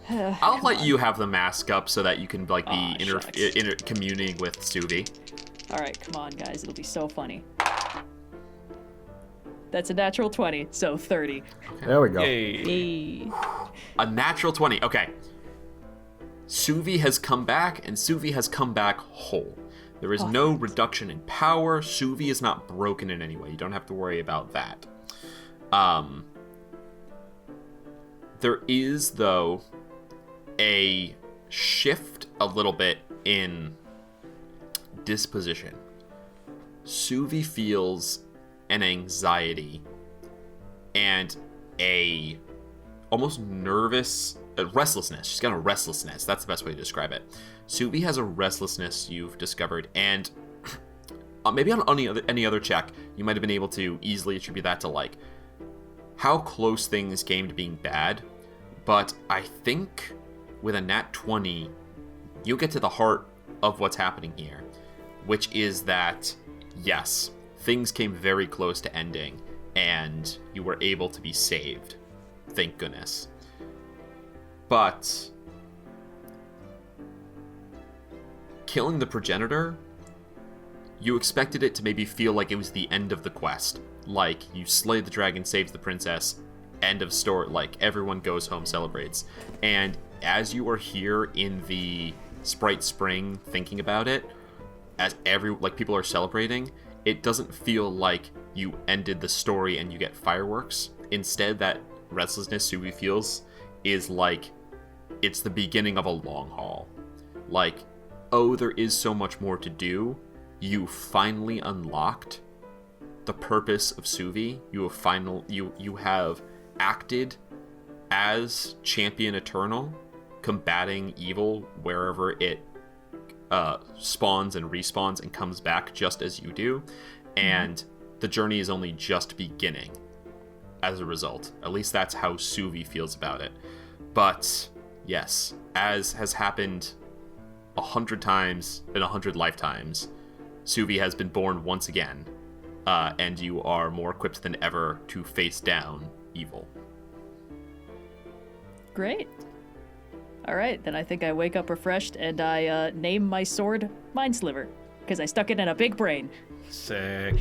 I'll let you have the mask up so that you can, like, be communing with Suvi. All right, come on, guys. It'll be so funny. That's a natural 20, so 30. Okay. There we go. Yay. A natural 20. Okay. Suvi has come back, and Suvi has come back whole. There is no reduction in power. Suvi is not broken in any way. You don't have to worry about that. There is, though, a shift a little bit in disposition. Suvi feels an anxiety and a almost nervous restlessness. She's got a restlessness. That's the best way to describe it. Suvi has a restlessness you've discovered, and maybe on any other check, you might have been able to easily attribute that to, like, how close things came to being bad. But I think with a nat 20, you'll get to the heart of what's happening here, which is that, yes, things came very close to ending, and you were able to be saved. Thank goodness. But killing the progenitor, you expected it to maybe feel like it was the end of the quest. Like, you slayed the dragon, saved the princess, end of story, like, everyone goes home, celebrates. And as you are here in the Sprite Spring thinking about it, as people are celebrating, it doesn't feel like you ended the story and you get fireworks. Instead, that restlessness Suvi feels is like it's the beginning of a long haul. Like, oh, there is so much more to do. You finally unlocked the purpose of Suvi. You have acted as Champion Eternal, combating evil wherever it spawns and respawns and comes back just as you do, and the journey is only just beginning as a result. At least that's how Suvi feels about it. But yes, as has happened 100 times in 100 lifetimes, Suvi has been born once again, and you are more equipped than ever to face down evil. Great. All right, then I think I wake up refreshed and I name my sword Mindsliver, because I stuck it in a big brain. Sick.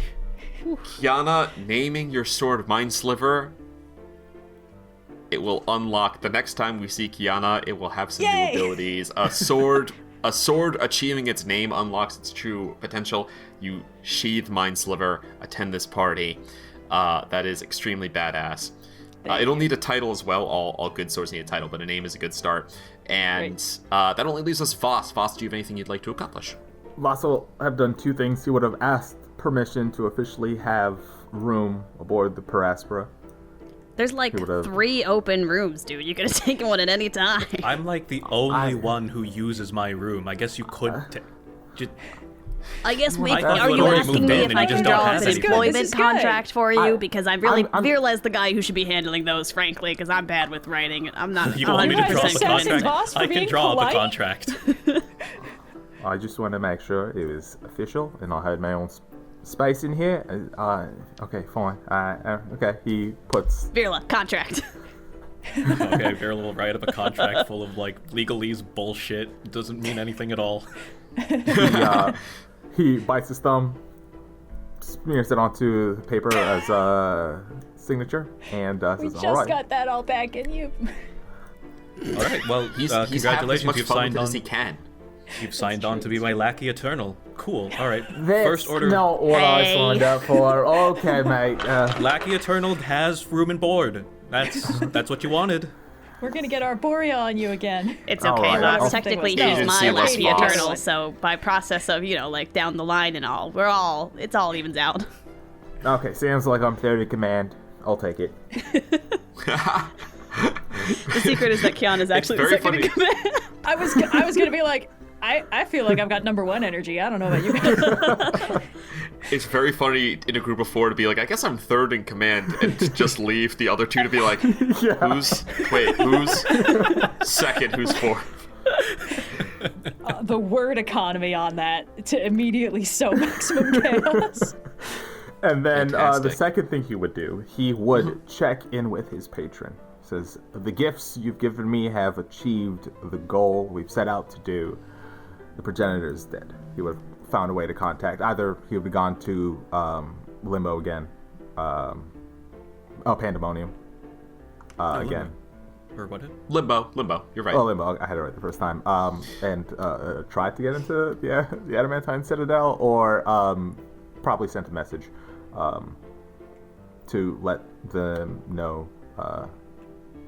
Kyana, naming your sword Mindsliver, it will unlock, the next time we see Kyana, it will have some Yay! new abilities. A sword achieving its name unlocks its true potential. You sheathe Mindsliver, attend this party. That is extremely badass. It'll need a title as well. All good swords need a title, but a name is a good start. And that only leaves us Vhas. Vhas, do you have anything you'd like to accomplish? Vhas will have done two things. He would have asked permission to officially have room aboard the Per Aspera. There's like 3 open rooms, dude. You could have taken one at any time. I'm like the only one who uses my room. I guess you could. I guess I thought are you you had already asking moved me in if and I you can just don't draw up have an anything. employment This is good. contract for you? Because I really I'm- realize the guy who should be handling those, frankly, because I'm bad with writing. I'm not You want me to 100% draw up a convinced. Voss contract? for I can being draw up a polite? contract. I just want to make sure it was official, and I had my own space in here. Okay, fine. Okay, he puts... Virla, contract. Okay, Vera will write up a contract full of like legalese bullshit. It doesn't mean anything at all. He bites his thumb, smears it onto the paper as a signature, and We says, just all right. got that all back in you. All right. Well, He's having as congratulations. much You've fun signed with it on. as he can. You've signed on to be my lackey eternal. Cool. All right. That's First order. not what I Hey. signed up for. Okay, mate. Lackey eternal has room and board. That's what you wanted. We're gonna get Arborea on you again. It's All okay, right, Voss. I'll- Technically, No, he's my agency less Lexi Voss. Eternal, so by process of, like, down the line and all, it's all evens out. Okay, sounds like I'm third in command. I'll take it. The secret is that Kyana's actually the very second in funny. command. I was gonna be like, I feel like I've got number 1 energy. I don't know about you guys. It's very funny in a group of 4 to be like, I guess I'm third in command, and to just leave the other 2 to be like, who's second, who's fourth? The word economy on that to immediately sow maximum chaos. And then the Fantastic. second thing he would do, he would check in with his patron. Says, the gifts you've given me have achieved the goal we've set out to do. The progenitor is dead. He would have found a way to contact. Either he would have gone to Limbo again. Pandemonium. Again. Or what? Limbo, you're right. Oh, Limbo. I had it right the first time. And tried to get into the Adamantine Citadel, or probably sent a message to let them know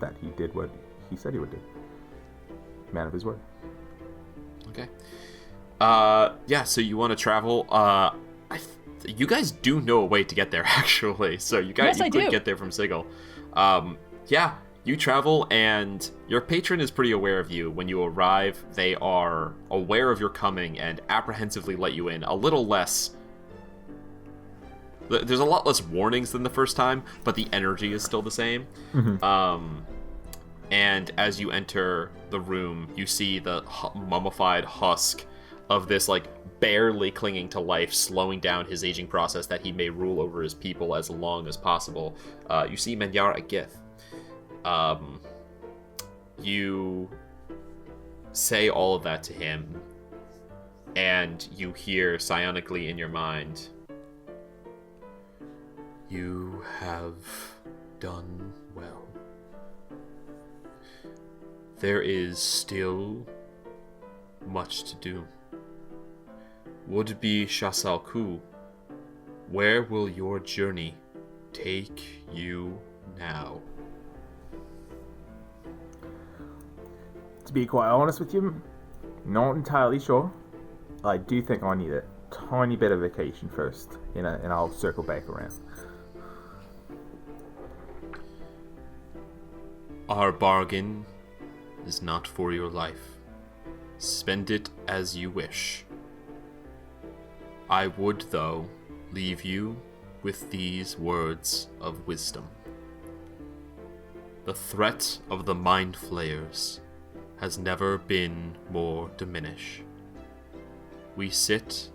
that he did what he said he would do. Man of his word. Okay. Yeah, so you want to travel. You guys do know a way to get there, actually. So you Yes, I could do. get there from Sigil. Yeah, you travel, and your patron is pretty aware of you. When you arrive, they are aware of your coming and apprehensively let you in. A little less... There's a lot less warnings than the first time, but the energy is still the same. And as you enter the room, you see the mummified husk of this, like, barely clinging to life, slowing down his aging process that he may rule over his people as long as possible. You see Menyar Agith. You say all of that to him, and you hear psionically in your mind, "You have done well. There is still much to do. Would-be Shasalku, where will your journey take you now?" To be quite honest with you, not entirely sure. I do think I need a tiny bit of vacation first, and I'll circle back around. Our bargain is not for your life. Spend it as you wish. I would, though, leave you with these words of wisdom. The threat of the Mind Flayers has never been more diminished. We sit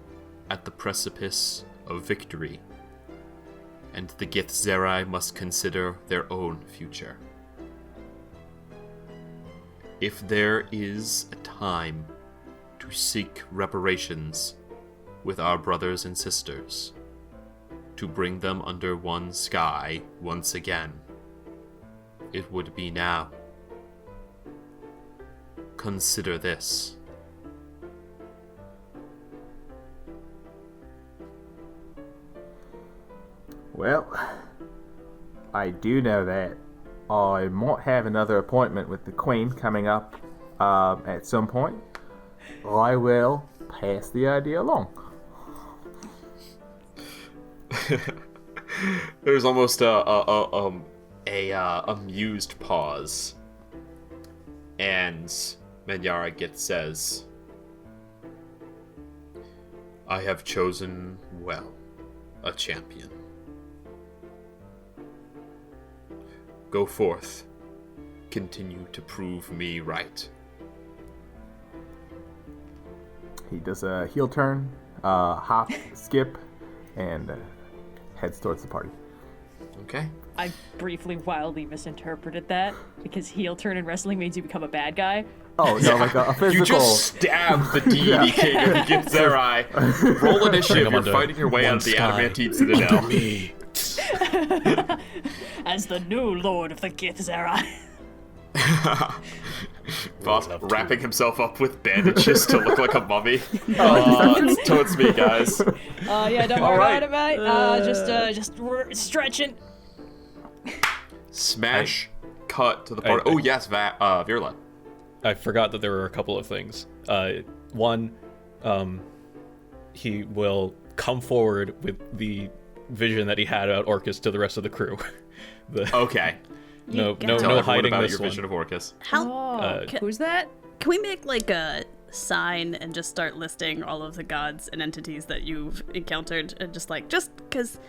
at the precipice of victory, and the Githzerai must consider their own future. If there is a time to seek reparations with our brothers and sisters, to bring them under one sky once again, it would be now. Consider this. Well, I do know that I might have another appointment with the Queen coming up at some point. I will pass the idea along. There's almost a amused pause, and Menyara says, "I have chosen well a champion. Go forth, continue to prove me right." He does a heel turn, hop, skip, and heads towards the party. Okay. I briefly wildly misinterpreted that because heel turn in wrestling means you become a bad guy. Oh, no, like a physical... You just stabbed the deity king of the Githzerai. Roll initiative, you're fighting your way out of the adamantine citadel. Me. As the new lord of the Githzerai. Vhas wrapping himself up with bandages to look like a mummy. Towards me, guys. Yeah, don't worry about it, mate. Just stretching. Smash cut to the part. Oh yes, Virla. I forgot that there were a couple of things. One, he will come forward with the vision that he had about Orcus to the rest of the crew. Okay. No Tell hiding about this your one. vision of Orcus. Who's that? Can we make like a sign and just start listing all of the gods and entities that you've encountered, and just because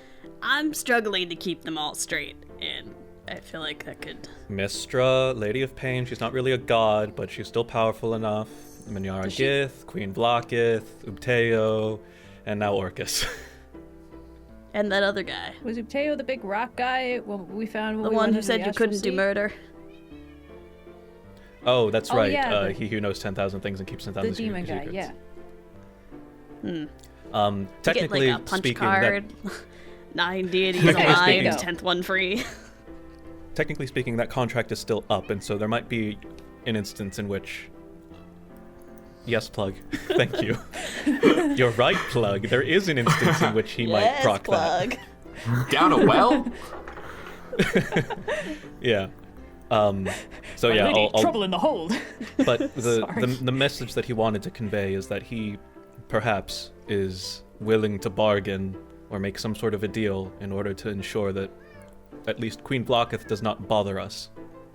I'm struggling to keep them all straight, and I feel like that could... Mystra, Lady of Pain, she's not really a god, but she's still powerful enough. Minyara Gith, Queen Vlaakith, Ubteo, and now Orcus. And that other guy. Was Ubteo the big rock guy we found when The we one went who into said the you Astral couldn't do Sea? murder. Oh, that's right. yeah, He who knows 10,000 things and keeps 10,000 The demon guy, secrets. yeah. Technically Get like a punch speaking, card. 9 deities Technically alive, speaking- 10th one free. technically speaking, that contract is still up, and so there might be an instance in which... Yes, Plug. Thank you. You're right, Plug. There is an instance in which he might proc Plug. that. Down a well? Yeah. So yeah, Lady, I'll trouble in the hold. but Sorry. the message that he wanted to convey is that he perhaps is willing to bargain or make some sort of a deal in order to ensure that at least Queen Vlaakith does not bother us.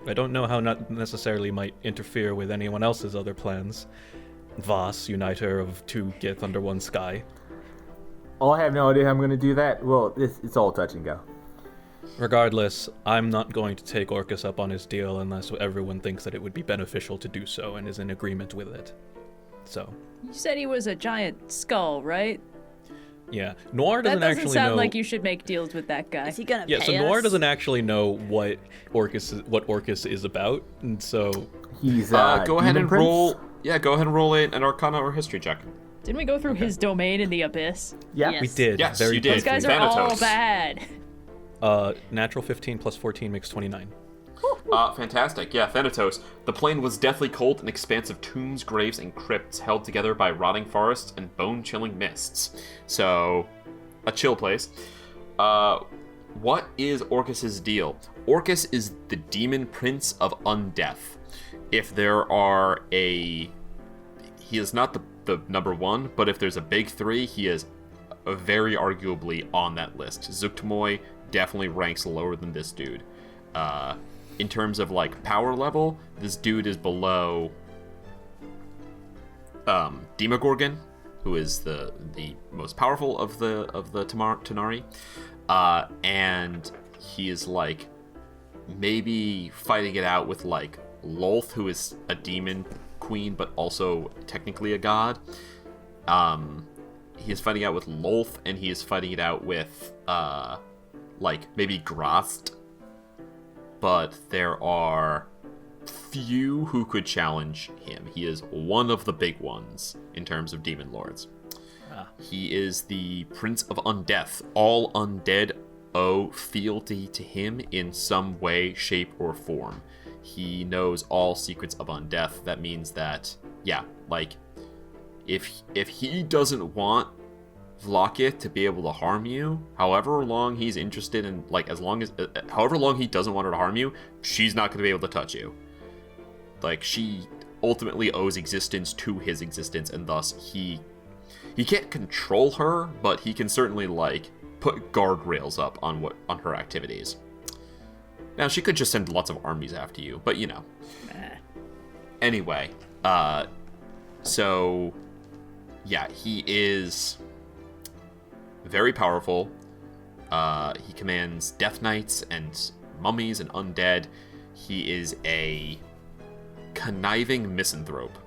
I don't know how not necessarily might interfere with anyone else's other plans. Vhas, uniter of two Gith under one sky. Oh, I have no idea how I'm going to do that. Well, it's all touch and go. Regardless, I'm not going to take Orcus up on his deal unless everyone thinks that it would be beneficial to do so and is in agreement with it. So, You said he was a giant skull, right? yeah. Noir That doesn't doesn't actually sound know... like you should make deals with that guy. Is he gonna Yeah, pay so us? Noir doesn't actually know what Orcus is about, and so He's Go ahead demon and prince? roll. Yeah, go ahead and roll an Arcana or History check. Didn't we go through his domain in the abyss? Yeah. Yes. we did. Yes, very you did. These guys briefly. are all Thanatos. bad. Natural 15 plus 14 makes 29. Fantastic. Yeah, Thanatos. The plane was deathly cold, an expanse of tombs, graves, and crypts held together by rotting forests and bone-chilling mists. So, a chill place. What is Orcus's deal? Orcus is the demon prince of undeath. If there are he is not the number one, but if there's a big three, he is very arguably on that list. Zuktmoy definitely ranks lower than this dude. in terms of like power level, this dude is below Demogorgon, who is the most powerful of the Tanari, and he is like maybe fighting it out with like Lolth, who is a demon queen but also technically a god. He is fighting out with Lolth, and he is fighting it out with like maybe Grast, but there are few who could challenge him. He is one of the big ones in terms of demon lords. He is the Prince of Undeath. All undead owe fealty to him in some way, shape, or form. He knows all secrets of undeath. That means that, yeah, like, if he doesn't want Vlaakith to be able to harm you, however long he's interested in, like, however long he doesn't want her to harm you, she's not going to be able to touch you. Like, she ultimately owes existence to his existence, and thus he can't control her, but he can certainly, like, put guardrails up on her activities. Now, she could just send lots of armies after you, but you know. Anyway, so, yeah, he is very powerful. He commands Death Knights and mummies and undead. He is a conniving misanthrope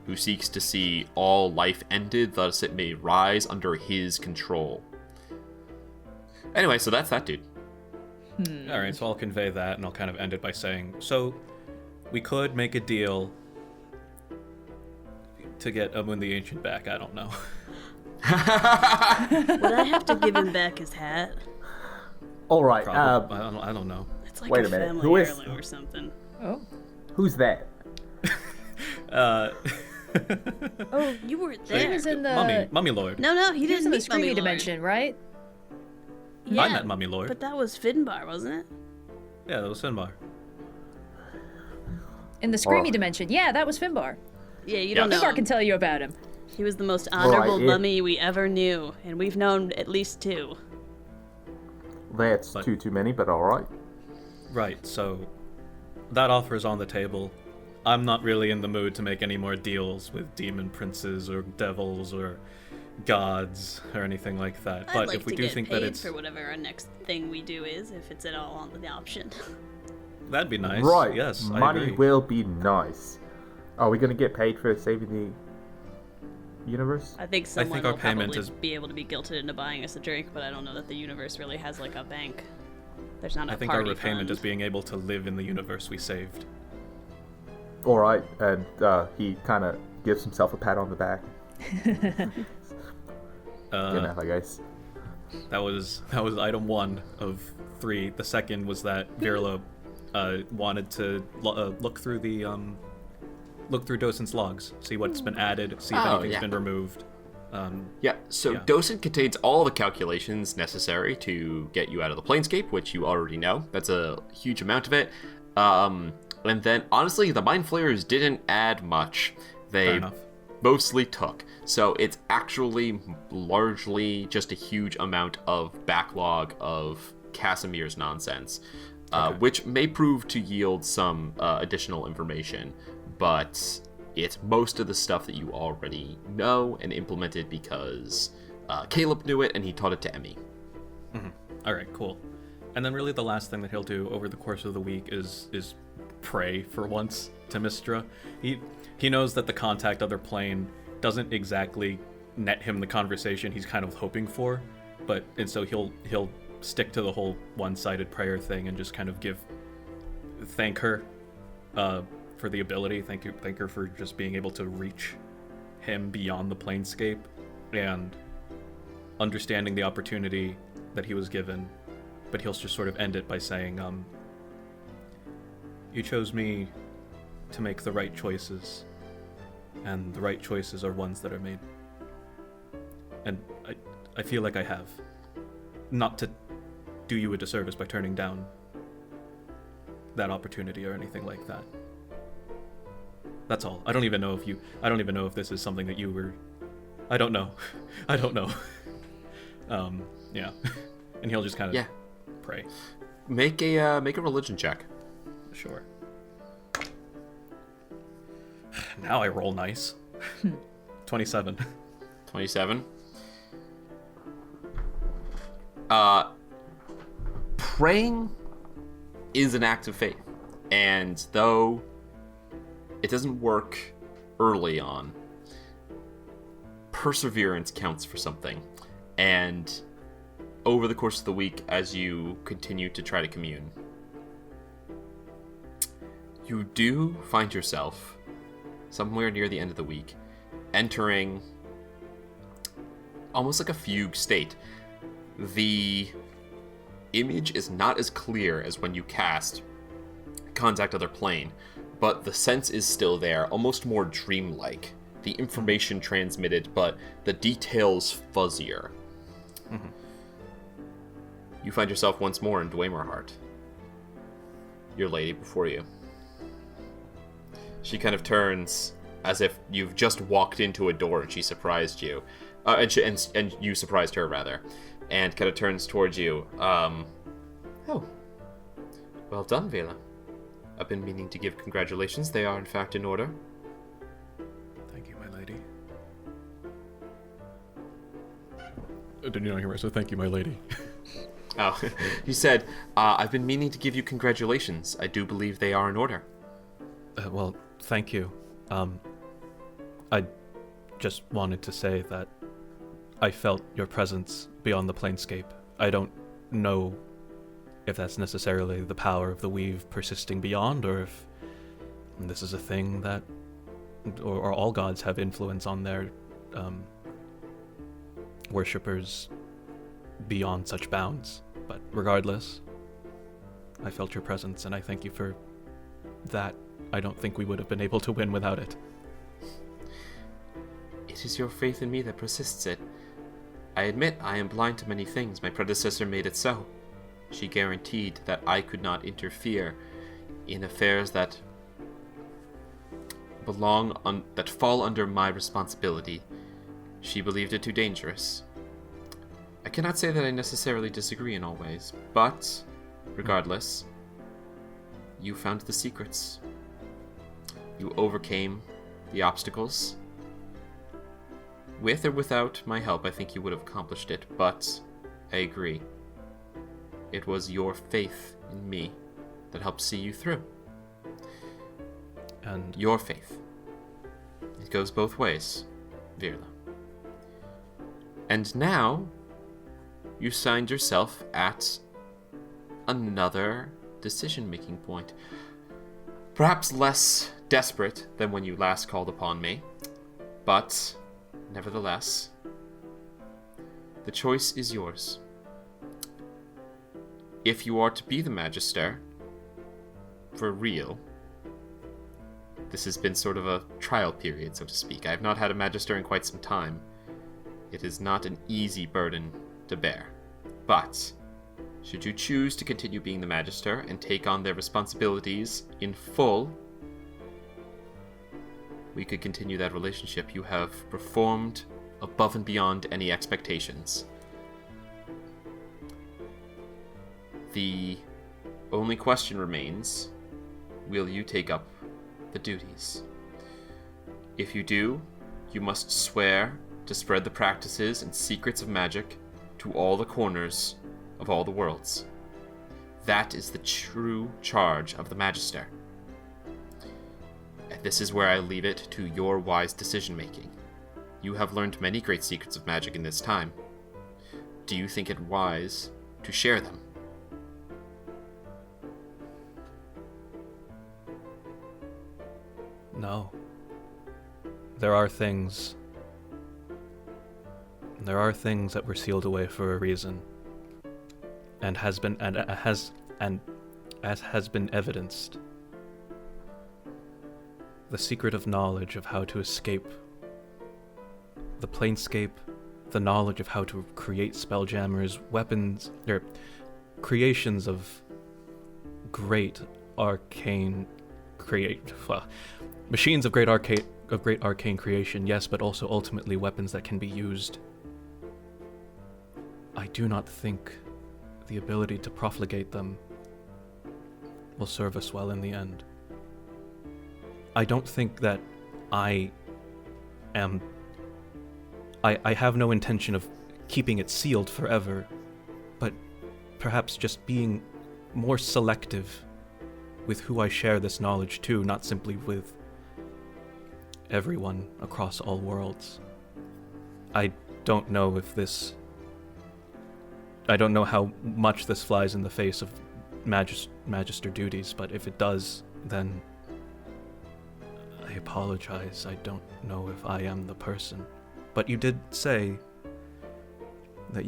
who seeks to see all life ended, thus it may rise under his control. Anyway, so that's that dude. All right, so I'll convey that, and I'll kind of end it by saying, so we could make a deal to get Amun the Ancient back. I don't know. Would I have to give him back his hat? All right. I don't know. It's like Wait a a minute, family who is- heirloom or something. Oh. Who's that? Oh, You were he there. was in the... Mummy Lord. No, he He was didn't in the meet Mummy Screamy Lord. dimension, right? Yeah, I met Mummy Lord. but that was Finbar, wasn't it? Yeah, that was Finbar. In the Screamy Oh. dimension. Yeah, that was Finbar. Yeah, you don't know Finbar him. can tell you about him. He was the most honorable Right, mummy we ever knew, and we've known at least two. That's But- too many, but all right. Right, so that offer is on the table. I'm not really in the mood to make any more deals with demon princes or devils or gods or anything like that. I'd But like if we to do get think paid that it's for whatever our next thing we do is, if it's at all on the option. that'd be nice. Right. Yes, I Money agree. will be nice. Are we gonna get paid for saving the universe? I think someone our will payment probably is- be able to be guilted into buying us a drink, but I don't know that the universe really has like a bank. There's not a I think our party repayment fund. is being able to live in the universe we saved. All right, and he kind of gives himself a pat on the back. Good enough, I guess. That was item 1 of 3. The second was that Virla wanted to look through Docent's logs, see what's been added, see if Oh, anything's yeah. been removed. Yeah, so Yeah. Docent contains all the calculations necessary to get you out of the Planescape, which you already know. That's a huge amount of it. And then, honestly, the Mind Flayers didn't add much. Fair They enough. mostly took. So it's actually largely just a huge amount of backlog of Casimir's nonsense, which may prove to yield some additional information, but it's most of the stuff that you already know and implemented because Caleb knew it and he taught it to Emmy. All right, cool. And then really the last thing that he'll do over the course of the week is pray for once to Mystra. He knows that the contact other plane doesn't exactly net him the conversation he's kind of hoping for, and so he'll stick to the whole one-sided prayer thing and just kind of thank her for the ability, thank her for just being able to reach him beyond the planescape and understanding the opportunity that he was given. But he'll just sort of end it by saying, you chose me to make the right choices, and the right choices are ones that are made. And I feel like I have. Not to do you a disservice by turning down that opportunity or anything like that. That's all. I don't even know if this is something that you were... I don't know. Yeah. And he'll just kind of pray. Make a religion check. Sure. Now I roll nice. 27. 27. Praying is an act of faith, and though it doesn't work early on, perseverance counts for something. And over the course of the week, as you continue to try to commune, you do find yourself somewhere near the end of the week entering almost like a fugue state. The image is not as clear as when you cast Contact Other Plane, but the sense is still there, almost more dreamlike. The information transmitted, but the details fuzzier. Mm-hmm. You find yourself once more in Dwemer Heart. Your lady before you. She kind of turns as if you've just walked into a door and she surprised you. And you surprised her, rather. And kind of turns towards you. Oh. Well done, Vela. I've been meaning to give congratulations. They are, in fact, in order. Thank you, my lady. Did you not hear me? So thank you, my lady. Oh, you said, I've been meaning to give you congratulations. I do believe they are in order. Well, thank you. I just wanted to say that I felt your presence beyond the Planescape. I don't know if that's necessarily the power of the weave persisting beyond, or if this is a thing that, or all gods have influence on their worshippers beyond such bounds. But regardless, I felt your presence, and I thank you for that. I don't think we would have been able to win without it. It is your faith in me that persists it. I admit I am blind to many things. My predecessor made it so. She guaranteed that I could not interfere in affairs that that fall under my responsibility. She believed it too dangerous. I cannot say that I necessarily disagree in all ways, but regardless, you found the secrets. You overcame the obstacles. With or without my help, I think you would have accomplished it, but I agree. It was your faith in me that helped see you through. And your faith. It goes both ways, Virla. And now, you find yourself at another decision-making point. Perhaps less desperate than when you last called upon me, but nevertheless, the choice is yours. If you are to be the Magister, for real, this has been sort of a trial period, so to speak. I have not had a Magister in quite some time. It is not an easy burden to bear. But, should you choose to continue being the Magister and take on their responsibilities in full, we could continue that relationship. You have performed above and beyond any expectations. The only question remains, will you take up the duties? If you do, you must swear to spread the practices and secrets of magic to all the corners of all the worlds. That is the true charge of the Magister. And this is where I leave it to your wise decision-making. You have learned many great secrets of magic in this time. Do you think it wise to share them? No. There are things that were sealed away for a reason, and as has been evidenced. The secret of knowledge of how to escape the Planescape, the knowledge of how to create spelljammers, weapons, or creations of great arcane machines of great arcane creation, yes, but also ultimately weapons that can be used. I do not think the ability to profligate them will serve us well in the end. I don't think that I have no intention of keeping it sealed forever, but perhaps just being more selective with who I share this knowledge to, not simply with everyone across all worlds. I don't know how much this flies in the face of Magister duties, but if it does, then I apologize. I don't know if I am the person. But you did say that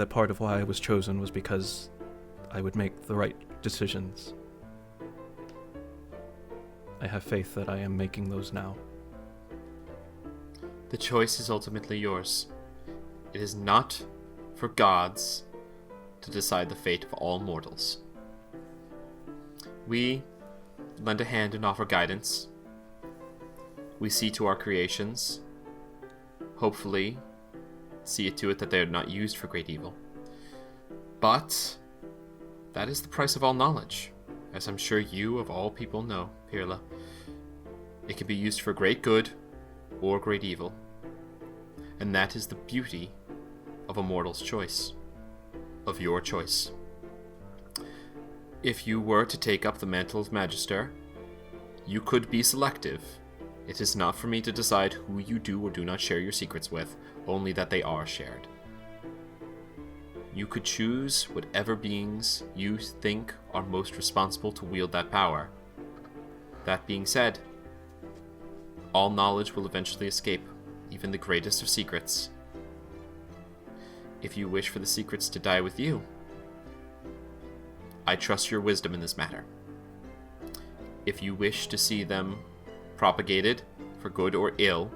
part of why I was chosen was because I would make the right decisions. I have faith that I am making those now. The choice is ultimately yours. It is not for gods to decide the fate of all mortals. We lend a hand and offer guidance. We see to our creations, hopefully see it to it that they are not used for great evil. But that is the price of all knowledge, as I'm sure you of all people know, Pirla. It can be used for great good or great evil. And that is the beauty of a mortal's choice, of your choice. If you were to take up the mantle of Magister, you could be selective. It is not for me to decide who you do or do not share your secrets with, only that they are shared. You could choose whatever beings you think are most responsible to wield that power. That being said, all knowledge will eventually escape, even the greatest of secrets. If you wish for the secrets to die with you, I trust your wisdom in this matter. If you wish to see them propagated for good or ill,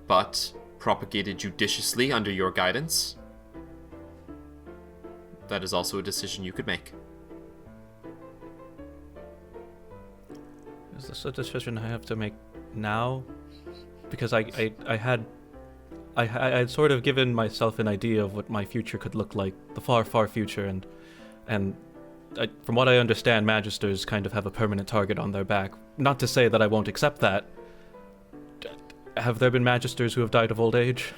but propagated judiciously under your guidance, that is also a decision you could make. Is this a decision I have to make now? Because I had sort of given myself an idea of what my future could look like, the far, far future, and from what I understand, Magisters kind of have a permanent target on their back. Not to say that I won't accept that. Have there been Magisters who have died of old age?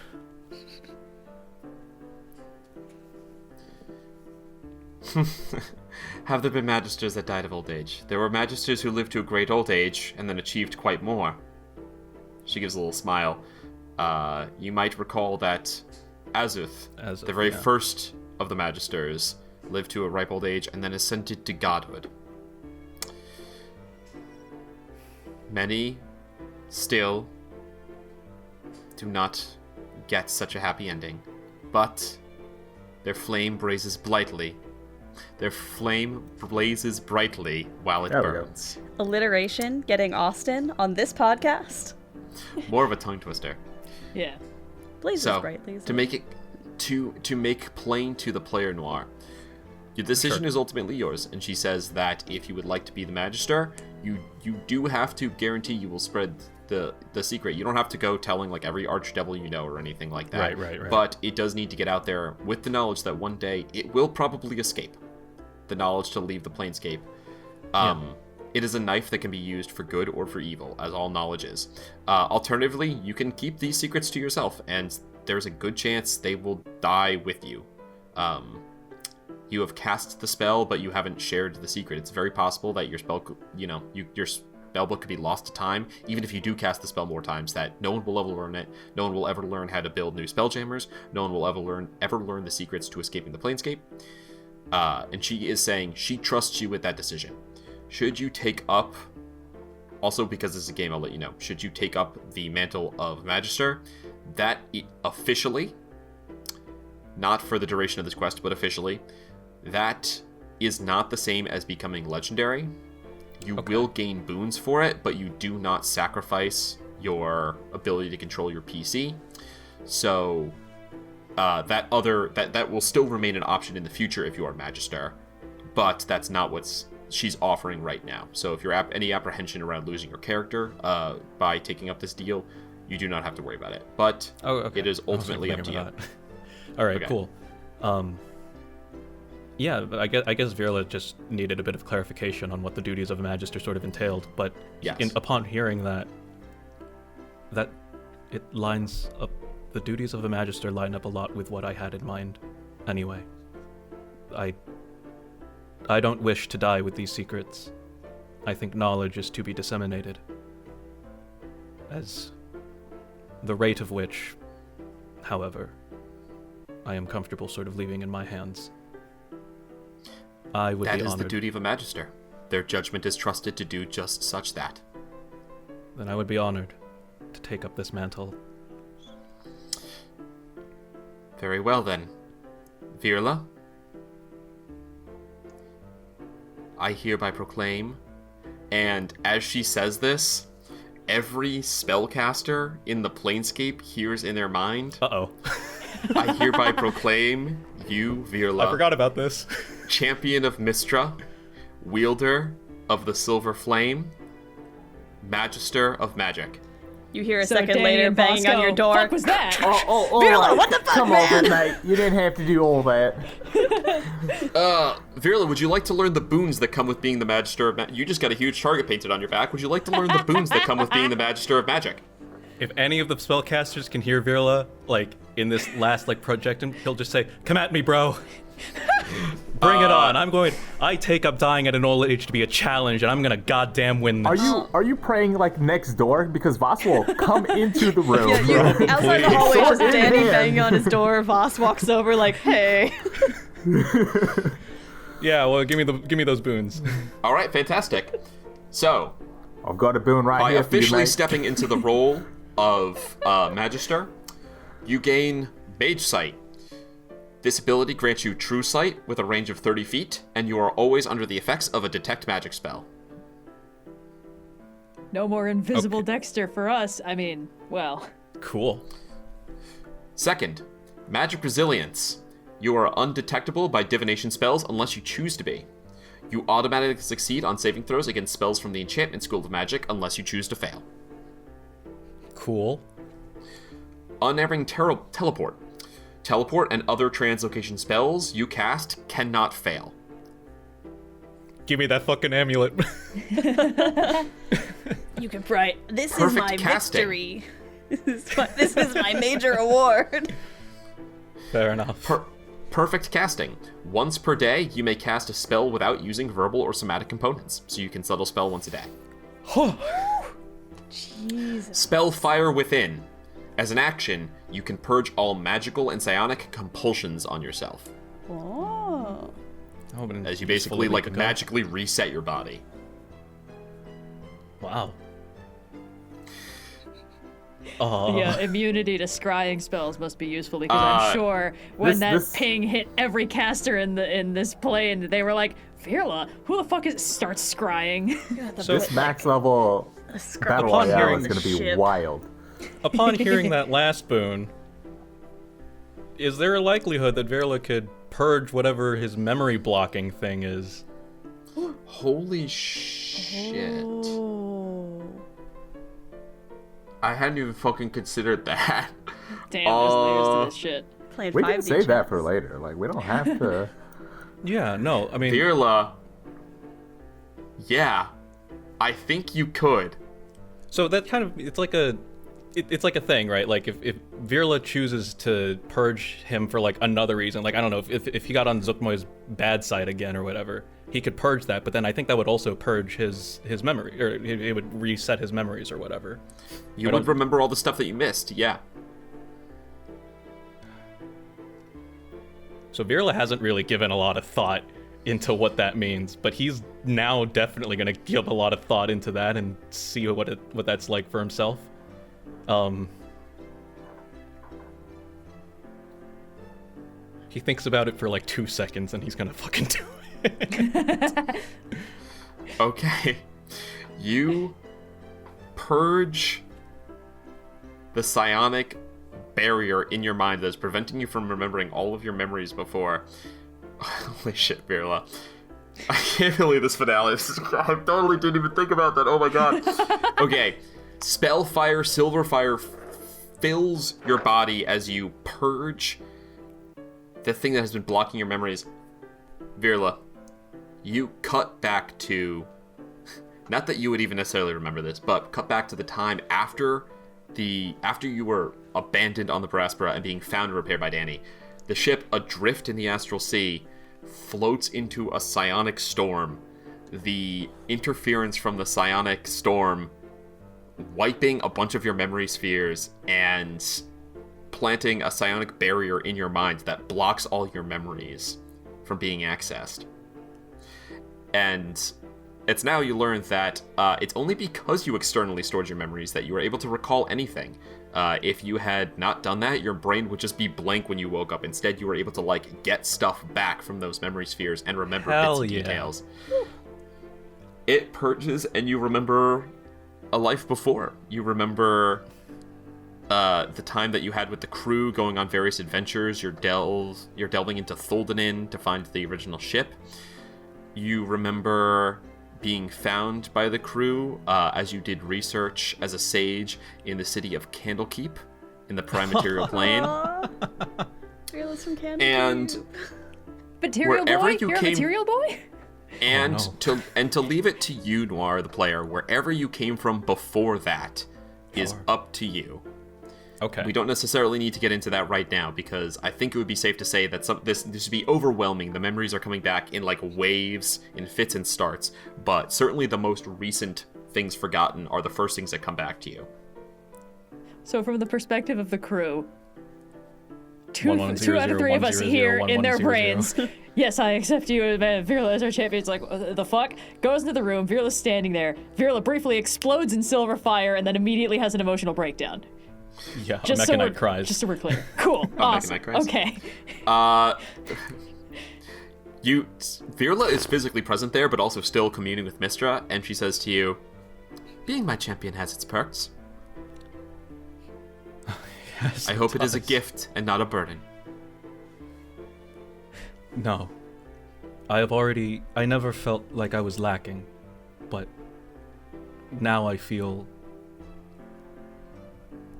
Have there been Magisters that died of old age? There were Magisters who lived to a great old age and then achieved quite more. She gives a little smile. You might recall that Azuth, the very first of the Magisters, lived to a ripe old age and then ascended to godhood. Many still do not get such a happy ending, but their flame blazes brightly. Their flame blazes brightly while it burns. Alliteration getting Austin on this podcast. More of a tongue twister. Yeah. Blazes brightly. To make it to make plain to the player Noir, your decision is ultimately yours. And she says that if you would like to be the Magister, you do have to guarantee you will spread the secret. You don't have to go telling like every archdevil you know or anything like that. Right. But it does need to get out there with the knowledge that one day it will probably escape. The knowledge to leave the Planescape. It is a knife that can be used for good or for evil, as all knowledge is. Alternatively, you can keep these secrets to yourself, and there's a good chance they will die with you. You have cast the spell, but you haven't shared the secret. It's very possible that your spell, your spellbook could be lost to time, even if you do cast the spell more times, that no one will ever learn it. No one will ever learn how to build new spelljammers. No one will ever learn the secrets to escaping the Planescape. And she is saying she trusts you with that decision. Should you take up, also because this is a game, I'll let you know, should you take up the mantle of Magister, that officially, not for the duration of this quest, but officially, that is not the same as becoming legendary. You will gain boons for it, but you do not sacrifice your ability to control your PC. So that will still remain an option in the future if you are Magister, but that's not what she's offering right now. So if you're any apprehension around losing your character by taking up this deal, you do not have to worry about it. But it is ultimately up to you. All right, cool. Yeah, I guess Virla just needed a bit of clarification on what the duties of a Magister sort of entailed, but Yes. upon hearing that it lines up, the duties of a Magister line up a lot with what I had in mind anyway. I don't wish to die with these secrets. I think knowledge is to be disseminated, as the rate of which, however, I am comfortable sort of leaving in my hands. I would be honored. That is the duty of a Magister. Their judgment is trusted to do just such that. Then I would be honored to take up this mantle. Very well, then. Virla, I hereby proclaim, and as she says this, every spellcaster in the Planescape hears in their mind, Uh-oh. I hereby proclaim you, Virla, I forgot about this. champion of Mystra, wielder of the Silver Flame, Magister of Magic. You hear a So second Dani later and banging on Bosco, your door. Fuck was that? Virla, what the fuck, Come man? on, mate. You didn't have to do all that. Virla, would you like to learn the boons that come with being the Magister of Magic? You just got a huge target painted on your back. Would you like to learn the boons that come with being the Magister of Magic? If any of the spellcasters can hear Virla, like, in this last, like, projectum, he'll just say, "Come at me, bro." Bring it on. I take up dying at an old age to be a challenge, and I'm gonna goddamn win this. Are you praying like next door? Because Vhas will come into the room. Outside the hallway, Sword just in Dani hand. banging on his door. Vhas walks over like, "Hey." Yeah, well, give me those boons. All right, fantastic. So, I've got a boon right by here for you, officially mate. stepping into the role of Magister, you gain Mage Sight. This ability grants you True Sight with a range of 30 feet, and you are always under the effects of a Detect Magic spell. No more invisible Dexter for us. I mean, well. Cool. Second, Magic Resilience. You are undetectable by divination spells unless you choose to be. You automatically succeed on saving throws against spells from the Enchantment School of Magic unless you choose to fail. Cool. Unerring Teleport. Teleport and other translocation spells you cast cannot fail. Give me that fucking amulet. You can write, "This Perfect is my casting. victory. This is my major award." Fair enough. Perfect casting. Once per day, you may cast a spell without using verbal or somatic components, so you can subtle spell once a day. Jesus. Spell Fire Within. As an action, you can purge all magical and psionic compulsions on yourself, Oh. Oh, but as you useful basically, to like, make a go. magically reset your body. Wow. Oh. Yeah, immunity to scrying spells must be useful because Uh, I'm sure when this- that ping hit every caster in this plane, they were like, "Virla, who the fuck starts scrying?" So This max level battle Upon royale hearing is going to be ship. wild. upon hearing that last boon, is there a likelihood that Virla could purge whatever his memory blocking thing is? Holy shit. Oh. I hadn't even fucking considered that. Damn, there's layers to this shit. Playing We can 5D save that for chess. later. Like, we don't have to. Yeah, no, I mean, Virla. Yeah. I think you could. so that kind of, it's like a thing, right? Like if Virla chooses to purge him for like another reason, like I don't know, if he got on Zuckmoy's bad side again or whatever, he could purge that, but then I think that would also purge his memory, or it would reset his memories or whatever. You I would don't- remember all the stuff that you missed, yeah. So Virla hasn't really given a lot of thought into what that means, but he's now definitely going to give a lot of thought into that and see what that's like for himself. He thinks about it for like 2 seconds and he's gonna fucking do it. Okay. You purge the psionic barrier in your mind that is preventing you from remembering all of your memories before. Holy shit, Virla. I can't believe this finale. I totally didn't even think about that. Oh my god. Okay. Spellfire, Silverfire fills your body as you purge the thing that has been blocking your memories. Virla, you cut back to, not that you would even necessarily remember this, but cut back to the time after you were abandoned on the Per Aspera and being found and repaired by Dani. The ship, adrift in the astral sea, floats into a psionic storm. The interference from the psionic storm wiping a bunch of your memory spheres and planting a psionic barrier in your mind that blocks all your memories from being accessed. And it's now you learn that it's only because you externally stored your memories that you were able to recall anything. If you had not done that, your brain would just be blank when you woke up. Instead, you were able to, like, get stuff back from those memory spheres and remember bits and details. It purges, and you remember a life before. You remember the time that you had with the crew going on various adventures. You're delving into Tholdenin to find the original ship. You remember being found by the crew as you did research as a sage in the city of Candlekeep in the Prime Material Plane. Fearless from Candlekeep. And Material boy? You're a material boy? And to leave it to you, Noir, the player, wherever you came from before that is up to you. Okay. We don't necessarily need to get into that right now, because I think it would be safe to say that this would be overwhelming. The memories are coming back in like waves, in fits and starts, but certainly the most recent things forgotten are the first things that come back to you. So from the perspective of the crew, two 1100, out of three of us 100, here in their 1100. brains. Yes, I accept you, Virla, as our champion. It's like, the fuck? Goes into the room, Virla's standing there. Virla briefly explodes in silver fire and then immediately has an emotional breakdown. Yeah, mechanite cries. Just so we're clear. Cool. Awesome. Mechanite cries. Okay. Virla is physically present there, but also still communing with Mistra, and she says to you, "Being my champion has its perks. Yes, I hope it is a gift and not a burden." No. I never felt like I was lacking, but now I feel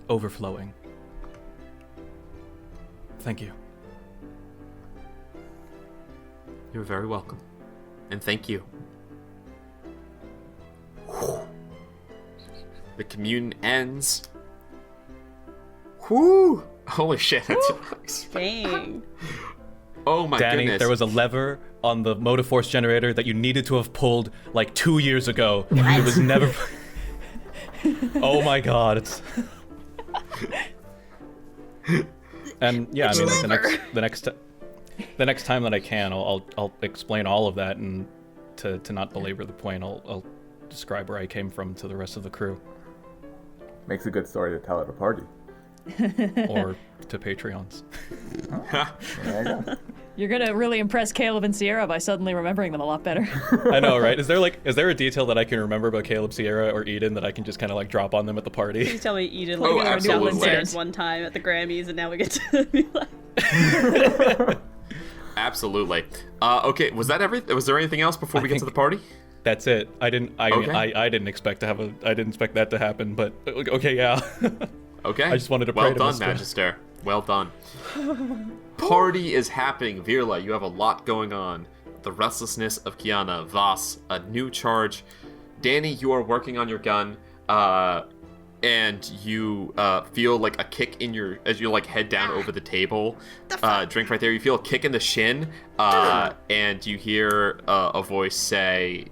overflowing. Thank you. You're very welcome. And thank you. The commune ends. Whoo! Holy shit, that's Dang. Oh my Dani, goodness. there was a lever on the motive force generator that you needed to have pulled like 2 years ago. It was never... Oh my god, it's... And yeah, I mean, like, the next time that I can, I'll explain all of that, and to not belabor the point, I'll describe where I came from to the rest of the crew. Makes a good story to tell at a party. Or to Patreons. There you go. You're gonna really impress Caleb and Sierra by suddenly remembering them a lot better. I know, right? Is there a detail that I can remember about Caleb, Sierra, or Eden that I can just kind of like drop on them at the party? Please tell me Eden Oh, like absolutely. downstairs one time at the Grammys, and now we get to be like... Absolutely. Okay, was that everything? Was there anything else before we get to the party? That's it. I didn't expect that to happen, but okay, yeah. Okay. I just wanted to pray Well to done, Mr. Magister. Well done. Party is happening. Virla, you have a lot going on. The restlessness of Kyana. Vhas, a new charge. Dani, you are working on your gun, and you feel like a kick in your... As you like head down over the table, drink right there, you feel a kick in the shin, and you hear a voice say,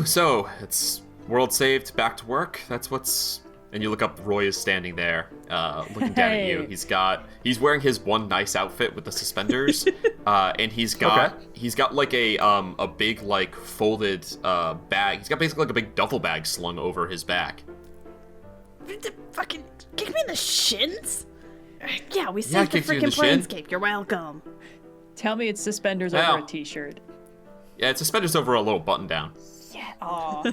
so, it's... World saved, back to work. That's what's... And you look up, Roy is standing there, looking down at you. He's wearing his one nice outfit with the suspenders, and he's got like a big like folded bag. He's got basically like a big duffel bag slung over his back. Fucking kick me in the shins? Yeah, we saved the kicks you in the freaking shin. Planescape. You're welcome. Tell me it's suspenders over a t-shirt. Yeah, it's suspenders over a little button down. Yeah. Aw.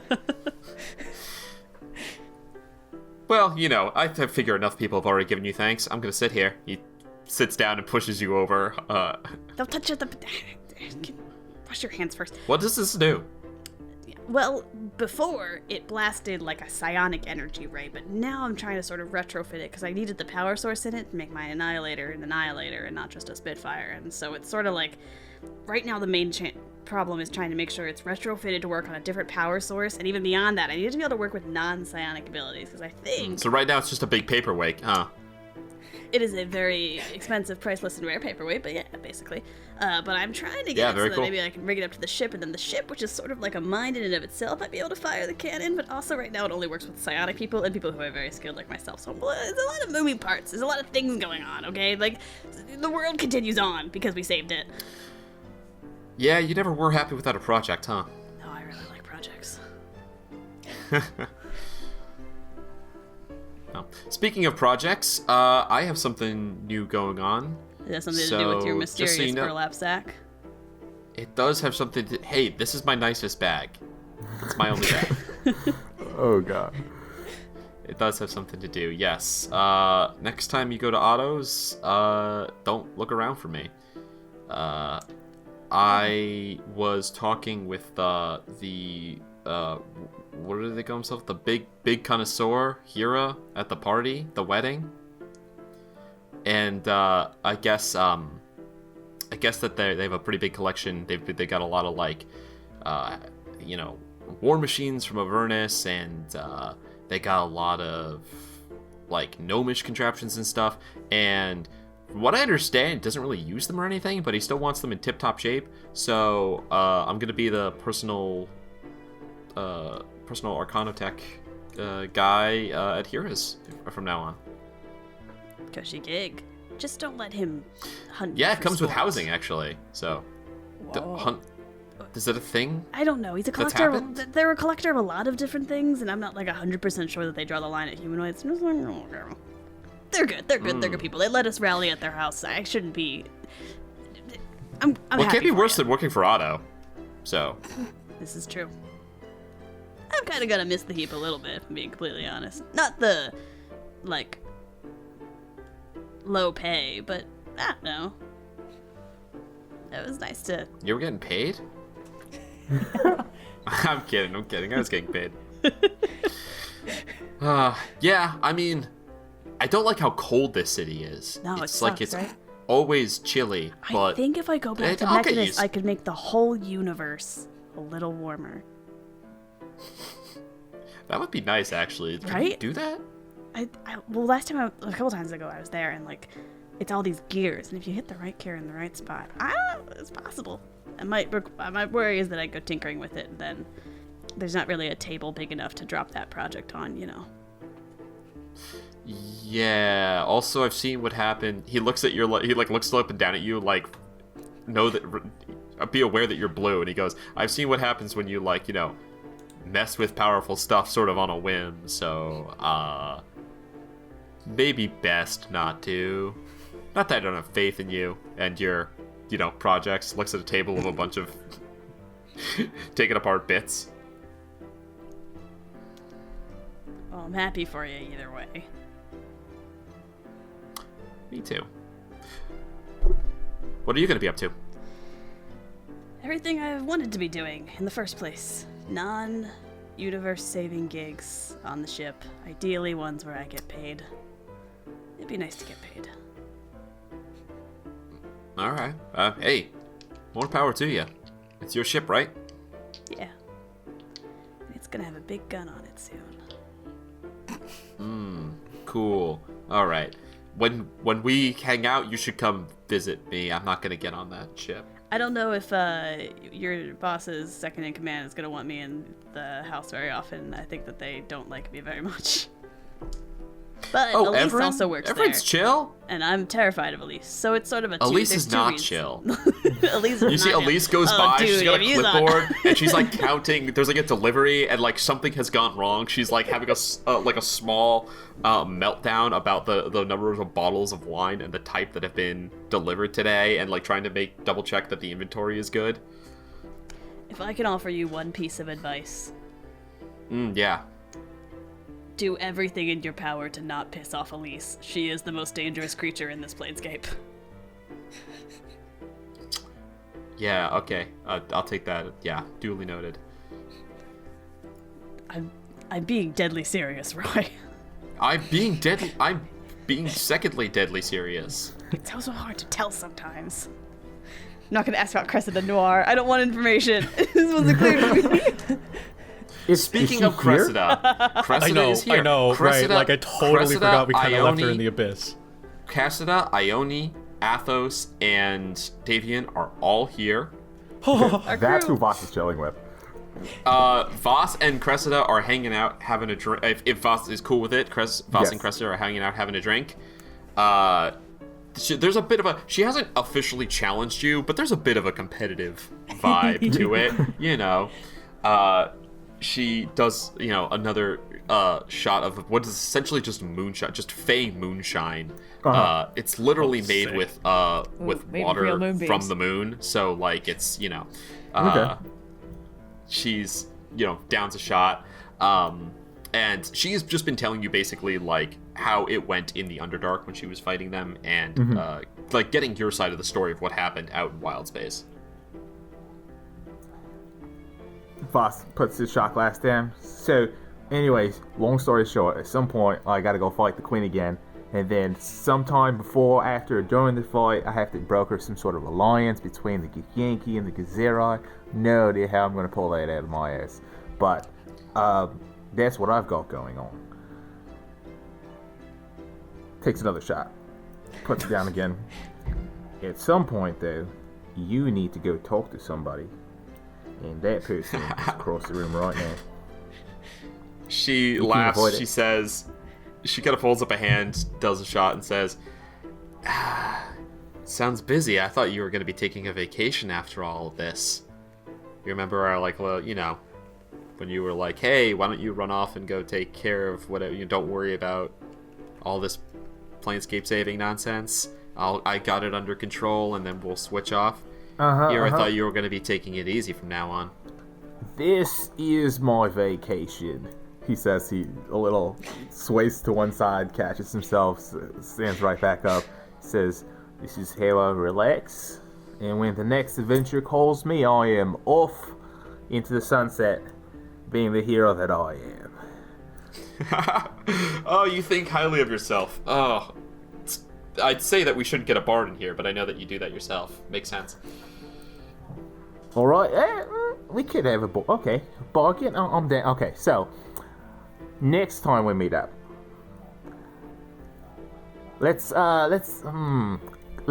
Well, you know, I figure enough people have already given you thanks. I'm gonna sit here. He sits down and pushes you over. Don't touch it. Wash your hands first. What does this do? Well, before, it blasted like a psionic energy ray, but now I'm trying to sort of retrofit it because I needed the power source in it to make my Annihilator an Annihilator and not just a Spitfire. And so it's sort of like, right now the main problem is trying to make sure it's retrofitted to work on a different power source, and even beyond that, I need to be able to work with non-psionic abilities, because I think... So right now it's just a big paperweight, huh? It is a very expensive, priceless, and rare paperweight, but yeah, basically. But I'm trying to get it so that maybe I can rig it up to the ship, and then the ship, which is sort of like a mind in and of itself, might be able to fire the cannon, but also right now it only works with psionic people and people who are very skilled like myself. So there's a lot of moving parts. There's a lot of things going on, okay? Like, the world continues on because we saved it. Yeah, you never were happy without a project, huh? No, I really like projects. Well, speaking of projects, I have something new going on. It has something to do with your mysterious burlap sack. It does have something to... Hey, this is my nicest bag. It's my only bag. Oh, God. It does have something to do, yes. Next time you go to Otto's, don't look around for me. I was talking with the what do they call themselves? The big connoisseur Hira at the party, the wedding. And I guess that they have a pretty big collection. They got a lot of like war machines from Avernus, and they got a lot of like gnomish contraptions and stuff. And from what I understand, doesn't really use them or anything, but he still wants them in tip-top shape. So I'm gonna be the personal Arcanotech guy at Hira's from now on. Cushy gig. Just don't let him hunt. Yeah, it comes with housing actually. So, is that a thing? I don't know. He's a collector. They're a collector of a lot of different things, and I'm not like 100% sure that they draw the line at humanoids. They're good. They're good people. They let us rally at their house. I shouldn't be. I'm well, it happy can't be for worse you. than working for Otto. So. This is true. I'm kind of gonna miss the heap a little bit, if I'm being completely honest. Not the, like, low pay, but I don't know. It was nice to... You were getting paid? I'm kidding. I was getting paid. Yeah, I mean, I don't like how cold this city is. No, it's it like sucks, it's right? always chilly, but... I think if I go back to Mechanist, I could make the whole universe a little warmer. That would be nice, actually. Can you do that? Well, last time, a couple times ago, I was there, and, like, it's all these gears, and if you hit the right gear in the right spot, it's possible. My worry is that I go tinkering with it, and then there's not really a table big enough to drop that project on, you know. Yeah. Also, I've seen what happened. He looks at your, he like looks up and down at you, like, be aware that you're blue, and he goes, I've seen what happens when you, like, mess with powerful stuff sort of on a whim, so, maybe best not to. Not that I don't have faith in you and your, projects. Looks at a table of a bunch of taken apart bits. Well, I'm happy for you either way. Me too. What are you going to be up to? Everything I've wanted to be doing in the first place. Non-universe saving gigs on the ship. Ideally ones where I get paid. It'd be nice to get paid. Alright. Hey, more power to you. It's your ship, right? Yeah. It's gonna have a big gun on it soon. Cool. Alright. When we hang out, you should come visit me. I'm not gonna get on that ship. I don't know if your boss's second in command is gonna want me in the house very often. I think that they don't like me very much. But Elise also works there. Everyone's chill? And I'm terrified of Elise, so it's sort of a Elise is not chill. Elise you see Elise goes by, dude, she's got a clipboard, and she's like counting, there's like a delivery, and like something has gone wrong. She's like having a small meltdown about the number of bottles of wine and the type that have been delivered today, and like trying to double check that the inventory is good. If I can offer you one piece of advice. Yeah. Do everything in your power to not piss off Elise. She is the most dangerous creature in this Planescape. Yeah, okay. I'll take that. Yeah, duly noted. I'm being deadly serious, Roy. I'm being secondly deadly serious. It's so hard to tell sometimes. I'm not gonna ask about Cressida Noir. I don't want information. This wasn't clear to me. Speaking of Cressida, Cressida is here. I know, Cressida, right? Like, I totally Cressida, forgot we kind of left her Ione, in the abyss. Cressida, Ione, Athos, and Davian are all here. That's who Vhas is chilling with. Vhas and Cressida are hanging out, having a drink. If Vhas is cool with it, Vhas and Cressida are hanging out, having a drink. There's a bit of a... She hasn't officially challenged you, but there's a bit of a competitive vibe to it, you know. She does, you know, another shot of what is essentially just moonshine, just fey moonshine. It's literally made with water from the moon, so, like, it's, you know... She's, you know, downs a shot, and she's just been telling you basically, like, how it went in the Underdark when she was fighting them, and, like, getting your side of the story of what happened out in Wild Space. Vhas puts his shot glass down. So, anyways, long story short, at some point, I gotta go fight the queen again, and then sometime before, after, or during the fight, I have to broker some sort of alliance between the Githyanki and the Githzerai. No idea how I'm going to pull that out of my ass. But, that's what I've got going on. Takes another shot. Puts it down again. At some point, though, you need to go talk to somebody. And that person is across the room right now. She laughs. She says... She kind of folds up a hand, does a shot, and says, sounds busy. I thought you were going to be taking a vacation after all of this. You remember our, like, well, you know, when you were like, hey, why don't you run off and go take care of whatever, you don't worry about all this Planescape saving nonsense. I got it under control, and then we'll switch off. I thought you were going to be taking it easy from now on. This is my vacation. He says, he a little sways to one side, catches himself, stands right back up, says, this is how I relax, and when the next adventure calls me, I am off into the sunset, being the hero that I am. Oh, you think highly of yourself. Oh, I'd say that we shouldn't get a bard in here, but I know that you do that yourself. Makes sense. Alright, we could have a bard. Okay, bargain, I'm down. Okay, so... Next time we meet up, let's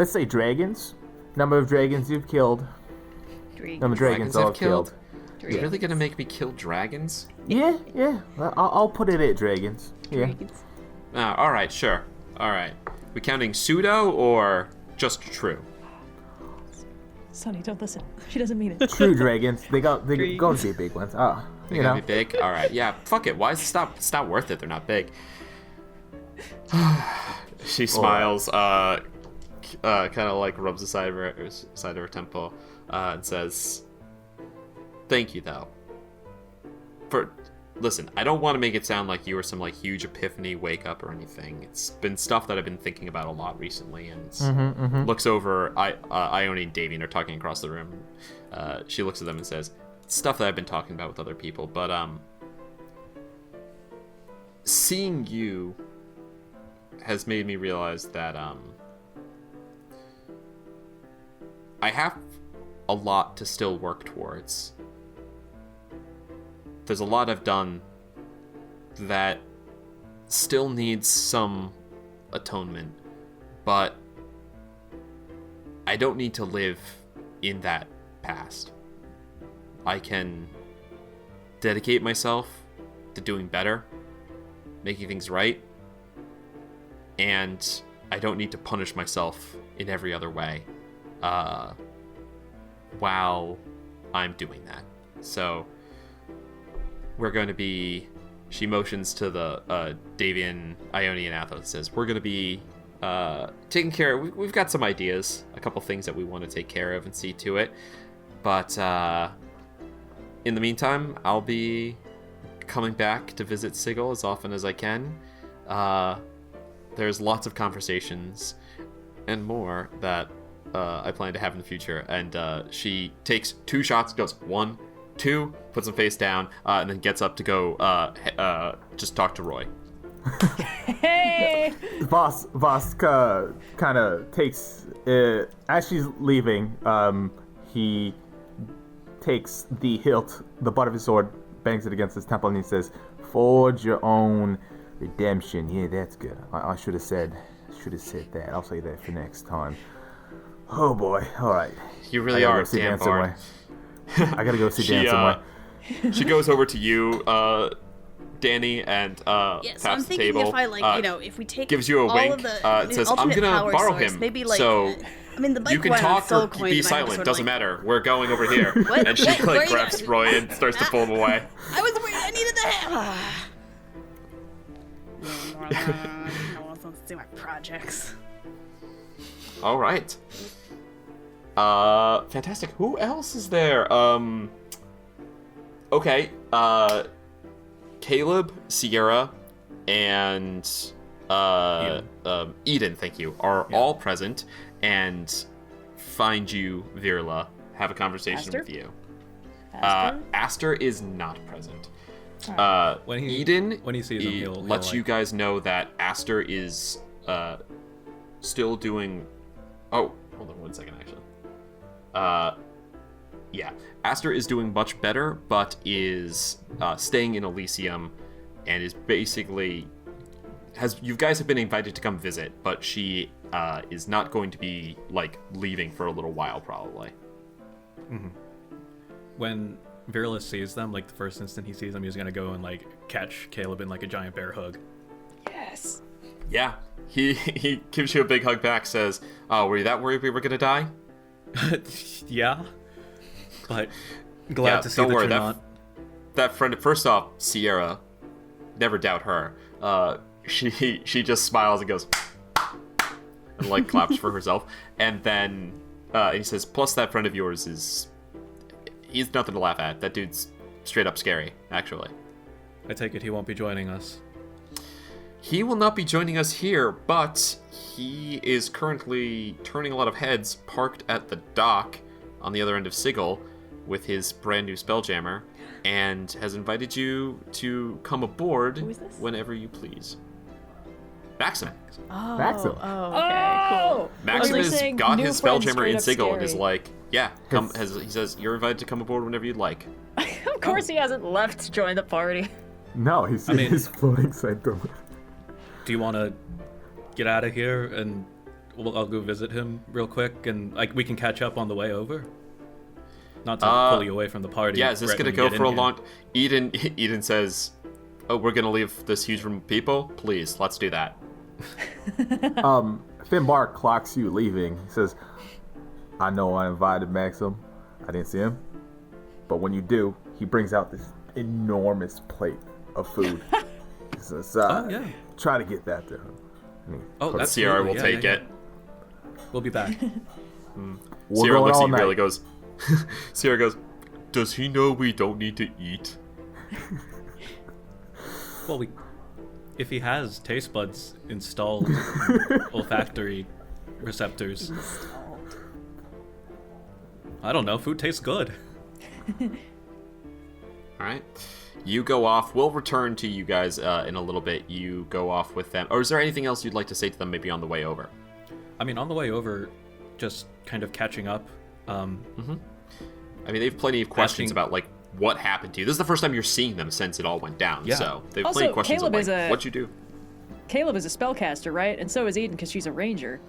say dragons. Number of dragons you've killed. Number of dragons I've killed. You're really gonna make me kill dragons? Yeah. I'll put it at dragons. Yeah. All right, sure. All right. We counting pseudo or just true? Sonny, don't listen. She doesn't mean it. True dragons. They got to be big ones. They're gonna be big? Alright, yeah, fuck it. Why is it's not worth it? They're not big. She smiles, kind of like rubs the side of her temple, and says, thank you, though. Listen, I don't want to make it sound like you were some, like, huge epiphany wake up or anything. It's been stuff that I've been thinking about a lot recently, and looks over, Ione and Davian are talking across the room. She looks at them and says, stuff that I've been talking about with other people, but seeing you has made me realize that I have a lot to still work towards. There's a lot I've done that still needs some atonement, but I don't need to live in that past. I can dedicate myself to doing better, making things right, and I don't need to punish myself in every other way while I'm doing that. So we're going to be... She motions to the Davian, Ione, and Athos, says, we're going to be taking care of... We've got some ideas, a couple things that we want to take care of and see to it, but in the meantime, I'll be coming back to visit Sigil as often as I can. There's lots of conversations and more that I plan to have in the future. And she takes 2 shots, goes 1, 2, puts him face down, and then gets up to go just talk to Roy. Hey! Vhas kind of takes as she's leaving. He takes the hilt, the butt of his sword, bangs it against his temple, and he says, "Forge your own redemption." Yeah, that's good. I should have said that. I'll say that for next time. Oh boy. All right. You really are, Dan Bard. I gotta go see Dan somewhere. She goes over to you, Dani, and yeah, so I'm taps the thinking table. if I if we take gives you a all wink. of the It says, "I'm alternate gonna power borrow source, him." maybe like So I mean the bike you can one talk soul or coin be that I was silent. sort of Doesn't like, matter. We're going over here. What? And she Wait, where are you grabs going? Roy and starts to pull him away. I was worried. I needed the hand. No one wants to see my projects. All right. Fantastic. Who else is there? Okay. Caleb, Sierra, and Eden, thank you, are all present and find you, Virla, have a conversation Aster? with you. Aster? Aster is not present. When he Eden sees him, he'll lets like... you guys know that Aster is still doing... Oh, hold on 1 second, actually. Yeah, Aster is doing much better, but is staying in Elysium, and is basically you guys have been invited to come visit, but she is not going to be like leaving for a little while, probably. Mm-hmm. When Virla sees them, like the first instant he sees them, he's gonna go and like catch Caleb in like a giant bear hug. Yes. Yeah, he gives you a big hug back, says, "Oh, were you that worried we were gonna die?" Yeah, but glad to see don't that worry, you're not. That friend, first off, Sierra, never doubt her. She just smiles and goes and like claps for herself, and then he says, "Plus that friend of yours he's nothing to laugh at. That dude's straight up scary, actually." I take it he won't be joining us. He will not be joining us here, but he is currently turning a lot of heads parked at the dock on the other end of Sigil with his brand new Spelljammer, and has invited you to come aboard whenever you please. Maxim. Oh, Maxim. Oh, okay, cool. Maxim has saying got new his friend Spelljammer straight in up Sigil and scary. is like, yeah, he says, "You're invited to come aboard whenever you'd like." Of course he hasn't left to join the party. No, he's in his floating sanctum. Do you want to get out of here and I'll go visit him real quick, and like we can catch up on the way over? Not to pull you away from the party. Yeah, is this gonna go for a long? Eden says, "Oh, we're gonna leave this huge room of people. Please, let's do that." Finbar clocks you leaving. He says, "I know I invited Maxim. I didn't see him. But when you do, he brings out this enormous plate of food." He says, yeah. "Try to get that to him." That's Sierra will take it. We'll be back. Sierra looks at all you, really night. goes. Sierra goes, "Does he know we don't need to eat?" Well, if he has taste buds installed, olfactory receptors, I don't know. Food tastes good. All right. You go off. We'll return to you guys in a little bit. You go off with them. Or is there anything else you'd like to say to them maybe on the way over? I mean, on the way over, just kind of catching up. I mean, they have plenty of questions about, like, what happened to you. This is the first time you're seeing them since it all went down. Yeah. So they have Also, plenty of questions Caleb of, is like, what'd you do? Caleb is a spellcaster, right? And so is Eden because she's a ranger.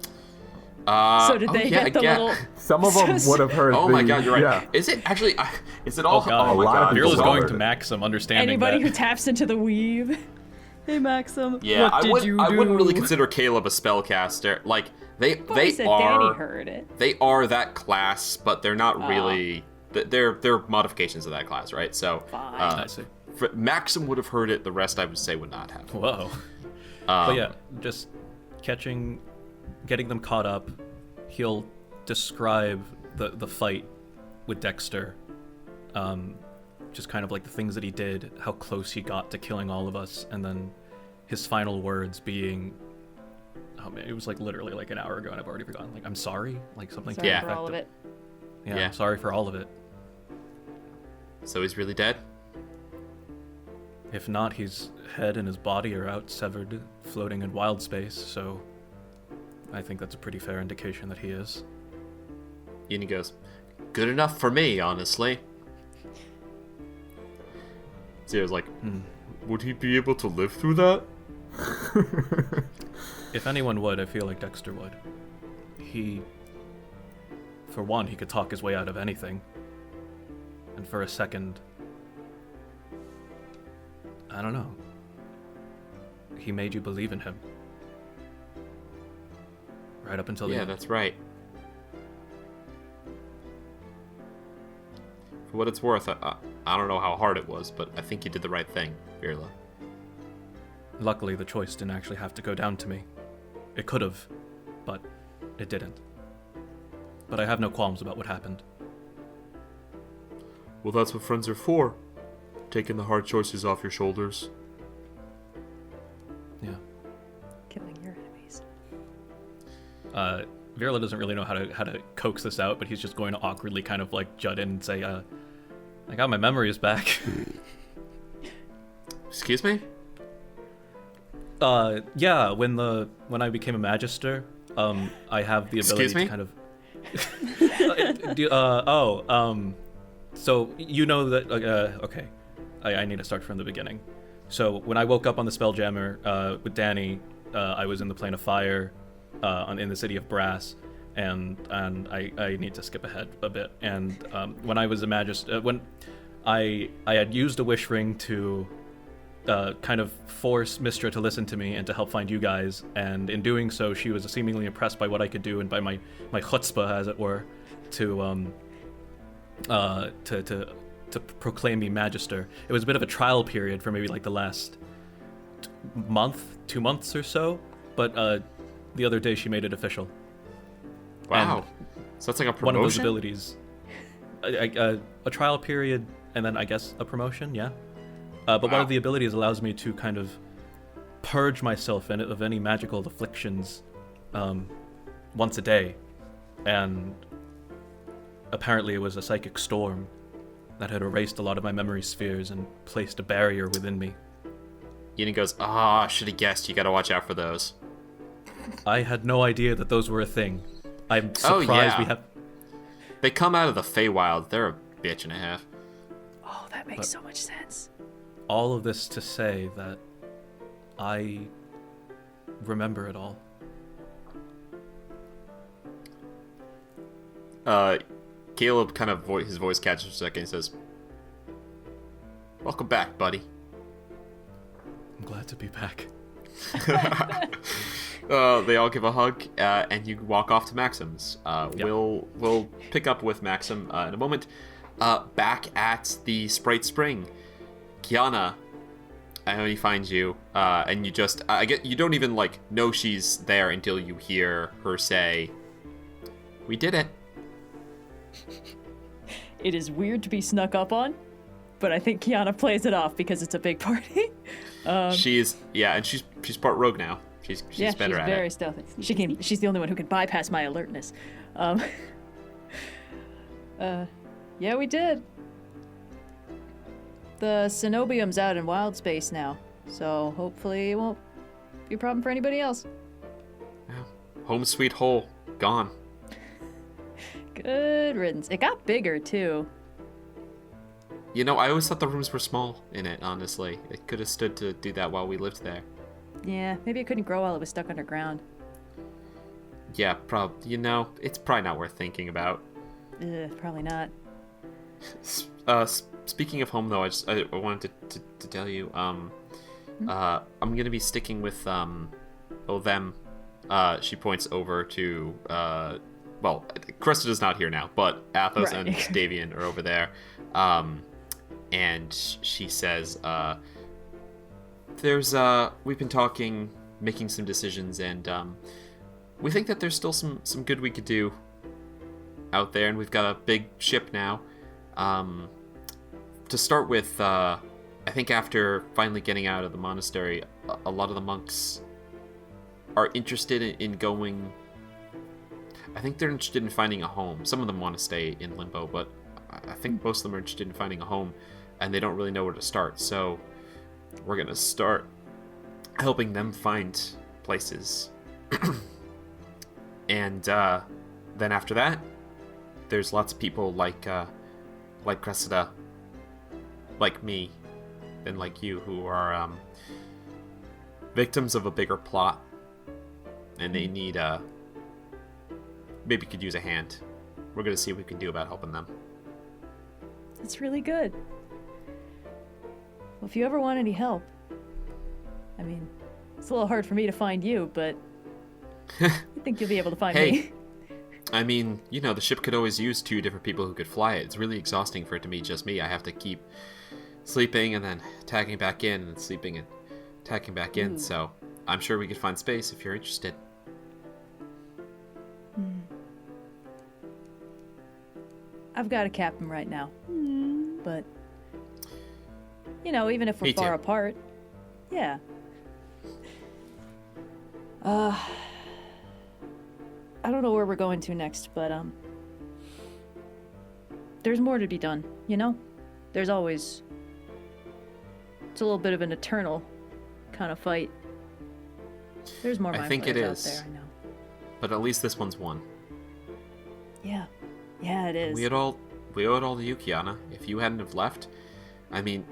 So did they get the little... Some of them would have heard. Oh my god, you're right. Yeah. Is it actually? Is it all? God. Oh my A lot of god. people Virla's Well, going heard to it. Maxim, understanding Anybody who that. taps into the weave. Hey, Maxim. Yeah, what did you do? I wouldn't really consider Caleb a spellcaster. Like they said are. Dani heard it. They are that class, but they're not really. They're modifications of that class, right? So I see. Maxim would have heard it. The rest, I would say, would not have. Whoa. But yeah, just getting them caught up. He'll describe the fight with Dexter. Just kind of like the things that he did, how close he got to killing all of us, and then his final words being, oh man, it was like literally like an hour ago and I've already forgotten. Like, "I'm sorry," like something to Sorry that for effect all of it. Yeah, Yeah. I'm sorry for all of it. So he's really dead? If not, his head and his body are out severed, floating in wild space, so I think that's a pretty fair indication that he is. And he goes, good enough for me, honestly. Zero's like, would he be able to live through that? If anyone would, I feel like Dexter would. He, for one, he could talk his way out of anything. And for a second, I don't know. He made you believe in him. Right up until the end. Yeah, that's right. For what it's worth, I don't know how hard it was, but I think you did the right thing, Virla. Luckily, the choice didn't actually have to go down to me. It could have, but it didn't. But I have no qualms about what happened. Well, that's what friends are for. Taking the hard choices off your shoulders. Yeah. Killing your enemies. Virla doesn't really know how to coax this out, but he's just going to awkwardly kind of like jut in and say, I got my memories back. Excuse me? Yeah, when I became a magister, I have the ability to kind of so you know that okay. I need to start from the beginning. So when I woke up on the Spelljammer with Dani, I was in the Plane of Fire in the city of Brass, and I need to skip ahead a bit. And when I was a magister, when I had used a wish ring to kind of force Mistra to listen to me and to help find you guys, and in doing so, she was seemingly impressed by what I could do and by my chutzpah, as it were, to proclaim me magister. It was a bit of a trial period for maybe like the last two months or so, but the other day she made it official. Wow. So that's like a promotion? One of those abilities. A trial period, and then I guess a promotion, yeah. But One of the abilities allows me to kind of purge myself of any magical afflictions once a day. And apparently it was a psychic storm that had erased a lot of my memory spheres and placed a barrier within me. Ian goes, I should have guessed. You gotta watch out for those. I had no idea that those were a thing. I'm surprised we have... They come out of the Feywild. They're a bitch and a half. Oh, that makes so much sense. All of this to say that I remember it all. Caleb kind of his voice catches for a second and says, welcome back, buddy. I'm glad to be back. They all give a hug, and you walk off to Maxim's. Yep. We'll pick up with Maxim in a moment. Back at the Sprite Spring, Kyana, I only find you, and you just you don't even like know she's there until you hear her say, "We did it." It is weird to be snuck up on, but I think Kyana plays it off because it's a big party. She's part rogue now. She's better at it. She's very stealthy. She's the only one who can bypass my alertness. Yeah, we did. The Cenobium's out in wild space now, so hopefully it won't be a problem for anybody else. Yeah. Home sweet hole, gone. Good riddance. It got bigger, too. You know, I always thought the rooms were small in it, honestly. It could have stood to do that while we lived there. Yeah, maybe it couldn't grow while it was stuck underground. Yeah, probably. You know, it's probably not worth thinking about. Probably not. Speaking of home, though, I wanted to tell you, I'm gonna be sticking with them. She points over to well, Krista is not here now, but Athos and Davian are over there, and she says, we've been talking, making some decisions, and we think that there's still some good we could do out there, and we've got a big ship now. To start with, I think after finally getting out of the monastery, a lot of the monks are interested in going... I think they're interested in finding a home. Some of them want to stay in Limbo, but I think most of them are interested in finding a home, and they don't really know where to start. So we're gonna start helping them find places, and then after that, there's lots of people like Cressida, like me, and like you, who are victims of a bigger plot, and they need maybe could use a hand. We're gonna see what we can do about helping them. That's really good. Well, if you ever want any help, I mean, it's a little hard for me to find you, but I think you'll be able to find me. I mean, you know, the ship could always use 2 different people who could fly it. It's really exhausting for it to be just me. I have to keep sleeping and then tagging back in and sleeping and tagging back in. So I'm sure we could find space if you're interested. I've got a captain right now, but you know, even if we're far apart, yeah. I don't know where we're going to next, but there's more to be done, you know? There's always... It's a little bit of an eternal kind of fight. There's more I think it out is. there, I know. But at least this one's won. Yeah. Yeah, it is. We owe it all to you, Kyana. If you hadn't have left, I mean,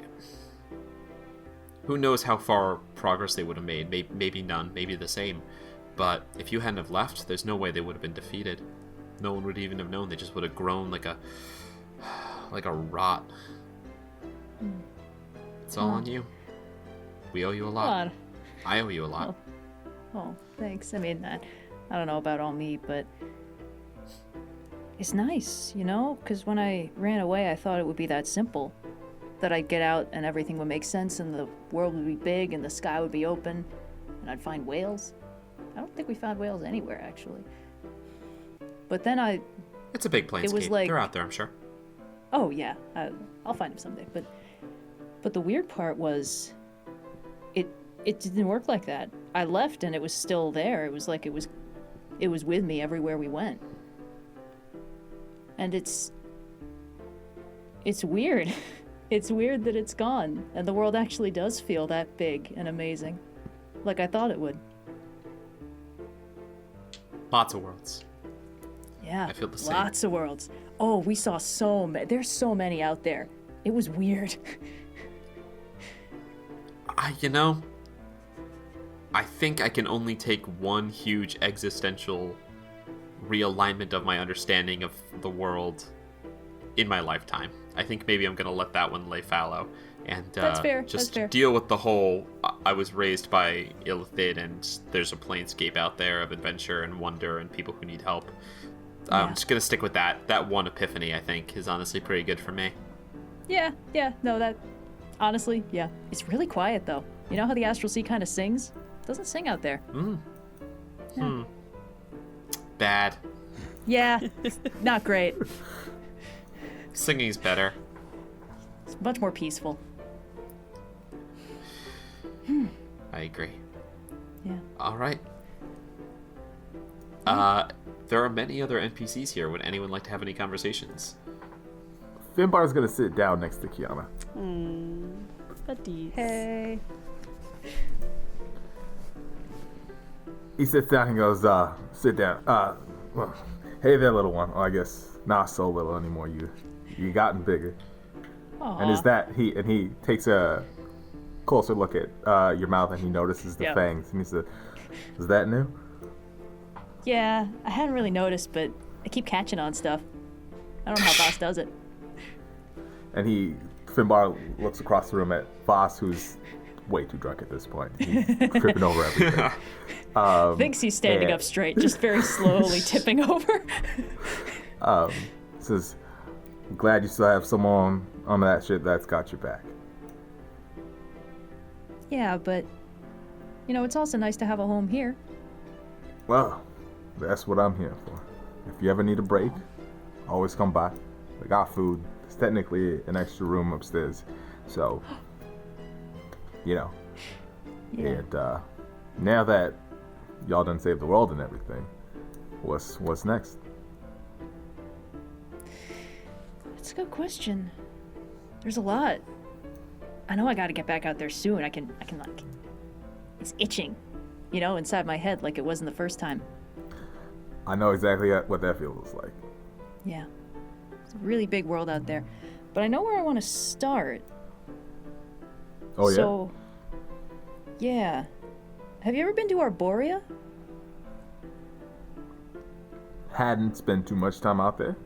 who knows how far progress they would have made. Maybe none, maybe the same. But if you hadn't have left, there's no way they would have been defeated. No one would even have known. They just would have grown like a rot. It's all on you. We owe you a lot. I owe you a lot. Oh, thanks. I mean, I don't know about all me, but it's nice, you know? Because when I ran away, I thought it would be that simple. That I'd get out and everything would make sense and the world would be big and the sky would be open and I'd find whales. I don't think we found whales anywhere, actually. But then It's a big Planescape. It was like... They're out there, I'm sure. Oh, yeah. I'll find them someday. But the weird part was... It didn't work like that. I left and it was still there. It was like it was with me everywhere we went. And it's weird. It's weird that it's gone. And the world actually does feel that big and amazing. Like I thought it would. Lots of worlds. Yeah, I feel the same. Lots of worlds. Oh, we saw so many. There's so many out there. It was weird. I think I can only take one huge existential realignment of my understanding of the world in my lifetime. I think maybe I'm going to let that one lay fallow and That's fair. just That's fair. deal with the whole I was raised by Illithid and there's a Planescape out there of adventure and wonder and people who need help. I'm just going to stick with that. That one epiphany, I think, is honestly pretty good for me. Yeah. No, that... Honestly, yeah. It's really quiet, though. You know how the Astral Sea kind of sings? It doesn't sing out there. Yeah. Bad. Yeah, not great. Singing's better. It's much more peaceful. I agree. Yeah. All right. There are many other NPCs here. Would anyone like to have any conversations? Finbar's gonna sit down next to Kyana. Buddies. Hey. He sits down and goes, sit down. Well, hey there, little one. Well, I guess not so little anymore. You gotten bigger. Aww. And is that he takes a closer look at your mouth and he notices the fangs and he says, "Is that new?" Yeah, I hadn't really noticed, but I keep catching on stuff. I don't know how Vhas does it. And Finbar looks across the room at Vhas, who's way too drunk at this point. He's tripping over everything. Thinks he's standing up straight, just very slowly tipping over. Says, "Glad you still have someone on that shit that's got your back." Yeah, but, it's also nice to have a home here. Well, that's what I'm here for. If you ever need a break, always come by. We got food. It's technically an extra room upstairs. So, Yeah. And now that y'all done saved the world and everything, what's next? That's a good question. There's a lot. I know I gotta get back out there soon. I can like... It's itching, inside my head like it wasn't the first time. I know exactly what that feels like. Yeah. It's a really big world out there. But I know where I want to start. Oh, yeah? So, yeah. Have you ever been to Arborea? Hadn't spent too much time out there,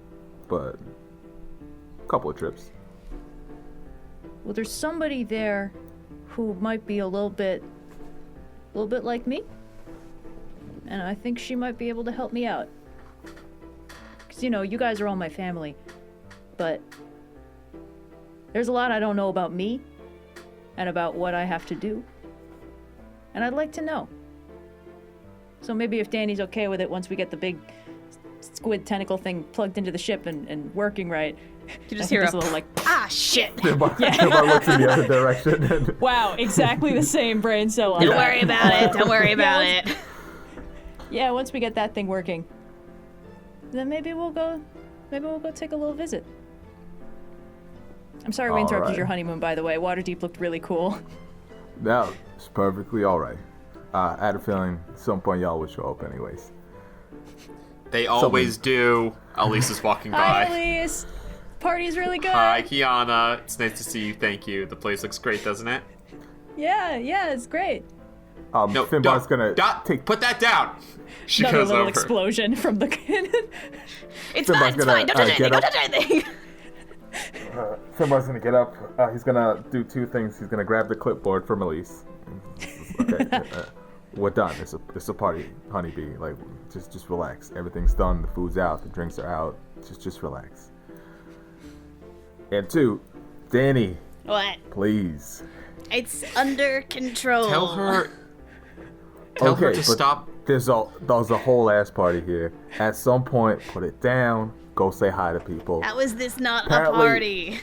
but a couple of trips. Well, there's somebody there who might be a little bit like me. And I think she might be able to help me out. Because, you guys are all my family. But there's a lot I don't know about me and about what I have to do. And I'd like to know. So maybe if Dani's okay with it, once we get the big squid tentacle thing plugged into the ship and working right, You just hear a little shit. Finbar looks in the other direction. And wow, exactly the same brain cell on Don't that. worry about it. Don't worry about it. Yeah, once we get that thing working, then maybe we'll go take a little visit. I'm sorry we interrupted your honeymoon, by the way. Waterdeep looked really cool. That was perfectly alright. I had a feeling at some point y'all would show up anyways. They always do. Elise is walking Hi, by. Elise. Party's really good. Hi, Kyana. It's nice to see you. Thank you. The place looks great, doesn't it? Yeah, it's great. No, Finbar's gonna take... Put that down. She Another goes little over. explosion from the cannon. It's Finbar's fine. Don't touch anything. get Don't up. touch anything. Finbar's gonna get up. He's gonna do two things. He's gonna grab the clipboard from Elise. Okay, we're done. It's a party, honeybee. Like, just relax. Everything's done. The food's out. The drinks are out. Just relax. And two, Dani. What? Please. It's under control. Tell her to but stop. There's a whole ass party here. At some point, put it down. Go say hi to people. How is this not Apparently- a party?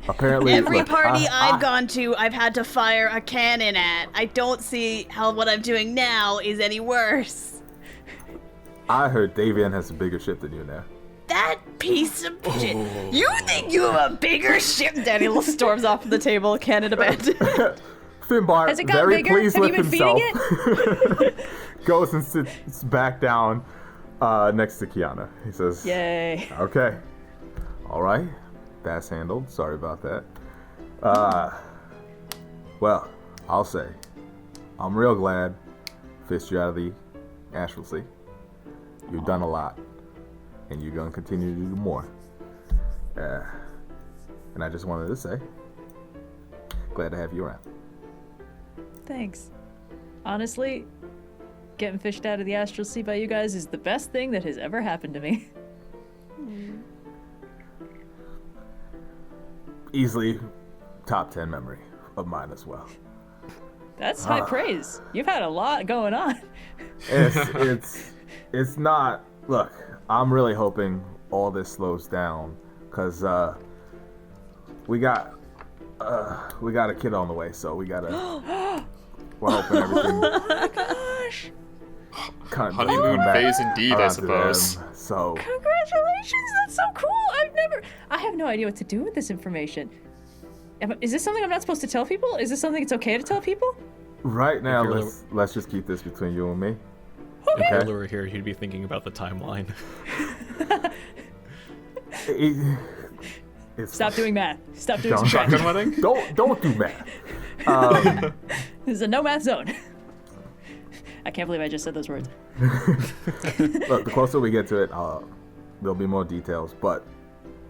Apparently, Every look, party I've gone to, I've had to fire a cannon at. I don't see how what I'm doing now is any worse. I heard Davian has a bigger ship than you now. That piece of shit. You think you have a bigger ship? Daniel storms off the table, cannon abandoned. Finbar, Has it gotten very bigger? pleased Have you with been feeding himself, goes and sits back down next to Kyana. He says, Yay. "Okay, all right, that's handled. Sorry about that. Well, I'll say, I'm real glad fished you out of the Astral Sea. You've done a lot, and you're gonna continue to do more. And I just wanted to say, glad to have you around." Thanks. Honestly, getting fished out of the Astral Sea by you guys is the best thing that has ever happened to me. Easily top 10 memory of mine as well. That's high praise. You've had a lot going on. It's not. Look, I'm really hoping all this slows down, cause we got a kid on the way, so we gotta. We're hoping everything. Oh my gosh! Honeymoon phase indeed, I suppose. So Congratulations! That's so cool. I have no idea what to do with this information. Is this something I'm not supposed to tell people? Is this something it's okay to tell people? right now, If you're let's just keep this between you and me. If Okay. Lure were here, he'd be thinking about the timeline. It's Stop doing math. Stop doing Don't- subtraction. Shotgun wedding? Don't do math. This is a no math zone. I can't believe I just said those words. Look, the closer we get to it, there'll be more details. But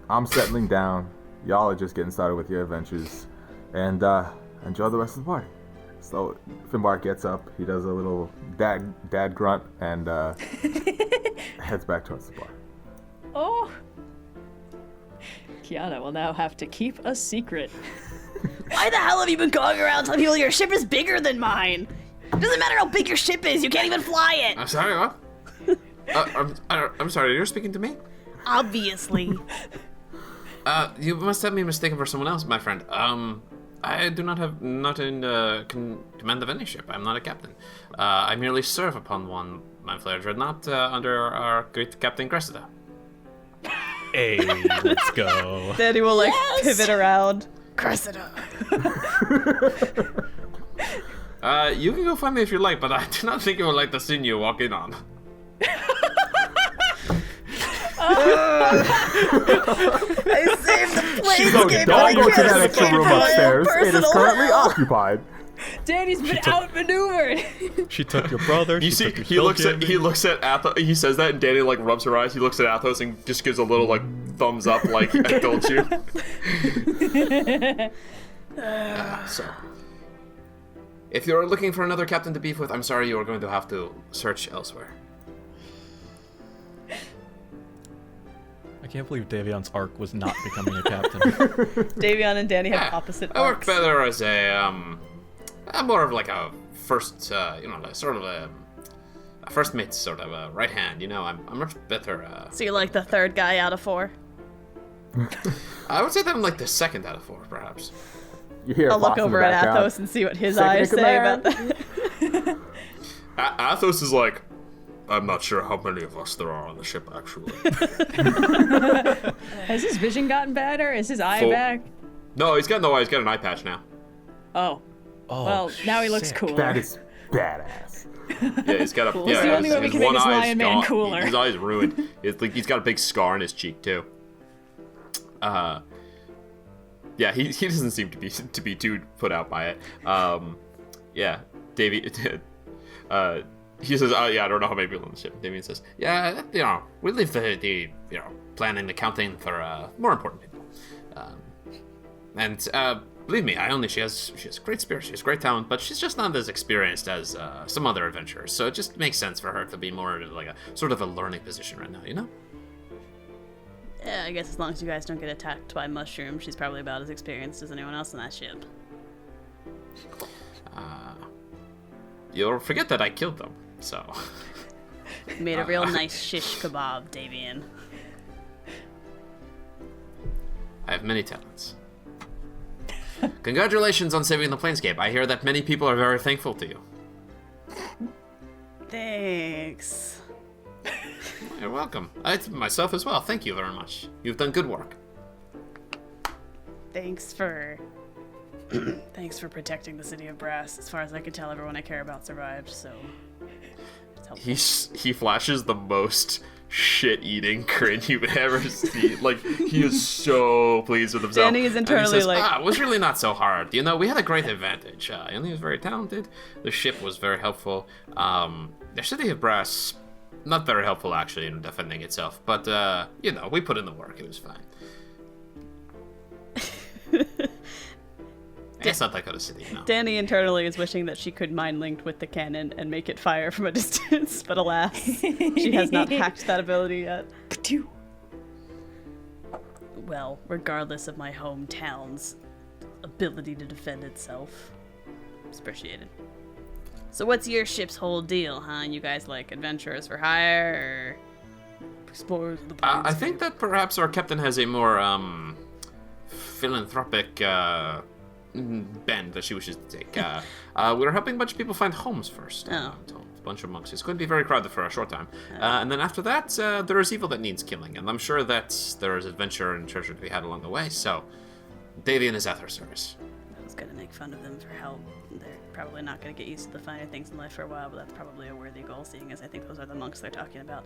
I'm settling down. Y'all are just getting started with your adventures, and enjoy the rest of the party. So Finbar gets up. He does a little dad grunt and heads back towards the bar. Oh. Kyana will now have to keep a secret. Why the hell have you been going around telling people your ship is bigger than mine? It doesn't matter how big your ship is, you can't even fly it. I'm sorry, what? I'm sorry, you're speaking to me? Obviously. You must have me mistaken for someone else, my friend. I do not in command of any ship. I'm not a captain. I merely serve upon one, my flair dread, not under our great Captain Cressida. Hey, let's go. Dani will pivot around. Cressida. You can go find me if you like, but I do not think you would like the scene you walk in on. I saved the place. So don't go to that extra room upstairs. It is currently occupied. Dani's been outmaneuvered. She took your brother. You see, he looks at Athos. He says that, and Dani rubs her eyes. He looks at Athos and just gives a little thumbs up, I told you. So, if you're looking for another captain to beef with, I'm sorry, you are going to have to search elsewhere. I can't believe Davion's arc was not becoming a captain. Davion and Dani have opposite I work arcs. better as I'm more of a first, sort of a first mate's sort of a right hand. I'm much better. So you're like the third guy out of 4? I would say that I'm the second out of 4, perhaps. You hear I'll look Voss in the over at background. Athos and see what his Second in eyes say about command. that. Athos is I'm not sure how many of us there are on the ship, actually. Has his vision gotten better? Is his eye back? No, he's got no eye. He's got an eye patch now. Oh. Oh, Well, now he looks sick. cooler. That is badass. Yeah, he's got a. Cool. Yeah, It's the only way we his can make one his eye is Lion Man gone. cooler. His eye's ruined. He's got a big scar on his cheek too. Yeah, he doesn't seem to be too put out by it. Yeah, Davy. He says, yeah, I don't know how many people on the ship. Damien says, yeah, we leave the planning, the counting for more important people. And believe me, she has great spirit, she has great talent, but she's just not as experienced as some other adventurers. So it just makes sense for her to be more like a sort of a learning position right now, Yeah, I guess as long as you guys don't get attacked by mushrooms, she's probably about as experienced as anyone else on that ship. You'll forget that I killed them, so. Made a real nice shish kebab, Davian. I have many talents. Congratulations on saving the Planescape. I hear that many people are very thankful to you. Thanks. You're welcome. Myself as well. Thank you very much. You've done good work. Thanks for protecting the city of Brass. As far as I can tell, everyone I care about survived, so it's helpful. He flashes the most shit-eating grin you've ever seen. He is so pleased with himself. Dani is internally and he says, it was really not so hard. We had a great advantage. He was very talented. The ship was very helpful. The city of Brass, not very helpful actually in defending itself. But we put in the work. It was fine. It's not that good a city, no. Dani internally is wishing that she could mind linked with the cannon and make it fire from a distance, but alas, she has not hacked that ability yet. Well, regardless of my hometown's ability to defend itself, it's appreciated. So what's your ship's whole deal, huh? You guys like adventurers for hire, or explorers of the plains? I think that perhaps our captain has a more philanthropic bend that she wishes to take. We're helping a bunch of people find homes first. I'm told. A bunch of monks. It's going to be very crowded for a short time. And then after that, there is evil that needs killing. And I'm sure that there is adventure and treasure to be had along the way. So, Davian is at her service. I was going to make fun of them for how they're probably not going to get used to the finer things in life for a while, but that's probably a worthy goal, seeing as I think those are the monks they're talking about.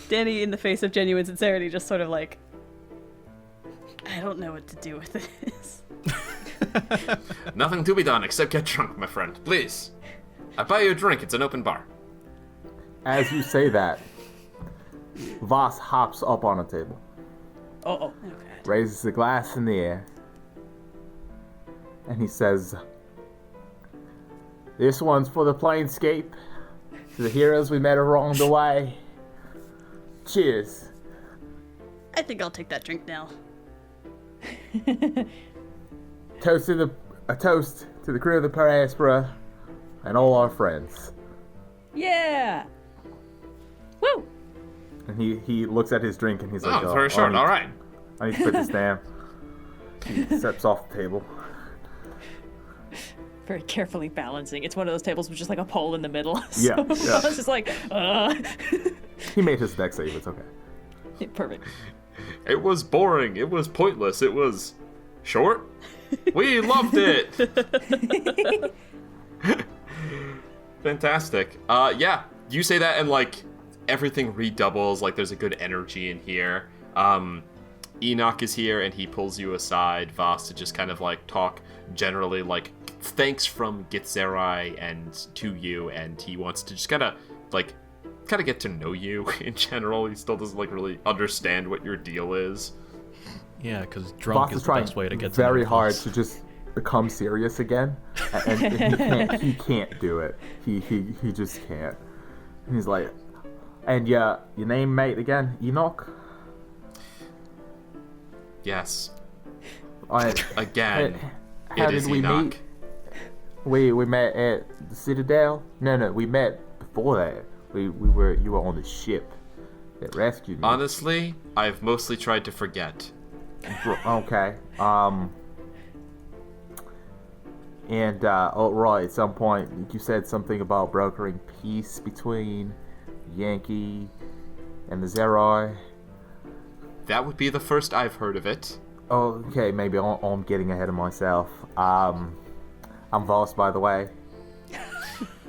Dani, in the face of genuine sincerity, just sort of I don't know what to do with this. Nothing to be done except get drunk, my friend. Please. I buy you a drink. It's an open bar. As you say that, Vhas hops up on a table, Oh. Okay. raises the glass in the air, and he says, "This one's for the Planescape, to the heroes we met along the way. Cheers." I think I'll take that drink now. A toast to the crew of the Per Aspera and all our friends. Yeah. Woo. And he looks at his drink and he's like, very short. All right. I need to put this down. He steps off the table. Very carefully balancing. It's one of those tables with just a pole in the middle. Yeah, So yeah. it's just He made his deck save. It's okay. Yeah, perfect. It was boring. It was pointless. It was short. We loved it. Fantastic. Yeah, you say that and like everything redoubles. Like there's a good energy in here. Enoch is here and he pulls you aside, Vhas, to just kind of like talk generally, like thanks from Gitzerai and to you, and he wants to just kind of get to know you in general. He still doesn't like really understand what your deal is. Yeah, because drunk Vhas is the best way to get to very know hard us. to just become serious again, and he can't do it. He just can't. And he's like, and your name, mate, again? Enoch? Yes. Again, how it did is we Enoch. meet? We met at the Citadel. No, we met before that. You were on the ship that rescued me. Honestly, I've mostly tried to forget. Okay. And right, at some point you said something about brokering peace between Yankee and the Zerai. That would be the first I've heard of it. Oh, okay, maybe I'm getting ahead of myself. I'm Vhas, by the way.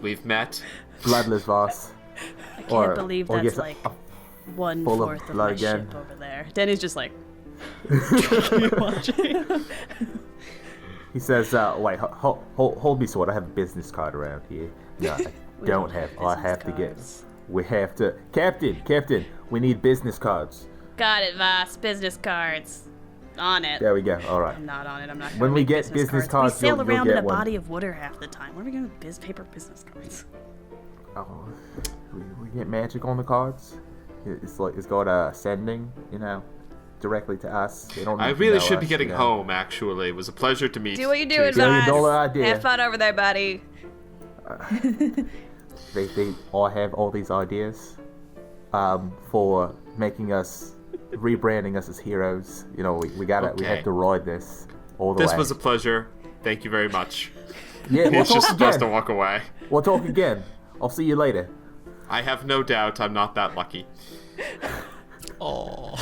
We've met. Bloodless Vhas. I can't believe that's yes, like full of 1/4 of blood my again. ship over there. Danny's just like, He says, wait, hold me, sword. I have a business card around here. No, I don't have. I have to get. We have to. Captain, we need business cards. Got it, Vhas. Business cards. On it. There we go. All right. I'm not on it. I'm not gonna When we make get business cards, we sail you'll around get in a one. body of water half the time. Where are we going with paper business cards? Oh, we get magic on the cards. It's got sending, directly to us. They don't. I need to really know should be us, getting home, actually. It was a pleasure to meet do what you're you. doing, $1 billion Vhas. idea. Have fun over there, buddy. They all have all these ideas for rebranding us as heroes. We Okay. have to ride this all the This way. was a pleasure. Thank you very much. Yeah, we'll He's just talk supposed to again. walk away. We'll talk again. I'll see you later. I have no doubt I'm not that lucky. Oh.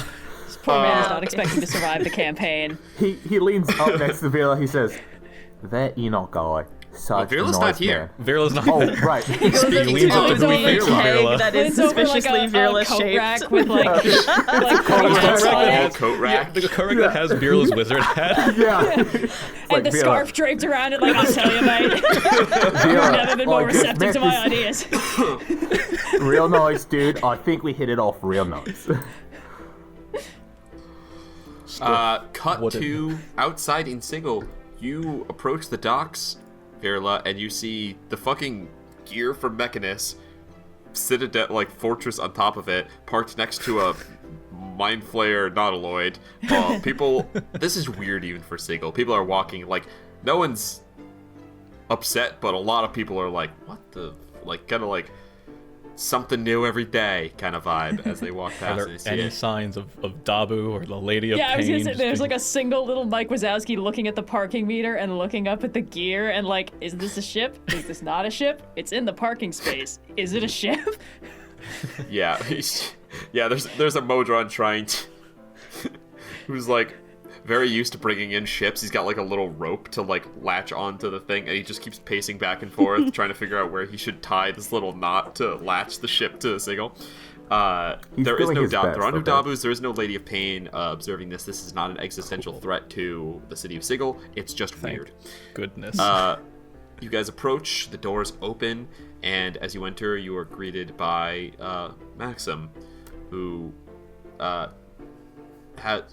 This poor man is not expecting to survive the campaign. He leans up next to Vila. He says, "That Enoch guy, such a Virla's nice not here. man." Virla's not Oh, right. He leans up to He's over who we like Virla. Keg that is Leans over like suspiciously a Virla coat shaped. rack with like coat ponytails rack. on Yeah, it. coat rack. The coat rack that has Virla's wizard hat. Yeah. And the scarf draped around it, like, I'll tell you, mate. You've never been more receptive to my ideas. Real nice, dude. I think we hit it off real nice. Cut Wooden. to outside in Sigil. You approach the docks, Virla, and you see the fucking gear from Mechanus, Citadel, like fortress on top of it, parked next to a Mind Flayer Nautiloid. People, this is weird even for Sigil. People are walking, like, no one's upset, but a lot of people are like, what the, like, kind of like, something new every day kind of vibe as they walk Are past there and see any it. signs of Dabu or the Lady of Yeah, I was Pain? gonna say, just there's being- like a single little Mike Wazowski looking at the parking meter and looking up at the gear and like, is this a ship? Is this not a ship? It's in the parking space. Is it a ship? Yeah, there's a Modron trying to, who's like very used to bringing in ships. He's got like a little rope to like latch onto the thing, and he just keeps pacing back and forth, trying to figure out where he should tie this little knot to latch the ship to the Sigil. There is doing no his doubt. best, There are no okay. Dabus. There is no Lady of Pain observing this. This is not an existential threat to the city of Sigil. It's just weird. Goodness. You guys approach, the doors open, and as you enter, you are greeted by Maxim, who has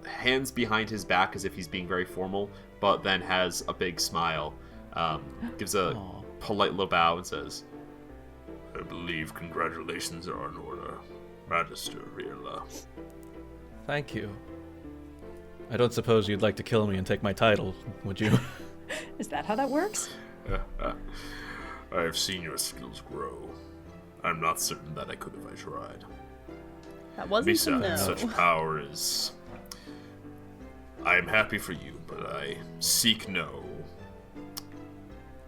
hands behind his back as if he's being very formal, but then has a big smile, gives a polite little bow and says, I believe congratulations are in order, Magister Virla. Thank you. I don't suppose you'd like to kill me and take my title, would you? Is that how that works? I have seen your skills grow. I'm not certain that I could if I tried. That wasn't a no. Besides, such power is... I am happy for you, but I seek no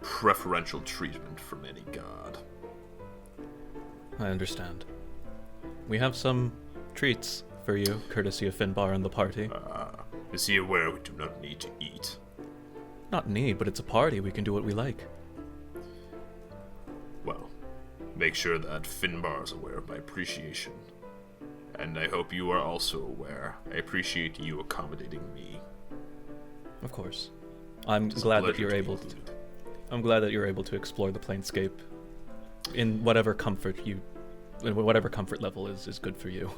preferential treatment from any god. I understand. We have some treats for you, courtesy of Finbar and the party. Is he aware we do not need to eat? Not need, but it's a party. We can do what we like. Well, make sure that Finbar is aware of my appreciation. And I hope you are also aware. I appreciate you accommodating me. Of course. I'm glad that you're able to. I'm glad that you're able to explore the Planescape in whatever comfort level is good for you.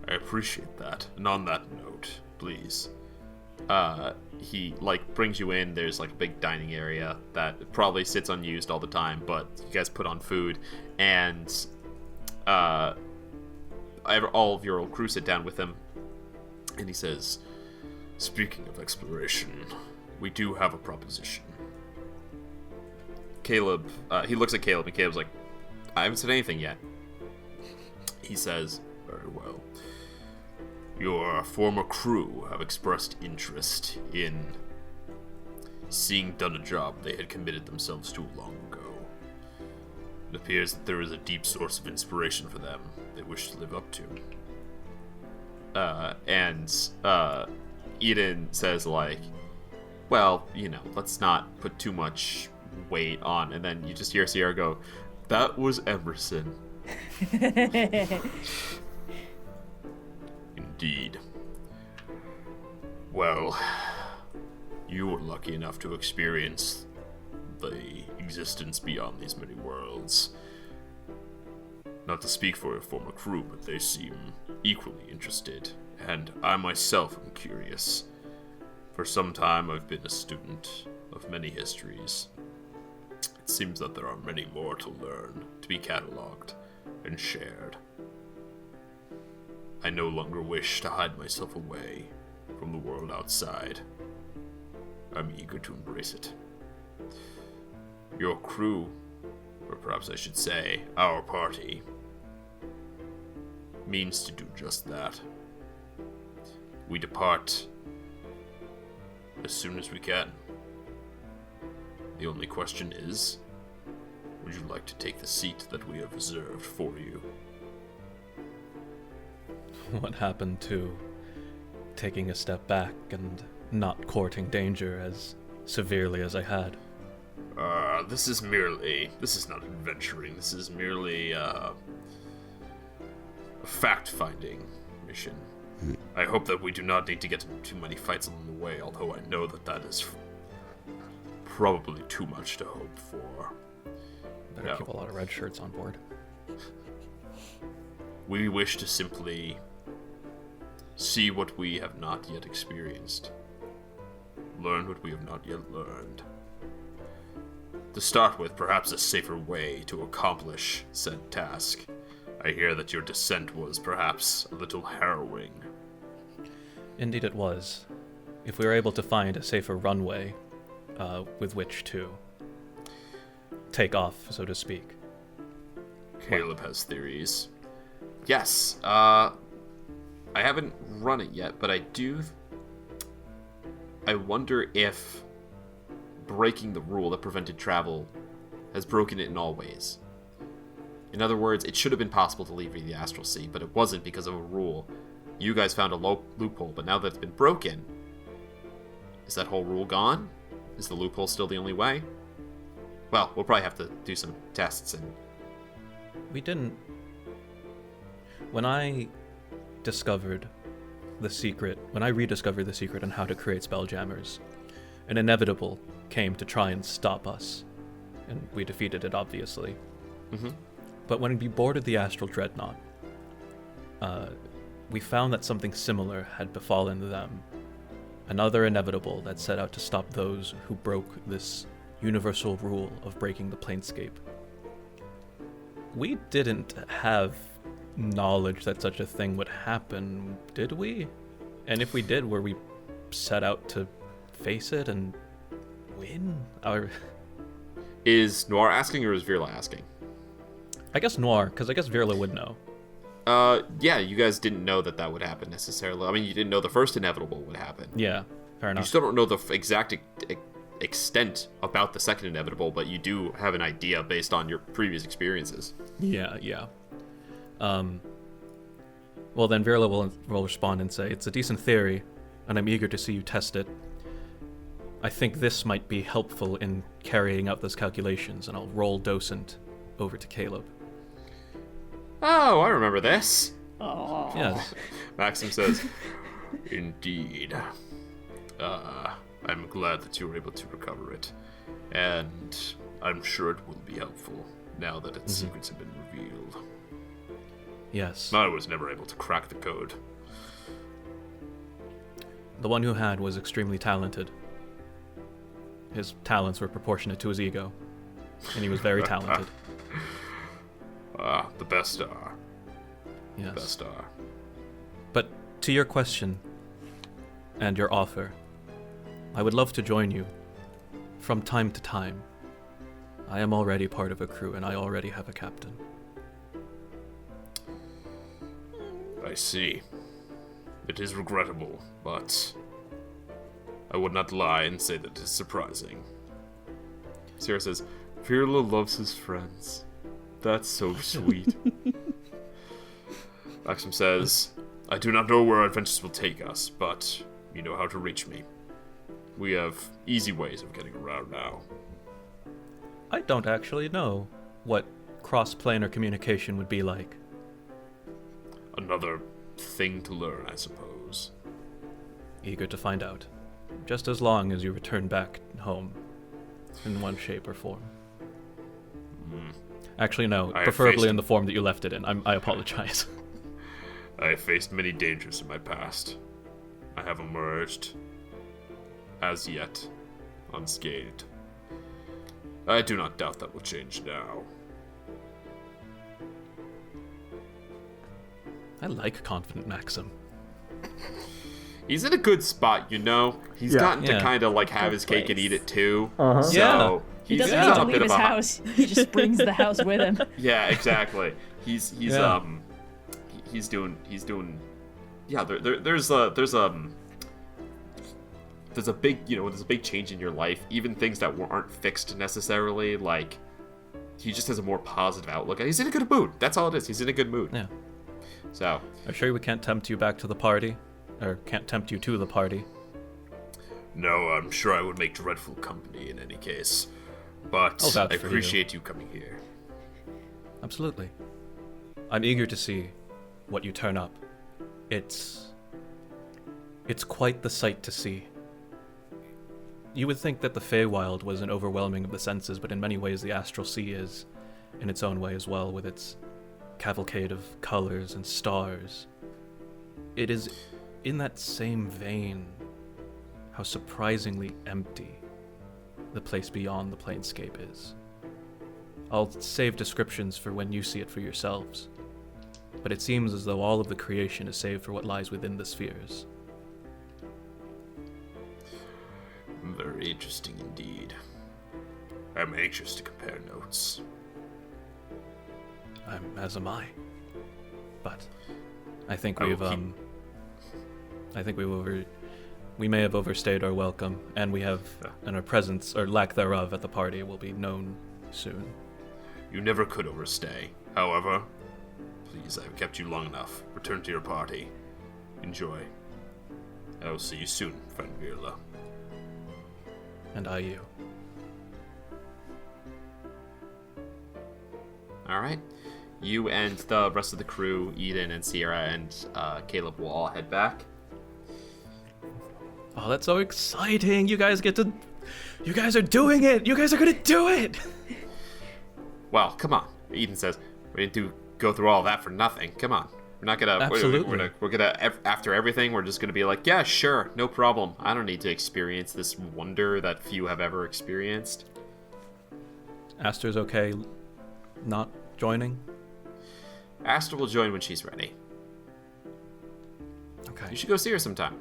I appreciate that. And on that note, please. He brings you in. There's a big dining area that probably sits unused all the time, but you guys put on food, and all of your old crew sit down with him, and he says, "Speaking of exploration, we do have a proposition." Caleb, he looks at Caleb, and Caleb's like, "I haven't said anything yet." He says, "Very well. Your former crew have expressed interest in seeing done a job they had committed themselves to long ago. It appears that there is a deep source of inspiration for them they wish to live up to." Eden says, well, let's not put too much weight on. And then you just hear Sierra go, "That was Emerson." Indeed. Well, you were lucky enough to experience the existence beyond these many worlds. Not to speak for your former crew, but they seem equally interested, and I myself am curious. For some time I've been a student of many histories. It seems that there are many more to learn, to be catalogued and shared. I no longer wish to hide myself away from the world outside. I'm eager to embrace it. Your crew, or perhaps I should say, our party, means to do just that. We depart as soon as we can. The only question is, would you like to take the seat that we have reserved for you? What happened to taking a step back and not courting danger as severely as I had? This is not adventuring. This is merely a fact-finding mission. I hope that we do not need to get into too many fights along the way, although I know that is probably too much to hope for. Better keep a lot of red shirts on board. We wish to simply see what we have not yet experienced. Learn what we have not yet learned. To start with, perhaps a safer way to accomplish said task. I hear that your descent was perhaps a little harrowing. Indeed it was. If we were able to find a safer runway with which to take off, so to speak. Caleb has theories. Yes, I haven't run it yet, but I wonder if breaking the rule that prevented travel has broken it in all ways. In other words, it should have been possible to leave via the Astral Sea, but it wasn't because of a rule. You guys found a loophole, but now that it's been broken, is that whole rule gone? Is the loophole still the only way? Well, we'll probably have to do some tests and... We didn't... When I rediscovered the secret on how to create spelljammers, an inevitable came to try and stop us, and we defeated it, obviously. Mm-hmm. But when we boarded the Astral Dreadnought, we found that something similar had befallen them. Another inevitable that set out to stop those who broke this universal rule of breaking the Planescape. We didn't have knowledge that such a thing would happen, did we? And if we did, were we set out to face it and win? Is Noir asking or is Virla asking? I guess Noir, because I guess Virla would know. Yeah, you guys didn't know that would happen necessarily. I mean, you didn't know the first inevitable would happen. Yeah, fair enough. You still don't know the exact extent about the second inevitable, but you do have an idea based on your previous experiences. Yeah. Well, then Virla will respond and say, "It's a decent theory, and I'm eager to see you test it. I think this might be helpful in carrying out those calculations," and I'll roll docent over to Caleb. Oh, I remember this. Oh. Yes. Maxim says, "Indeed. I'm glad that you were able to recover it, and I'm sure it will be helpful now that its secrets have been revealed." Yes. I was never able to crack the code. The one who had was extremely talented. His talents were proportionate to his ego, and he was very talented. The best are. Yes. Best are. But to your question and your offer, I would love to join you from time to time. I am already part of a crew, and I already have a captain. I see. It is regrettable, but I would not lie and say that it is surprising. Sierra says, "Virla loves his friends. That's so sweet." Maxim says, "I do not know where our adventures will take us, but you know how to reach me. We have easy ways of getting around now." I don't actually know what cross-planar communication would be like. Another thing to learn, I suppose. Eager to find out. Just as long as you return back home in one shape or form. Actually, no. Preferably in the form that you left it in. I apologize. I have faced many dangers in my past. I have emerged, as yet, unscathed. I do not doubt that will change now. I like confident Maxim. He's in a good spot, you know? He's gotten to kind of like have his cake and eat it too. So Yeah. He he's doesn't on need a to bit leave of his a house. He just brings the house with him. Yeah, exactly. He's Yeah. doing yeah, there's a big, there's a big change in your life, even things that aren't fixed necessarily, like he just has a more positive outlook. He's in a good mood. That's all it is. He's in a good mood. Yeah. So, I'm sure we can't tempt you back to the party, or can't tempt you to the party. no, I'm sure I would make dreadful company in any case. But I'll vouch I for appreciate you coming here. Absolutely. I'm eager to see what you turn up. It's quite the sight to see. You would think that the Feywild was an overwhelming of the senses, but in many ways the Astral Sea is, in its own way as well, with its cavalcade of colors and stars. It is in that same vein how surprisingly empty the place beyond the Planescape is. I'll save descriptions for when you see it for yourselves, but it seems as though all of the creation is saved for what lies within the spheres. Very interesting indeed. I'm anxious to compare notes. As am I. But I think I will we may have overstayed our welcome, and and our presence, or lack thereof, at the party will be known soon. You never could overstay. However, please, I've kept you long enough. Return to your party. Enjoy. I will see you soon, friend Virla. And I you. Alright. You and the rest of the crew, Eden and Sierra and Caleb, will all head back. Oh, that's so exciting! You guys are doing it! You guys are gonna do it! Well, come on. Eden says, we didn't go through all that for nothing. Come on. We're not gonna... Absolutely. We're gonna, after everything, we're just gonna be like, yeah, sure, no problem. I don't need to experience this wonder that few have ever experienced. Aster's okay not joining? Aster will join when she's ready. Okay. You should go see her sometime.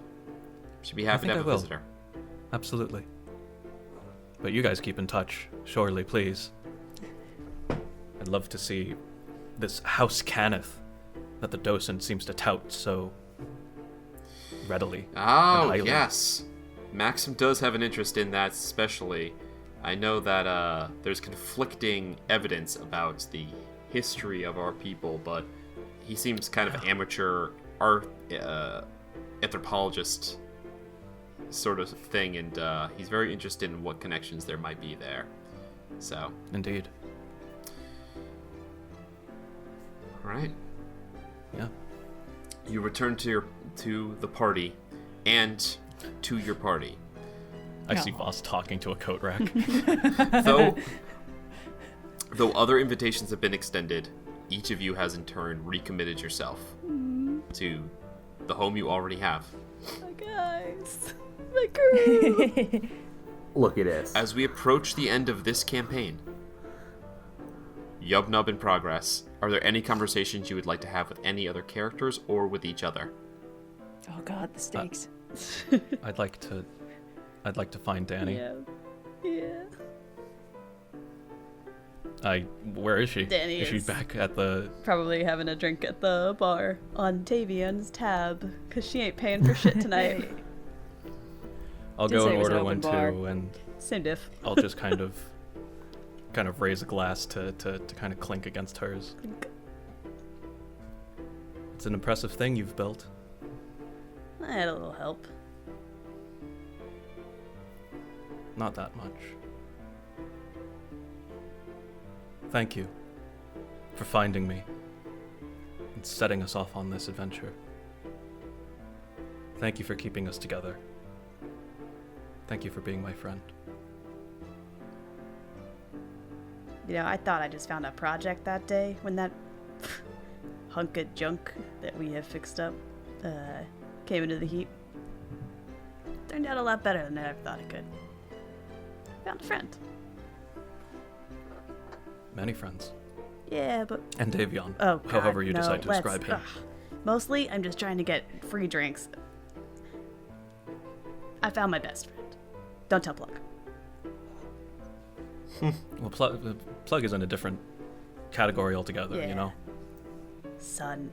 She'd be happy to have a visitor. Absolutely. But you guys keep in touch, surely, please. I'd love to see this House Cannith that the docent seems to tout so readily. Oh, yes. Maxim does have an interest in that, especially. I know that there's conflicting evidence about the history of our people, but he seems kind of amateur art anthropologist sort of thing, and he's very interested in what connections there might be there. So. Indeed. All right. Yeah. You return to the party, and to your party. I see Vhas talking to a coat rack. Though other invitations have been extended, each of you has in turn recommitted yourself to the home you already have. My guys. My crew. Look at this. As we approach the end of this campaign, Yub Nub in progress, are there any conversations you would like to have with any other characters or with each other? Oh god, the stakes. I'd like to find Dani. Yeah. Where is she? Dani is she is back at the... Probably having a drink at the bar on Tavian's tab, because she ain't paying for shit tonight. I'll Didn't go say and it was an order one open bar. too, and Same diff. I'll just kind of raise a glass to kind of clink against hers. It's an impressive thing you've built. I had a little help. Not that much. Thank you for finding me and setting us off on this adventure. Thank you for keeping us together. Thank you for being my friend. You know, I thought I just found a project that day when that hunk of junk that we have fixed up came into the heat. Turned out a lot better than I ever thought it could. Found a friend. Many friends. Yeah, but... And Davion. Oh, God, however you no, decide to let's- describe him. Mostly, I'm just trying to get free drinks. I found my best friend. Don't tell Plug. Well, Plug is in a different category altogether, Yeah. you know? Son.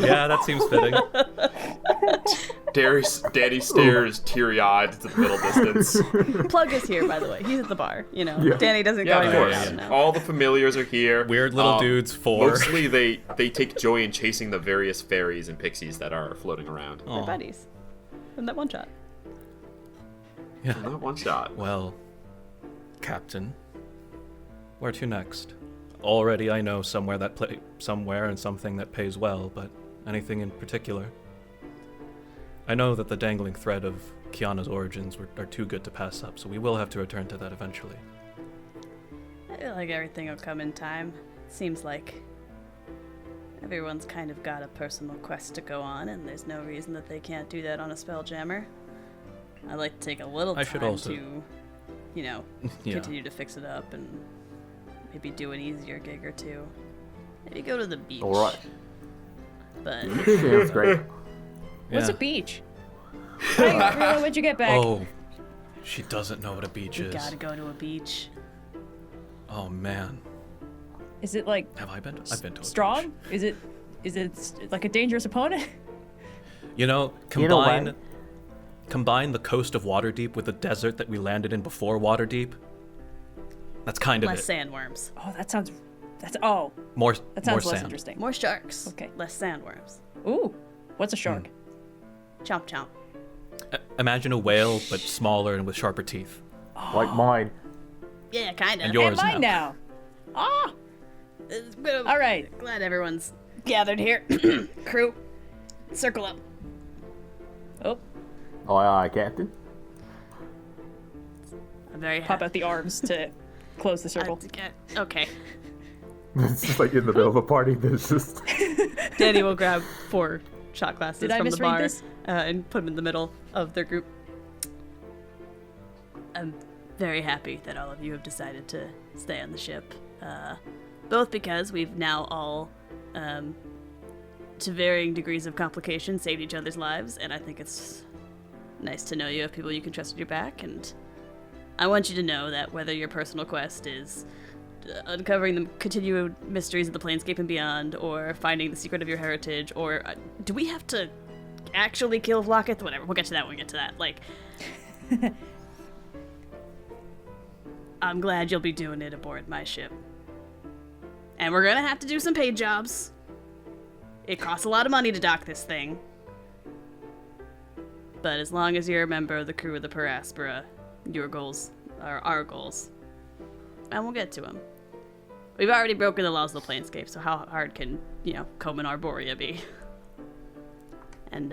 Yeah, that seems fitting. Danny stares teary-eyed into the middle distance. Plug is here, by the way. He's at the bar, you know. Yeah. Danny doesn't Yeah, go of anywhere course. else now. All the familiars are here. Weird little dudes, 4. Mostly they take joy in chasing the various fairies and pixies that are floating around. They're buddies. From that one shot. Yeah. Not one shot. Well, Captain, where to next? Already I know somewhere and something that pays well, but anything in particular? I know that the dangling thread of Kyana's origins are too good to pass up, so we will have to return to that eventually. I feel like everything will come in time. Seems like everyone's kind of got a personal quest to go on, and there's no reason that they can't do that on a Spelljammer. I'd like to take a little I should time also- to, you know, Yeah. continue to fix it up and maybe do an easier gig or two. Maybe go to the beach. All right. But Sounds great. What's Yeah. a beach? Hey, Rilla, when'd you get back? Oh, she doesn't know what a beach we is. gotta go to a beach. Oh man, Is it like have I been? I've been to a strong? beach. Is it like a dangerous opponent? You know, You know what? combine the coast of Waterdeep with the desert that we landed in before Waterdeep. That's kind of Less it. sandworms. Oh, that sounds More that more sounds less sand. interesting. More sharks. Okay. Less sandworms. Ooh, what's a shark? Chomp chomp. Imagine a whale, but smaller and with sharper teeth. Like mine. Yeah, kinda. And yours And mine now. now. Ah, All all right. Glad everyone's gathered here. Crew, circle up. Oh, Aye, Captain. I'm very pop happy. out the arms to close the circle. Okay. It's just like in the middle of a party. There's just. Danny will grab 4 shot glasses Did I from the misread bar this? and put them in the middle of their group. I'm very happy that all of you have decided to stay on the ship. Both because we've now all, to varying degrees of complication, saved each other's lives, and I think it's nice to know you have people you can trust at your back, and I want you to know that whether your personal quest is uncovering the continued mysteries of the Planescape and beyond, or finding the secret of your heritage, or do we have to actually kill Vlocketh? Whatever, we'll get to that when we get to that. Like, I'm glad you'll be doing it aboard my ship. And we're gonna have to do some paid jobs. It costs a lot of money to dock this thing. But as long as you're a member of the crew of the Per Aspera, your goals are our goals. And we'll get to them. We've already broken the laws of the Planescape, so how hard can, Common Arborea be? And,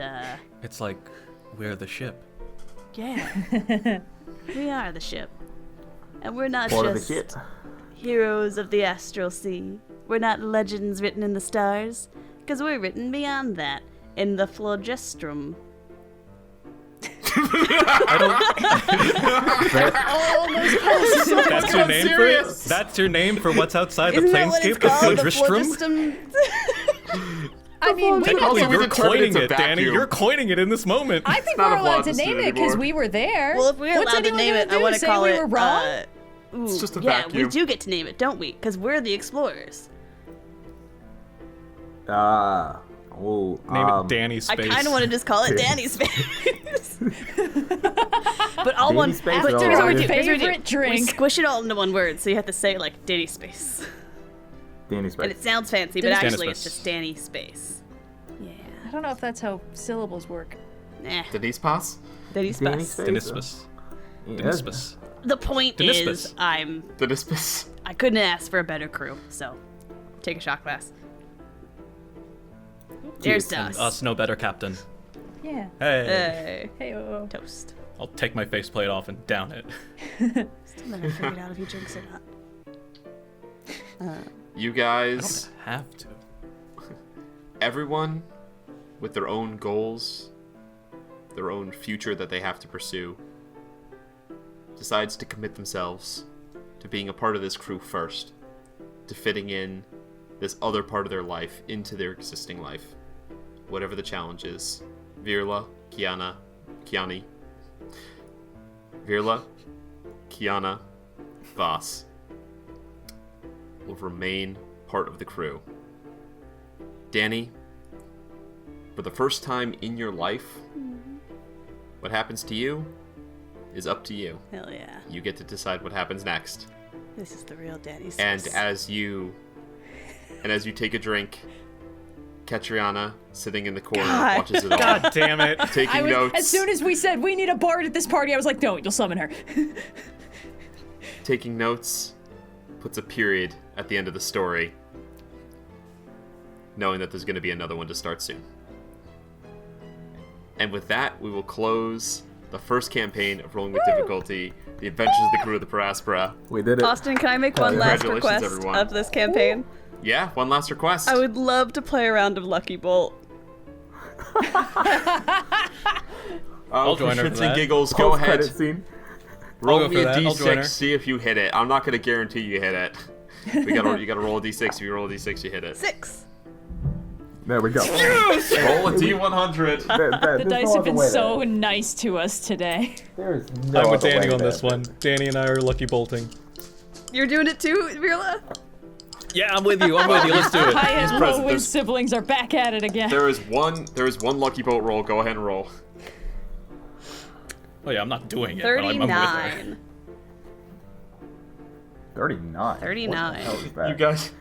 It's like, we're the ship. Yeah. We are the ship. And we're not Part of just the ship. heroes of the astral sea. We're not legends written in the stars. Because we're written beyond that, in the Flogestrum. That's your name for it? That's your name for what's outside Isn't the that what Planescape? it's called? The Flogestrum? Flogestrum? I mean, Technically, Also, we you're determined coining it's a it, Dani. vacuum. You're coining it in this moment. I think not we're a allowed to phlogiston name it because anymore. we were there. Well, if we're What's allowed to anyone name it, gonna I do? want to Say call we it. were wrong? It's just a yeah, vacuum. we do get to name it, don't we? Because we're the explorers. Name it Danny Space. I kind of want to just call it Danny's Space. But all Danny one. Space But is here's what all we do. right. Here's what we do. Favorite drink. We squish it all into one word, so you have to say it like Danny Space. Danny Space. And it sounds fancy, but Danny actually Space. it's just Danny Space. Yeah. I don't know if that's how syllables work. Nah. Denise Pass? Danny Danny Space. Space. Denispus. Yeah. Denispus. The point Denispus. is, I Denise couldn't ask for a better crew, so take a shot glass. There's And Dust. us no better, Captain. Yeah. Hey. Hey, Hey, toast. I'll take my faceplate off and down it. Still never figured out if he drinks or not. You I guys, don't have to. everyone with their own goals, their own future that they have to pursue, decides to commit themselves to being a part of this crew first, to fitting in this other part of their life into their existing life. Whatever the challenge is. Virla, Kyana, Vhas will remain part of the crew. Dani, for the first time in your life, what happens to you is up to you. Hell yeah. You get to decide what happens next. This is the real Danny's And Space. as you take a drink, Katriana, sitting in the corner, God. watches it all, God damn it. taking notes. As soon as we said we need a bard at this party, I was like, no, you'll summon her. Taking notes, puts a period at the end of the story, knowing that there's going to be another one to start soon. And with that, we will close the first campaign of Rolling with Difficulty, The Adventures of the Crew of the Per Aspera. We did it. Austin, can I make one last Congratulations, request everyone. of this campaign? Yeah, one last request. I would love to play a round of Lucky Bolt. I'll join for her shits for and that. giggles, go ahead. Post-credit scene. Roll I'll go me for a that. I'll join her. d6, see if you hit it. I'm not going to guarantee you hit it. You gotta roll a d6. If you roll a d6, you hit it. 6. There we go. Roll a d100. The dice have been so nice to us today. There is no I'm with other Dani way on there. this one. Dani and I are lucky bolting. You're doing it too, Virla? Yeah, I'm with you. Let's do it. High and low present. wind There's- siblings are back at it again. There is one lucky boat roll. Go ahead and roll. Oh yeah, I'm not doing it, but I'm with her. 39. 39. 39. What the hell is that? You guys.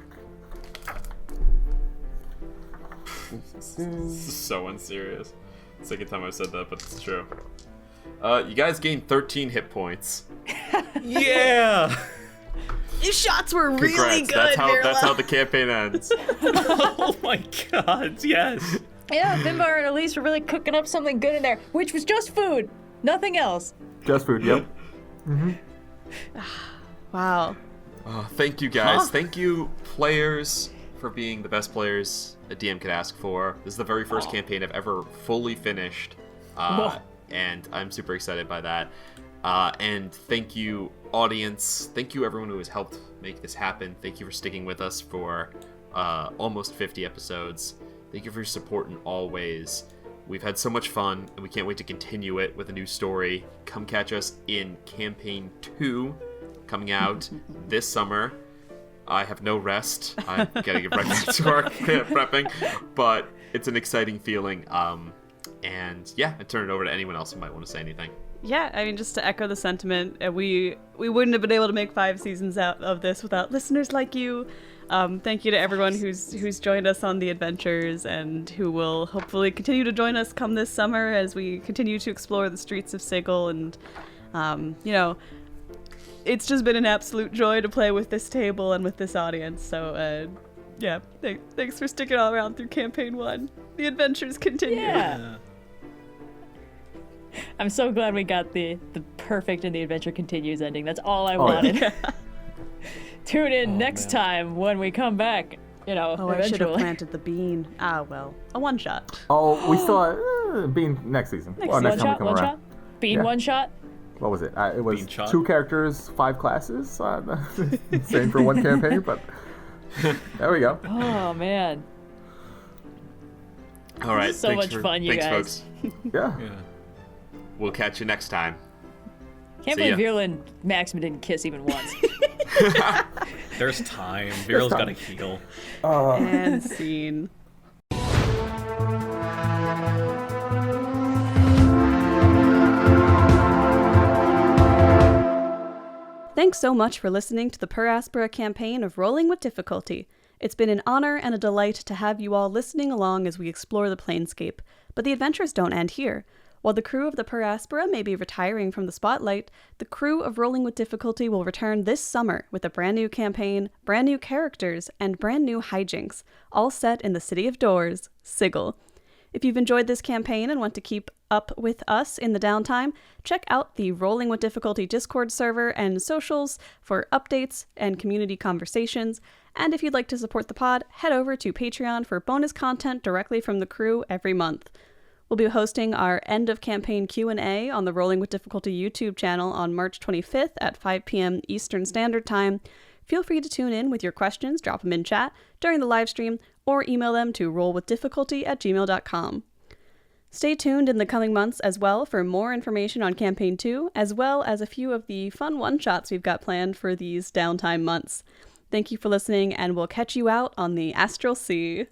This is so unserious. Second time I've said that, but it's true. You guys gained 13 hit points. Yeah! These shots were really Congrats. good, That's how Virla. the campaign ends. Oh my god, yes! Yeah, Bimbar and Elise were really cooking up something good in there, which was just food, nothing else. Just food, yep. Wow. Thank you guys. Huh? Thank you, players, for being the best players a DM could ask for. This is the very first campaign I've ever fully finished, and I'm super excited by that. And thank you, audience. Thank you, everyone who has helped make this happen. Thank you for sticking with us for almost 50 episodes. Thank you for your support in all ways. We've had so much fun, and we can't wait to continue it with a new story. Come catch us in Campaign 2, coming out this summer. I have no rest. I'm gotta get right back to work prepping, but it's an exciting feeling. And yeah, I turn it over to anyone else who might want to say anything. Yeah, I mean, just to echo the sentiment, we wouldn't have been able to make 5 seasons out of this without listeners like you. Thank you to everyone who's joined us on the adventures and who will hopefully continue to join us come this summer as we continue to explore the streets of Sigil. And, it's just been an absolute joy to play with this table and with this audience. So, thanks for sticking all around through Campaign 1. The adventures continue. Yeah. I'm so glad we got the perfect and the adventure continues ending. That's all I wanted. Yeah. Tune in next time when we come back. I should have planted the bean. Ah, well, a one shot. Oh, we still being next season. Next time we shot, come one around. shot. Bean Yeah. one shot. What was it? It was Bean shot. 2 characters, 5 classes. Same for one campaign, but there we go. Oh man. All right. So much fun, you thanks, guys. folks. Yeah. We'll catch you next time. Can't See believe ya. Virla and Maxim didn't kiss even once. There's time. Viral's got to heal. And scene. Thanks so much for listening to the Per Aspera campaign of Rolling with Difficulty. It's been an honor and a delight to have you all listening along as we explore the Planescape, but the adventures don't end here. While the crew of the Per Aspera may be retiring from the spotlight, the crew of Rolling with Difficulty will return this summer with a brand new campaign, brand new characters, and brand new hijinks, all set in the City of Doors, Sigil. If you've enjoyed this campaign and want to keep up with us in the downtime, check out the Rolling with Difficulty Discord server and socials for updates and community conversations. And if you'd like to support the pod, head over to Patreon for bonus content directly from the crew every month. We'll be hosting our end of campaign Q&A on the Rolling with Difficulty YouTube channel on March 25th at 5 p.m. Eastern Standard Time. Feel free to tune in with your questions, drop them in chat during the live stream, or email them to rollwithdifficulty@gmail.com. Stay tuned in the coming months as well for more information on Campaign 2, as well as a few of the fun one-shots we've got planned for these downtime months. Thank you for listening, and we'll catch you out on the Astral Sea.